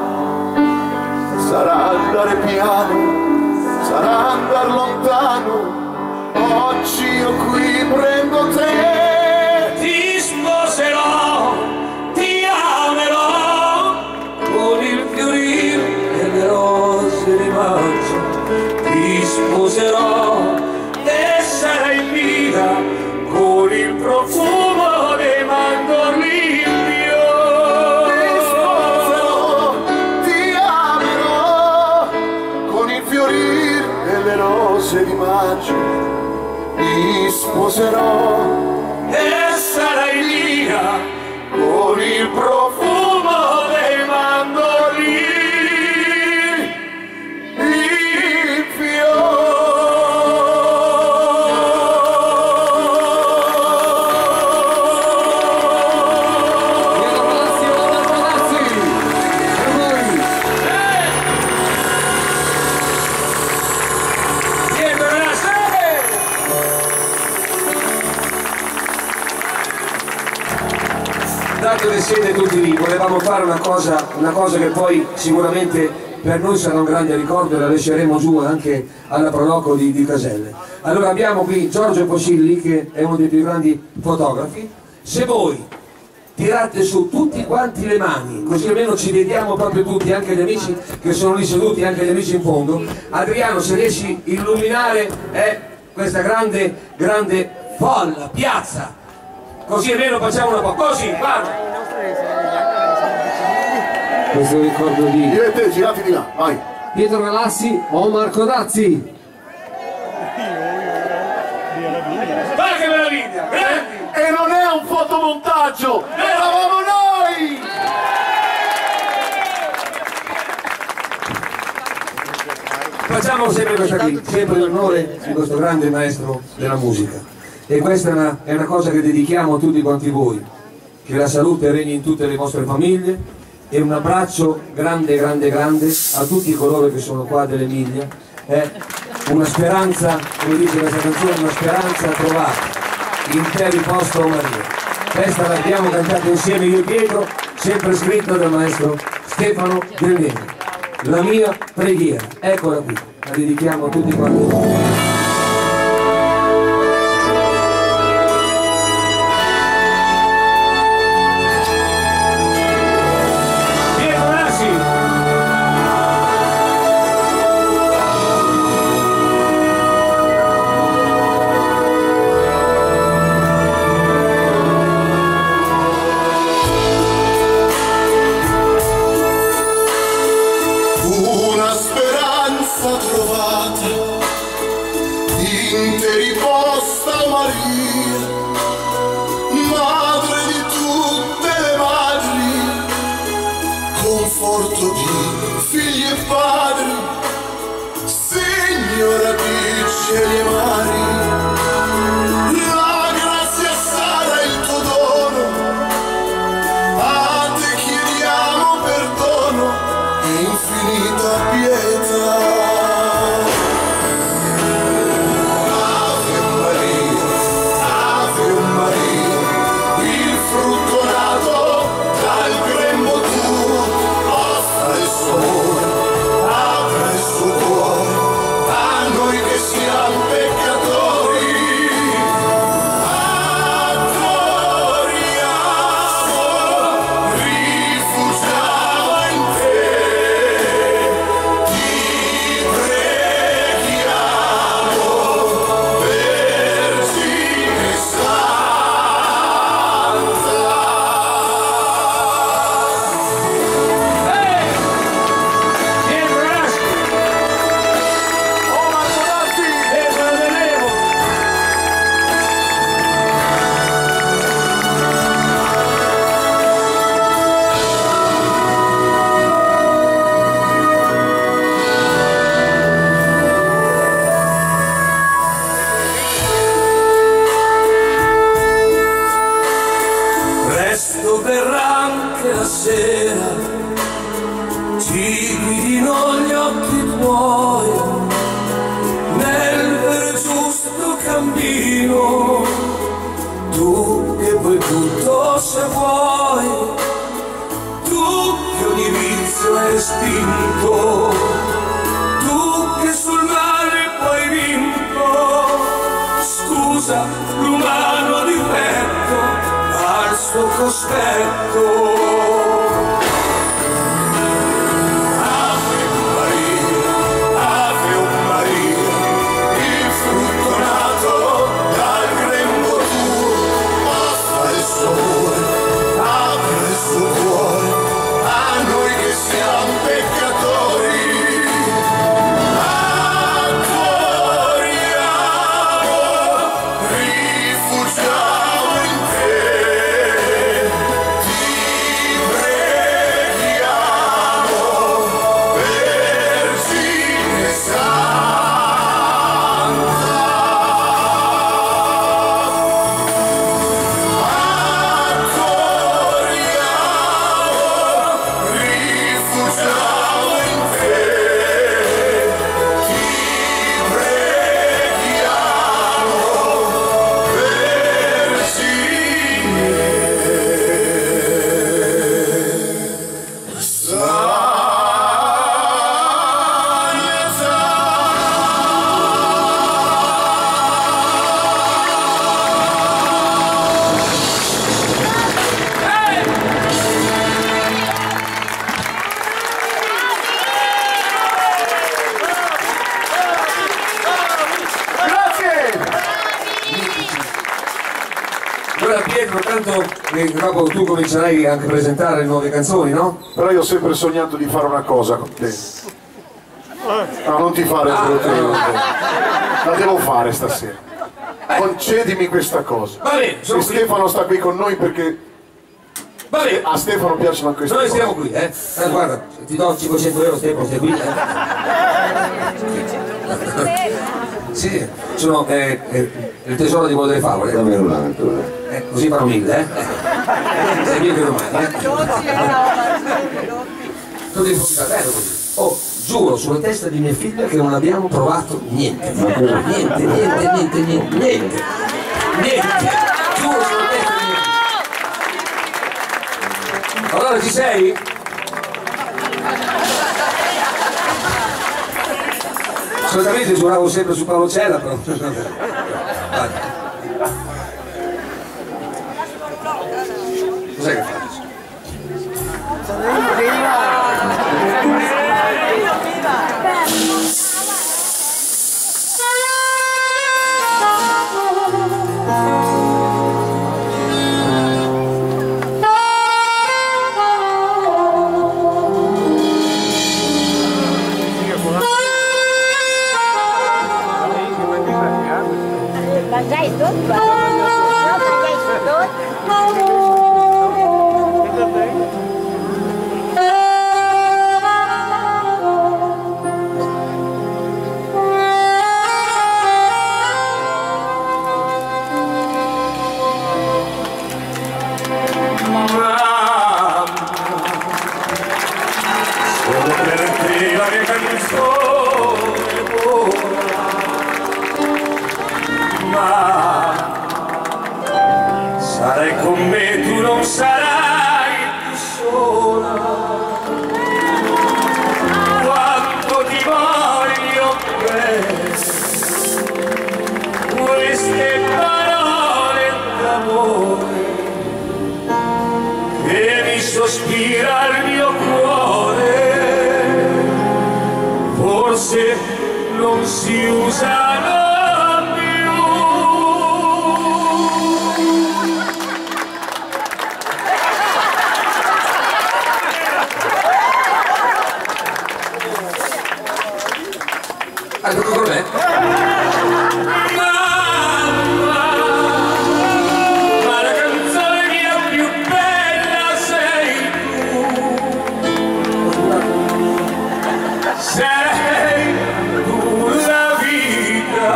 sarà andare piano, sarà andar lontano, oggi io qui prendo te. Ti sposerò, ti amerò, con il fiorire delle rose di maggio. Ti sposerò e sarai mia, con il profumo dei mandorlini. Ti sposerò, ti amerò, con il fiorire delle rose di maggio, mi sposerò e sarai mia, con il profumo dei mandorlini. Il Dato che siete tutti lì, volevamo fare una cosa che poi sicuramente per noi sarà un grande ricordo e la lasceremo giù anche alla Proloco di Caselle. Allora abbiamo qui Giorgio Posilli, che è uno dei più grandi fotografi. Se voi tirate su tutti quanti le mani, così almeno ci vediamo proprio tutti, anche gli amici che sono lì seduti, anche gli amici in fondo. Adriano, se riesci a illuminare questa grande folla, piazza, così almeno facciamo una po', così, guarda! Questo ricordo di io e te, girati di là, vai! Pietro Galassi o Marco Dazzi. Guarda che meraviglia! E non è un fotomontaggio, eravamo noi! Facciamo sempre questa qui, sempre l'onore di questo grande maestro della musica. e questa è una cosa che dedichiamo a tutti quanti voi, che la salute regni in tutte le vostre famiglie, e un abbraccio grande grande grande a tutti coloro che sono qua dell'Emilia, una speranza, come dice questa canzone, una speranza trovata in te riposto, o Maria. Questa l'abbiamo cantata insieme io e Pietro, sempre scritta dal maestro Stefano Del Nero. La mia preghiera, eccola qui, la dedichiamo a tutti quanti voi. Una speranza trovata in te riposta, Maria, madre di tutte le madri, conforto di figli e padri, signora di cieli e mari. La grazia sarà il tuo dono, a te chiediamo perdono e infinita pietà. Ave Maria, Ave Maria, il frutto nato dal grembo tuo, offra il suo amore, apra il suo cuore a noi che siamo peccatori. Adoriamo, rifugiamo in te, ti preghiamo, Vergine presto verrà anche la sera, ci guidino gli occhi tuoi nel vero giusto cammino. Tu che puoi tutto se vuoi, tu che ogni vizio hai respinto, tu che sul male poi hai vinto. Scusa l'umano difetto al suo cospetto. Ave Maria, Ave Maria, il frutto nato dal grembo tuo, offra il suo amore, apre il suo cuore a noi che siamo peccatori. Rifugiamo in te, ti preghiamo, Vergine Santa. Accoriamo, rifugiamo in te, ti preghiamo, Allora Pietro, tanto dopo tu comincerai anche a presentare le nuove canzoni, no? Però io ho sempre sognato di fare una cosa con te. No, non ti fare assolutamente. La devo fare stasera. Concedimi questa cosa. Va bene, Se Stefano sta qui con noi perché va bene. A Stefano piacciono queste Noi cose. siamo qui, guarda, ti do 500 euro Stefano, stai qui, Sì, sono il tesoro di quello delle favole. Dammi un altro. Così fanno 1000, sei 1000 domani, Tutti bello così. Oh, giuro sulla testa di mia figlia che non abbiamo provato niente. Niente. Giuro sulla testa di mia figlia. Allora ci sei? Solitamente giuravo sempre su Paolo Cella, però. Cos'è che fai? Mangiai tutto? No, mangiai tutto? Solo per te la mia canzone vola, ma sarai con me, tu non sarai più sola. Quanto ti voglio bene, queste parole d'amore che mi sospira il mio cuore, forse non si usano più. Allora con me? Ma la canzone mia più bella sei tu. Sei tu la vita,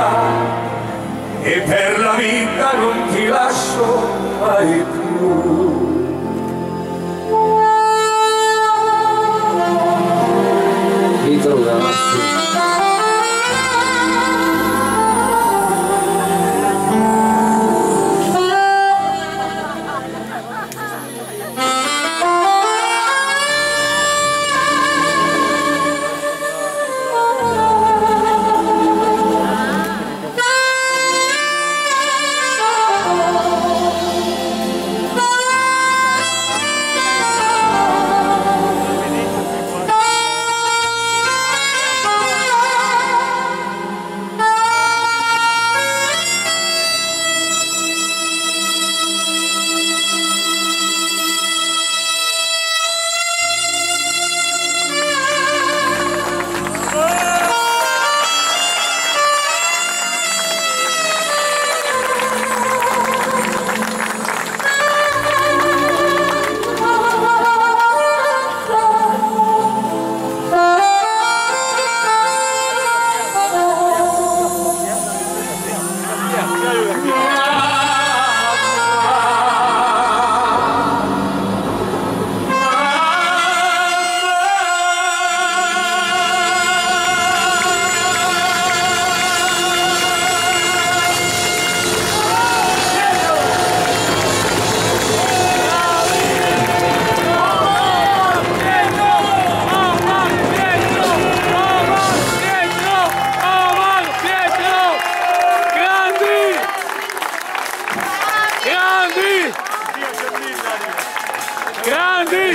e per la vita non ti lascio mai più.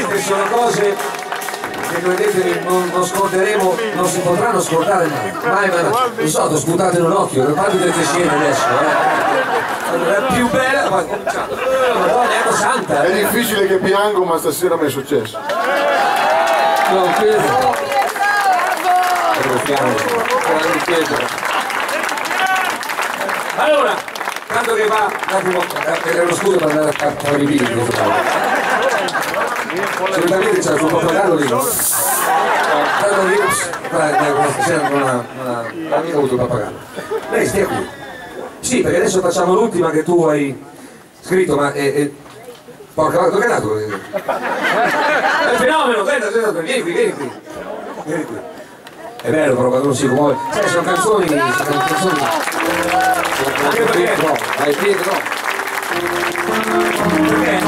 Queste sono cose che credetemi non scorderemo, non si potranno scordare mai. Non so, t'ho sputato in un occhio, le parti delle scene adesso, la più bella, ma Madonna, è santa. È difficile che piango, ma stasera mi è successo. No, Pietro. Grandi Pietro. Allora, tanto che va un attimo, era uno scudo per andare a fare i video. Solitamente c'era sul pappagallo lì. Tanto lì, stasera non ha mica avuto il pappagallo. Lei stia qui. Sì, perché adesso facciamo l'ultima che tu hai scritto, ma porca vacca, dove è nato? È un fenomeno, guarda, vieni qui, vieni qui. Vieni qui. È bello però quando uno si commuove. Sai, sono canzoni. Anche perché vai Pietro. Perché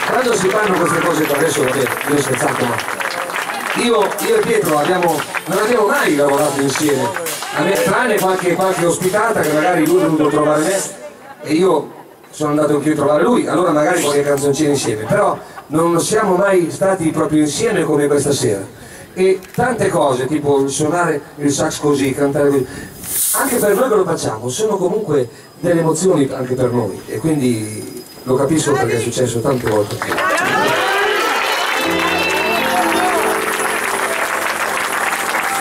quando si fanno queste cose per adesso, vabbè, io ho scherzato, ma io e Pietro non abbiamo mai lavorato insieme, tranne qualche ospitata che magari lui è venuto a trovare me e io sono andato anche io a trovare lui, allora magari qualche canzoncina insieme, però non siamo mai stati proprio insieme come questa sera. E tante cose, tipo suonare il sax così, cantare così, anche per noi che lo facciamo, sono comunque delle emozioni anche per noi e quindi lo capisco perché è successo tante volte.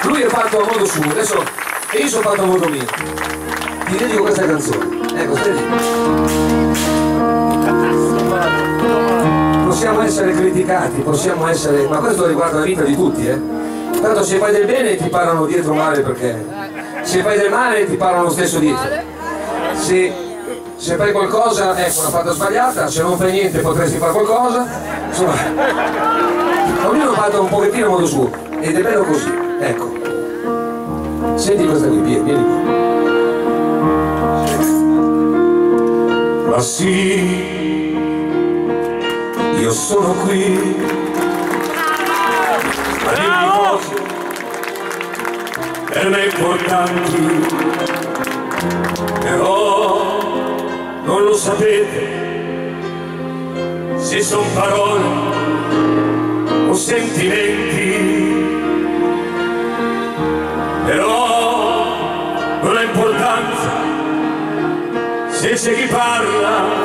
Lui è fatto a modo suo, adesso e io sono fatto a modo mio. Ti dedico questa canzone. Ecco, stai lì. Possiamo essere criticati, possiamo essere, ma questo riguarda la vita di tutti, Tanto se fai del bene ti parlano dietro male perché se fai del male ti parlano lo stesso dietro. Se fai qualcosa, ecco, una fatta sbagliata, se non fai niente potresti fare qualcosa, insomma, ognuno ha fatto un pochettino a modo suo ed è bello così, ecco. Senti questa qui, vieni qui. Ma sì, io sono qui a dirvi cose per me importanti, però non lo sapete se son parole o sentimenti, però non ha importanza se c'è chi parla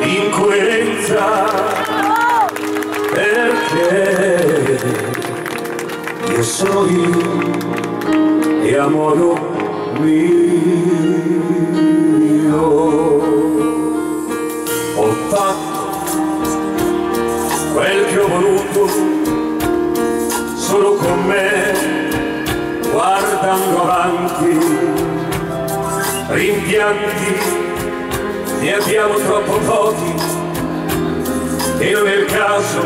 in coerenza, perché io sono io e a modo mio ho fatto quel che ho voluto solo con me, guardando avanti. Rimpianti ne abbiamo troppo pochi e non è il caso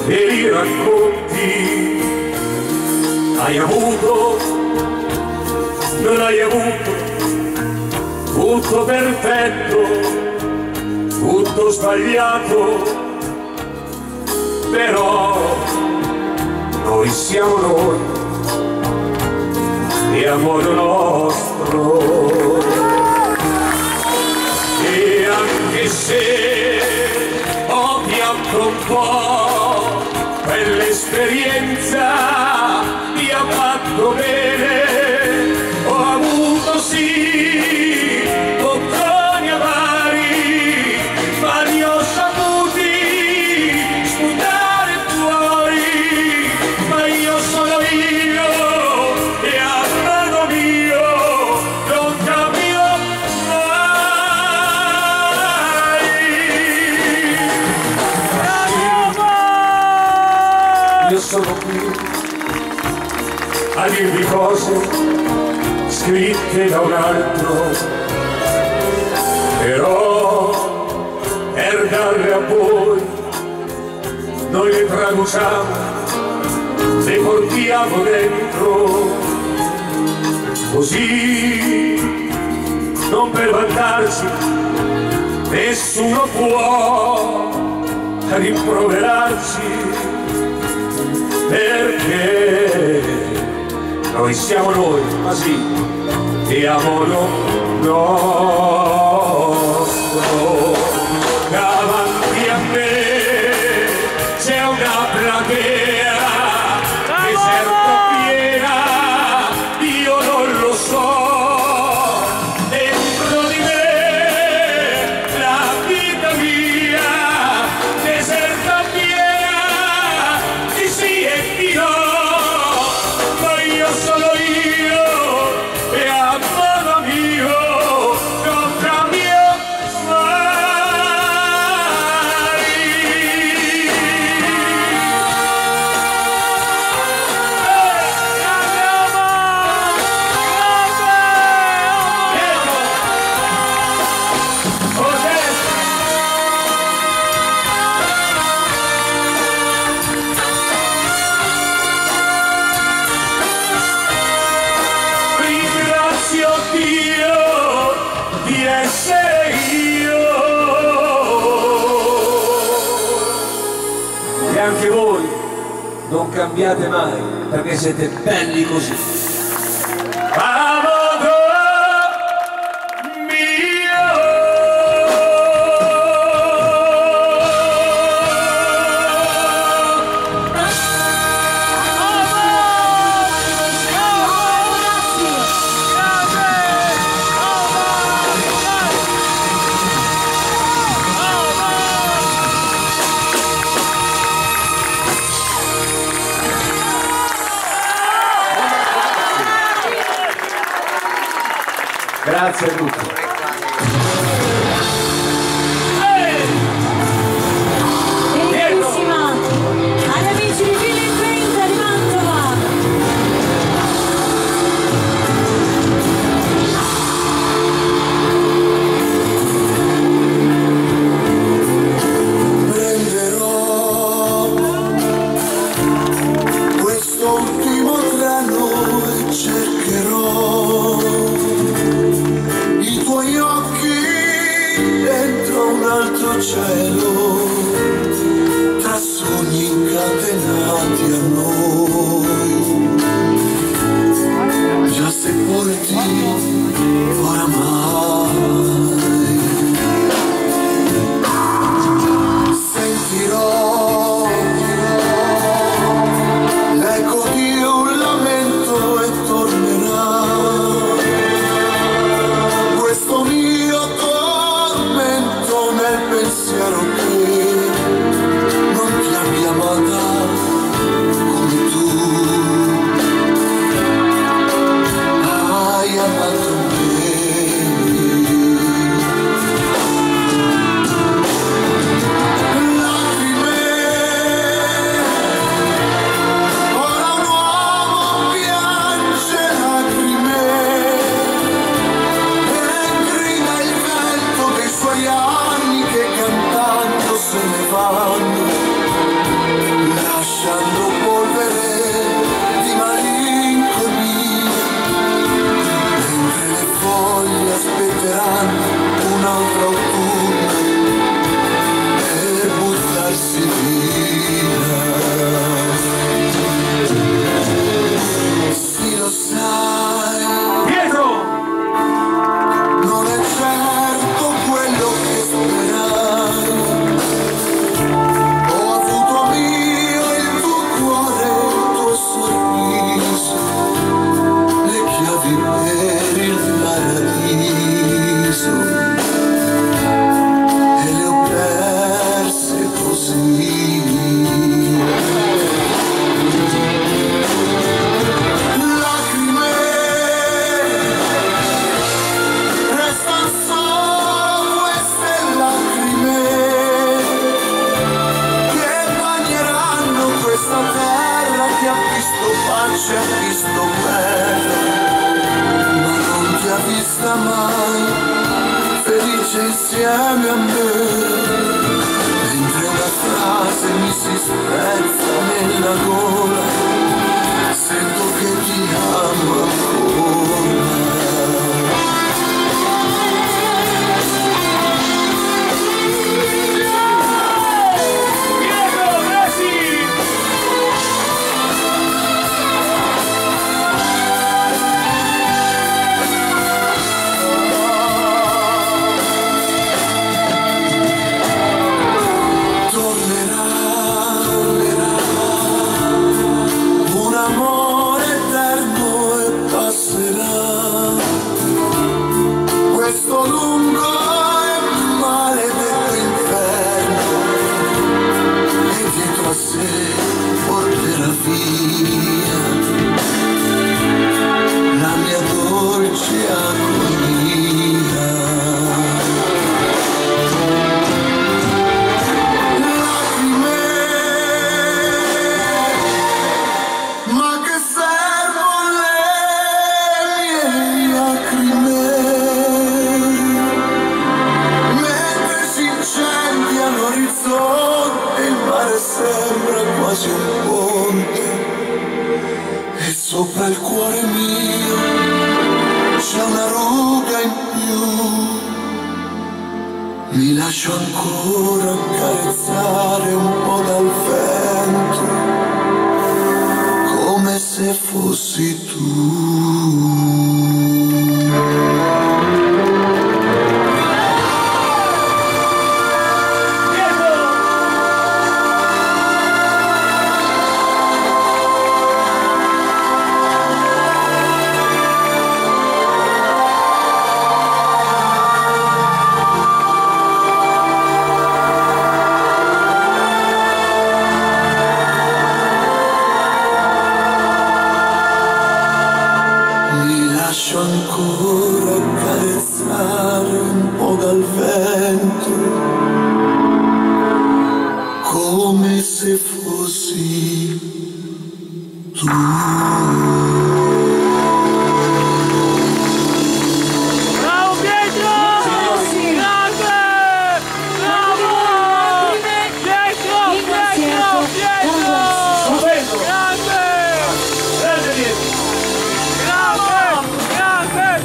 che li racconti. Hai avuto, non hai avuto, tutto perfetto, tutto sbagliato, però noi siamo noi e a modo nostro, e anche se ho pianto un po', quell'esperienza mi ha fatto bene, ho avuto sì bocconi amari, ma li ho saputi sputare fuori, ma io sono io e a modo mio non cambio mai. Io sono qui a dirvi cose scritte da un altro, però per darle a voi noi le traduciamo, le portiamo dentro, così non per vantarci nessuno può rimproverarci, perché noi siamo noi, ma sì, e a modo nostro. Davanti a me c'è una platea deserta piena, io non lo so, dentro di me la vita mia deserta piena di sì e di no. Sono io e a modo mio non ringrazio Dio di essere io. E anche voi non cambiate mai, perché siete belli così. Grazie a tutti. Bellissima agli amici di Fila in 30 di Mantova. Prenderò questo ultimo treno e cercherò i tuoi occhi dentro un altro cielo, tra sogni incatenati a noi, già sepolti oramai. Sentirò l'eco di un lamento e tornerà questo mio tormento nel pensiero che non ti abbia amata come tu hai amato me. Lacrime, ora un uomo piange lacrime e grida il vento dei suoi anni che cantando se ne vanno, lasciando polvere di malinconia, mentre le foglie aspetteranno un altro autunno per buttarsi via. Sì, lo sai, Pietro! non è certo quello che sperai. Ho avuto mio il tuo cuore, il tuo sorriso, le chiavi per il paradiso, e le ho perse così. Lacrime, restano solo queste lacrime che bagneranno questa terra che ha visto pace, ha visto guerra, ma non ti ha vista mai felice insieme a me, mentre una frase mi si spezza nella gola, sento che ti amo ancora. Tornerà un amore eterno e passerà questo lungo e maledetto inferno, e dietro a sé porterà via la mia dolce agonia. Lacrime, ma che servono le mie lacrime, mentre si incendia l'orizzonte, il mare sembra quasi un ponte, e sopra il cuore mio c'è lascio ancora accarezzare un po' dal vento, come se fossi tu. Lascio ancora accarezzare un po' dal vento, come se fossi tu. Bravo Pietro! Grande! Bravo! Pietro! Stupendo! Grande! Grande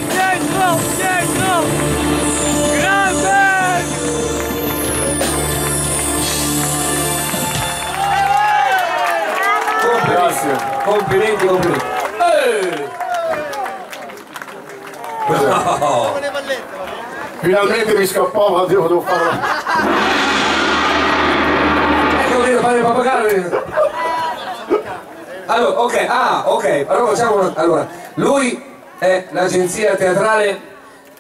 Pietro! Pietro! Grande! Grazie. Complimenti, complimenti. No. Finalmente mi scappava, devo farlo. Ecco, devo fare il pappagallo. Allora, ok, ok, allora facciamo allora, lui è l'agenzia teatrale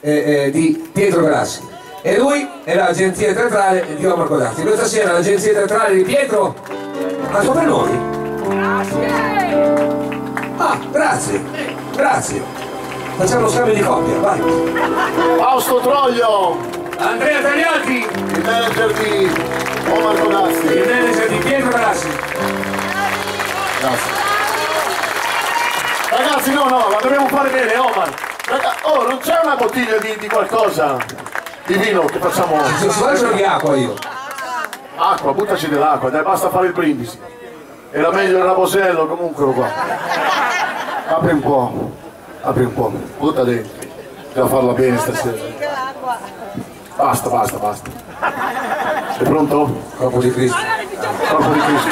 di Pietro Galassi e lui è l'agenzia teatrale di Omar Codazzi. Questa sera l'agenzia teatrale di Pietro ha sopra noi. Grazie, grazie. Facciamo lo scambio di coppia, vai. Fausto Troglio, Andrea Tagliati, il manager di Omar Codazzi. il manager di Pietro Galassi. Grazie. Ragazzi, no, la dobbiamo fare bene, Omar. Oh, non c'è una bottiglia di qualcosa? Di vino che facciamo? Faccio di acqua io. Acqua, buttaci dell'acqua, dai, basta fare il brindisi. Era meglio il rabosello, comunque qua. Apri un po', butta dentro. Devo farla bene stasera. Basta. Sei pronto? Corpo di Cristo. Corpo di Cristo.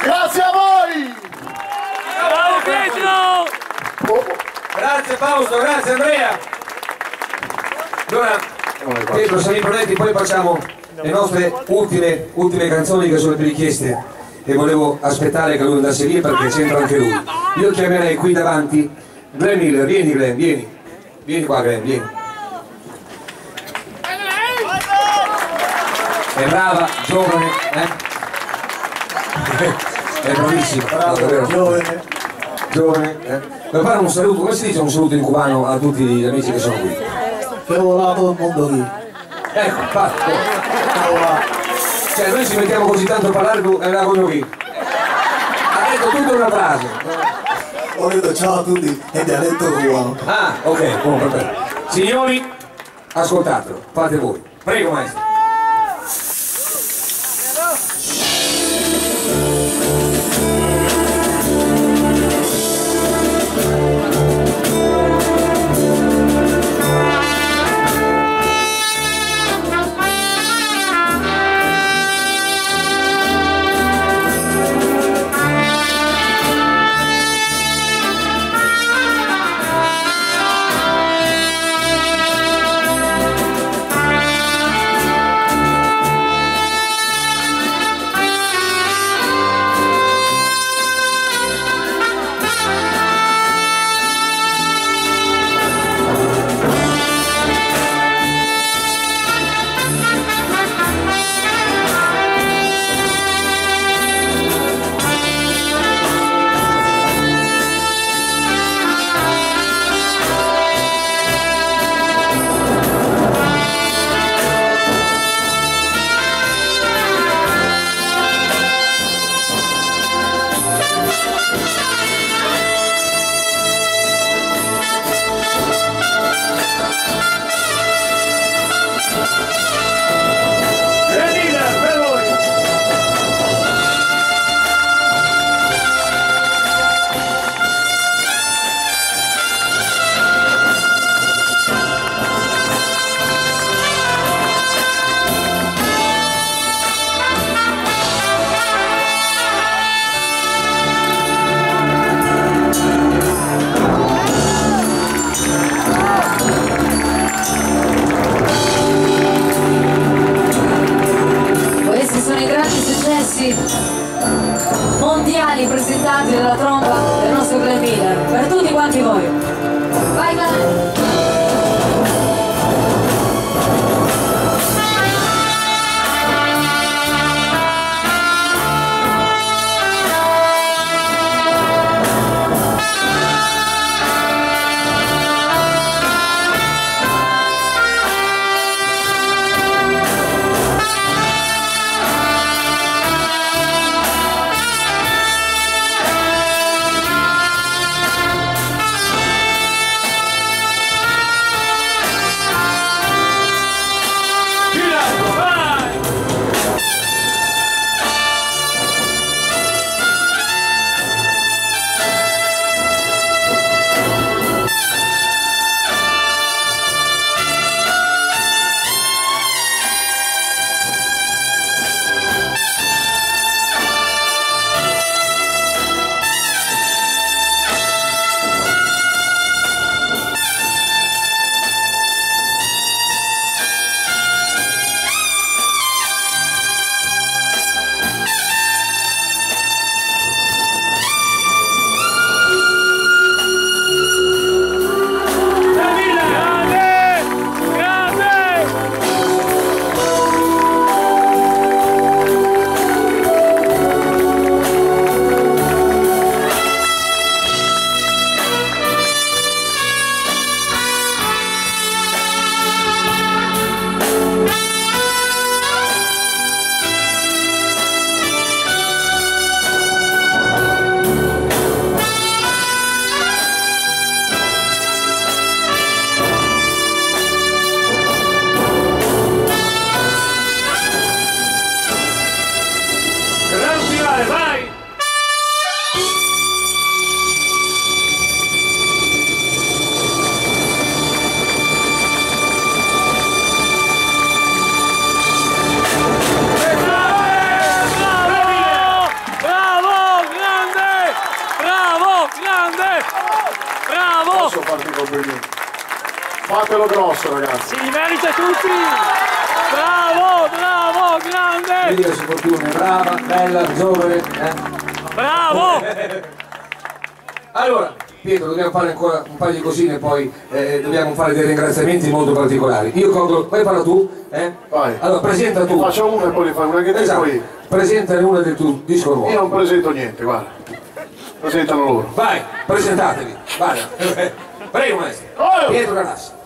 Grazie a voi! Bravo Pietro! Grazie Fausto, grazie Andrea! Allora, Pietro, siamo pronti, poi facciamo le nostre ultime canzoni che sono più richieste e volevo aspettare che lui andasse via perché c'entra anche lui. Io chiamerei qui davanti Glenn Miller, vieni Glenn, vieni qua Glenn, vieni. È brava, giovane, è bravissima, giovane, Per fare un saluto, come si dice un saluto in cubano a tutti gli amici che sono qui? Che vola todo il mondo qui. Ecco, fatto. Cioè noi ci mettiamo così tanto a parlare e la voglio qui. Ha detto tutta una frase. Ho detto ciao a tutti e dialetto cubano. Ok, buono, perfetto. Signori, ascoltatelo, fate voi. Prego maestro. farti i complimenti. Fatelo grosso, ragazzi. Si merita tutti! Bravo, bravo, grande! Vedi che su Fortuna è brava, bella, giovane. Bravo! Allora, Pietro, dobbiamo fare ancora un paio di cosine, poi dobbiamo fare dei ringraziamenti molto particolari. Io colgo, poi parla tu, Vai. Allora, presenta tu. Faccio una e poi li fai una che te, Esatto. poi... Presentane una del tuo disco nuovo. Io non presento niente, guarda. Presentano loro. Vai, presentatevi. Vada. Prego, maestro. Pietro Galassi.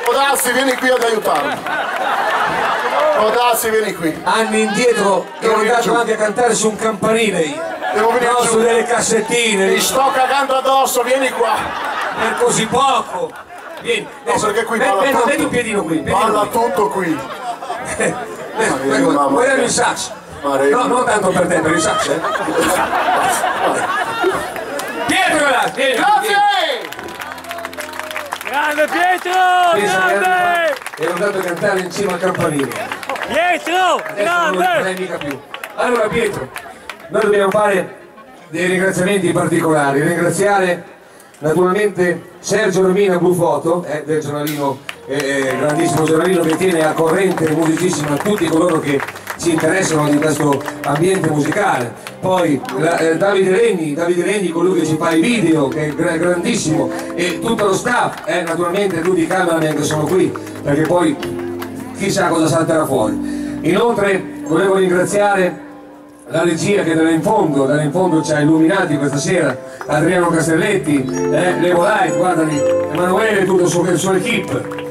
Odassi, vieni qui ad aiutarmi. Odassi, vieni qui. Anni indietro ero andato anche a cantare su un campanile io. Devo venire no, giù. su delle cassettine. Mi sto cagando addosso, vieni qua. Per così poco. Vieni. No, perché qui balla tutto. Metti un piedino qui. Balla tutto qui. Vuoi darmi il sax? No, non tanto per te, per il sax, eh. Pietro Galassi, vieni. Grazie! Grande Pietro! Grande! Ero andato a cantare in cima al campanile. Pietro! Non lo Grande! fai mica più. Allora Pietro, noi dobbiamo fare dei ringraziamenti particolari. Ringraziare naturalmente Sergio Romina Blue Photo, del giornalino, grandissimo giornalino che tiene a corrente musicissima tutti coloro che si interessano di questo ambiente musicale. Poi Davide Regni, colui che ci fa i video, che è grandissimo, e tutto lo staff, naturalmente tutti i cameraman che sono qui, perché poi chissà cosa salterà fuori. Inoltre volevo ringraziare la regia che da in fondo ci ha illuminati questa sera, Adriano Castelletti, Levo Light, guardali, Emanuele e tutto il suo equipe.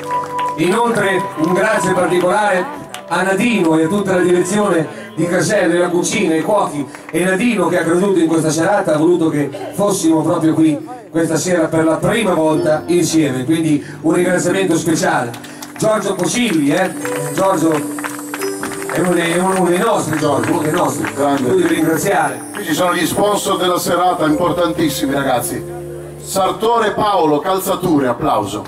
Inoltre un grazie particolare a Nadino e a tutta la direzione di Casello, la cucina, i cuochi, e Nadino che ha creduto in questa serata, ha voluto che fossimo proprio qui questa sera per la prima volta insieme, quindi un ringraziamento speciale. Giorgio Pocilli, Giorgio è uno dei nostri, Giorgio, uno dei nostri, grande. Lui devi ringraziare. Qui ci sono gli sponsor della serata, importantissimi ragazzi. Sartore Paolo, calzature, applauso.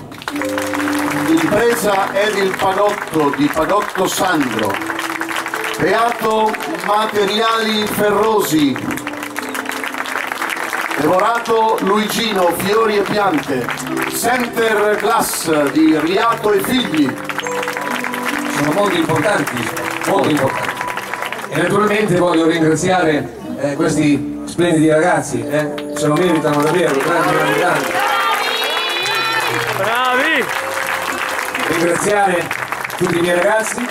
Impresa Edil Pagotto di Pagotto Sandro. Beato Materiali Ferrosi. Devorato Luigino Fiori e Piante. Center Glass di Riato e Figli. Sono molto importanti, molto importanti. E naturalmente voglio ringraziare questi splendidi ragazzi, se lo meritano davvero, grandi. Bravi! Ringraziare tutti i miei ragazzi.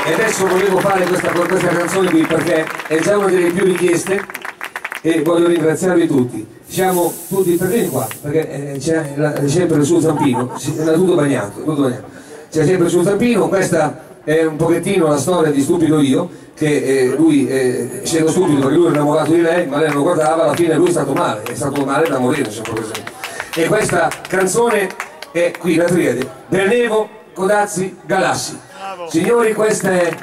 E adesso volevo fare questa canzone qui perché è già una delle più richieste e voglio ringraziarvi tutti. Siamo tutti per venire qua, perché c'è sempre il suo zampino, è tutto bagnato. C'è sempre il suo zampino, questa è un pochettino la storia di Stupido Io, che lui, essendo stupido perché lui è innamorato di lei, ma lei non lo guardava, alla fine lui è stato male da morire, se per esempio. E questa canzone è qui, la triade, del Nevo Codazzi Galassi. Signori, questa è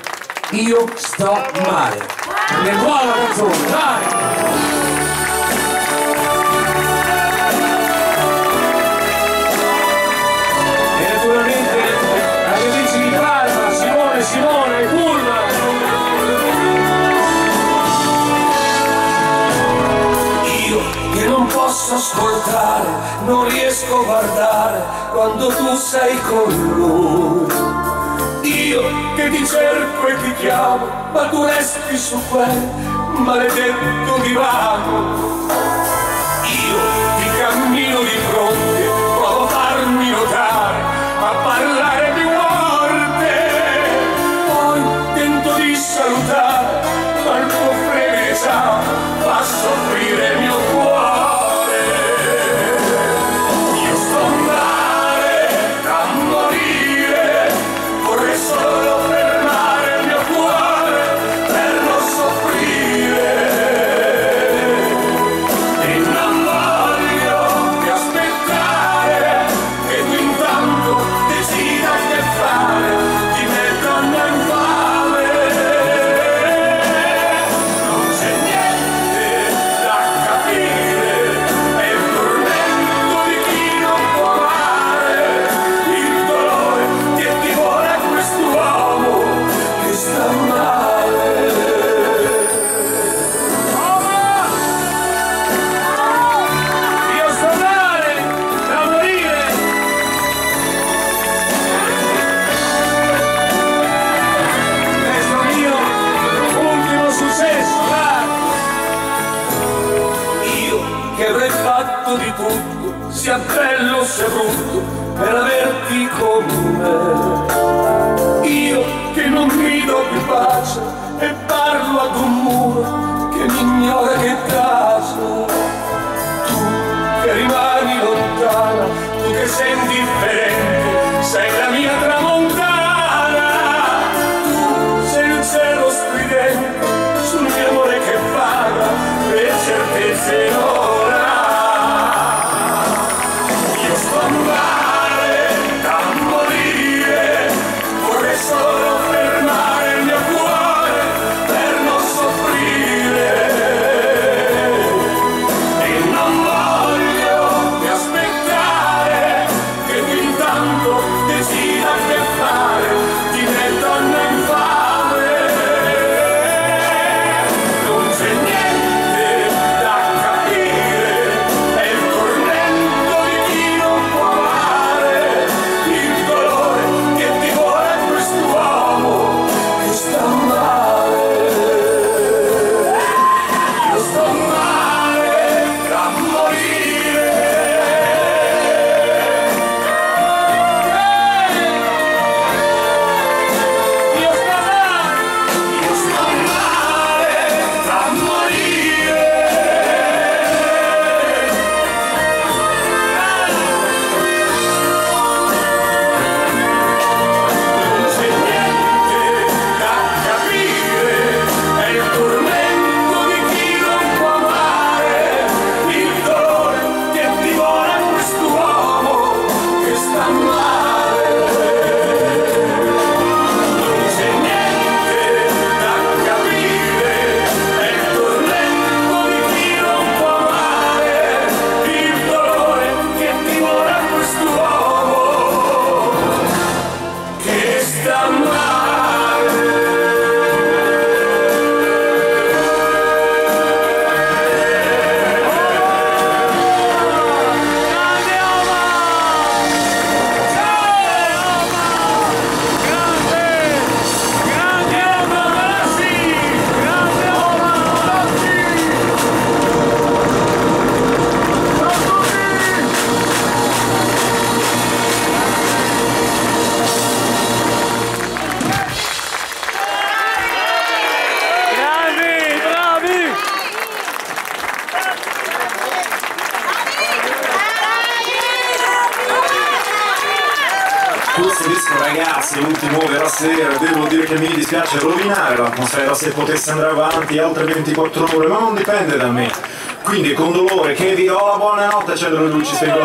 Io sto male, è buona canzone, dai! Simone, Pulma! Io che non posso ascoltare, non riesco a guardare quando tu sei con lui. Io che ti cerco e ti chiamo, ma tu resti su quel maledetto divano. Io ti cammino di fronte, provo a farmi notare, a parlare di salutare, ma il tuo frenesame fa soffrire il mio cuore. Io sto male da morire, vorrei solo fermare il mio cuore per non soffrire. E non voglio più aspettare che tu intanto decida che fare di me, donna infame. Di tutto, sia bello sia brutto, per averti con me. Io che non mi do più pace e parlo ad un muro che mi ignora, che tace. Tu che rimani lontana, tu che sei indifferente, sei la mia tramontana. Tu sei il cielo stridente sul mio amore che Questo disco, ragazzi, è l'ultimo della sera, devo dire che mi dispiace rovinare l'atmosfera se potesse andare avanti altre 24 ore, ma non dipende da me. Quindi è con dolore che vi do la buonanotte, accendono le luci, spengo la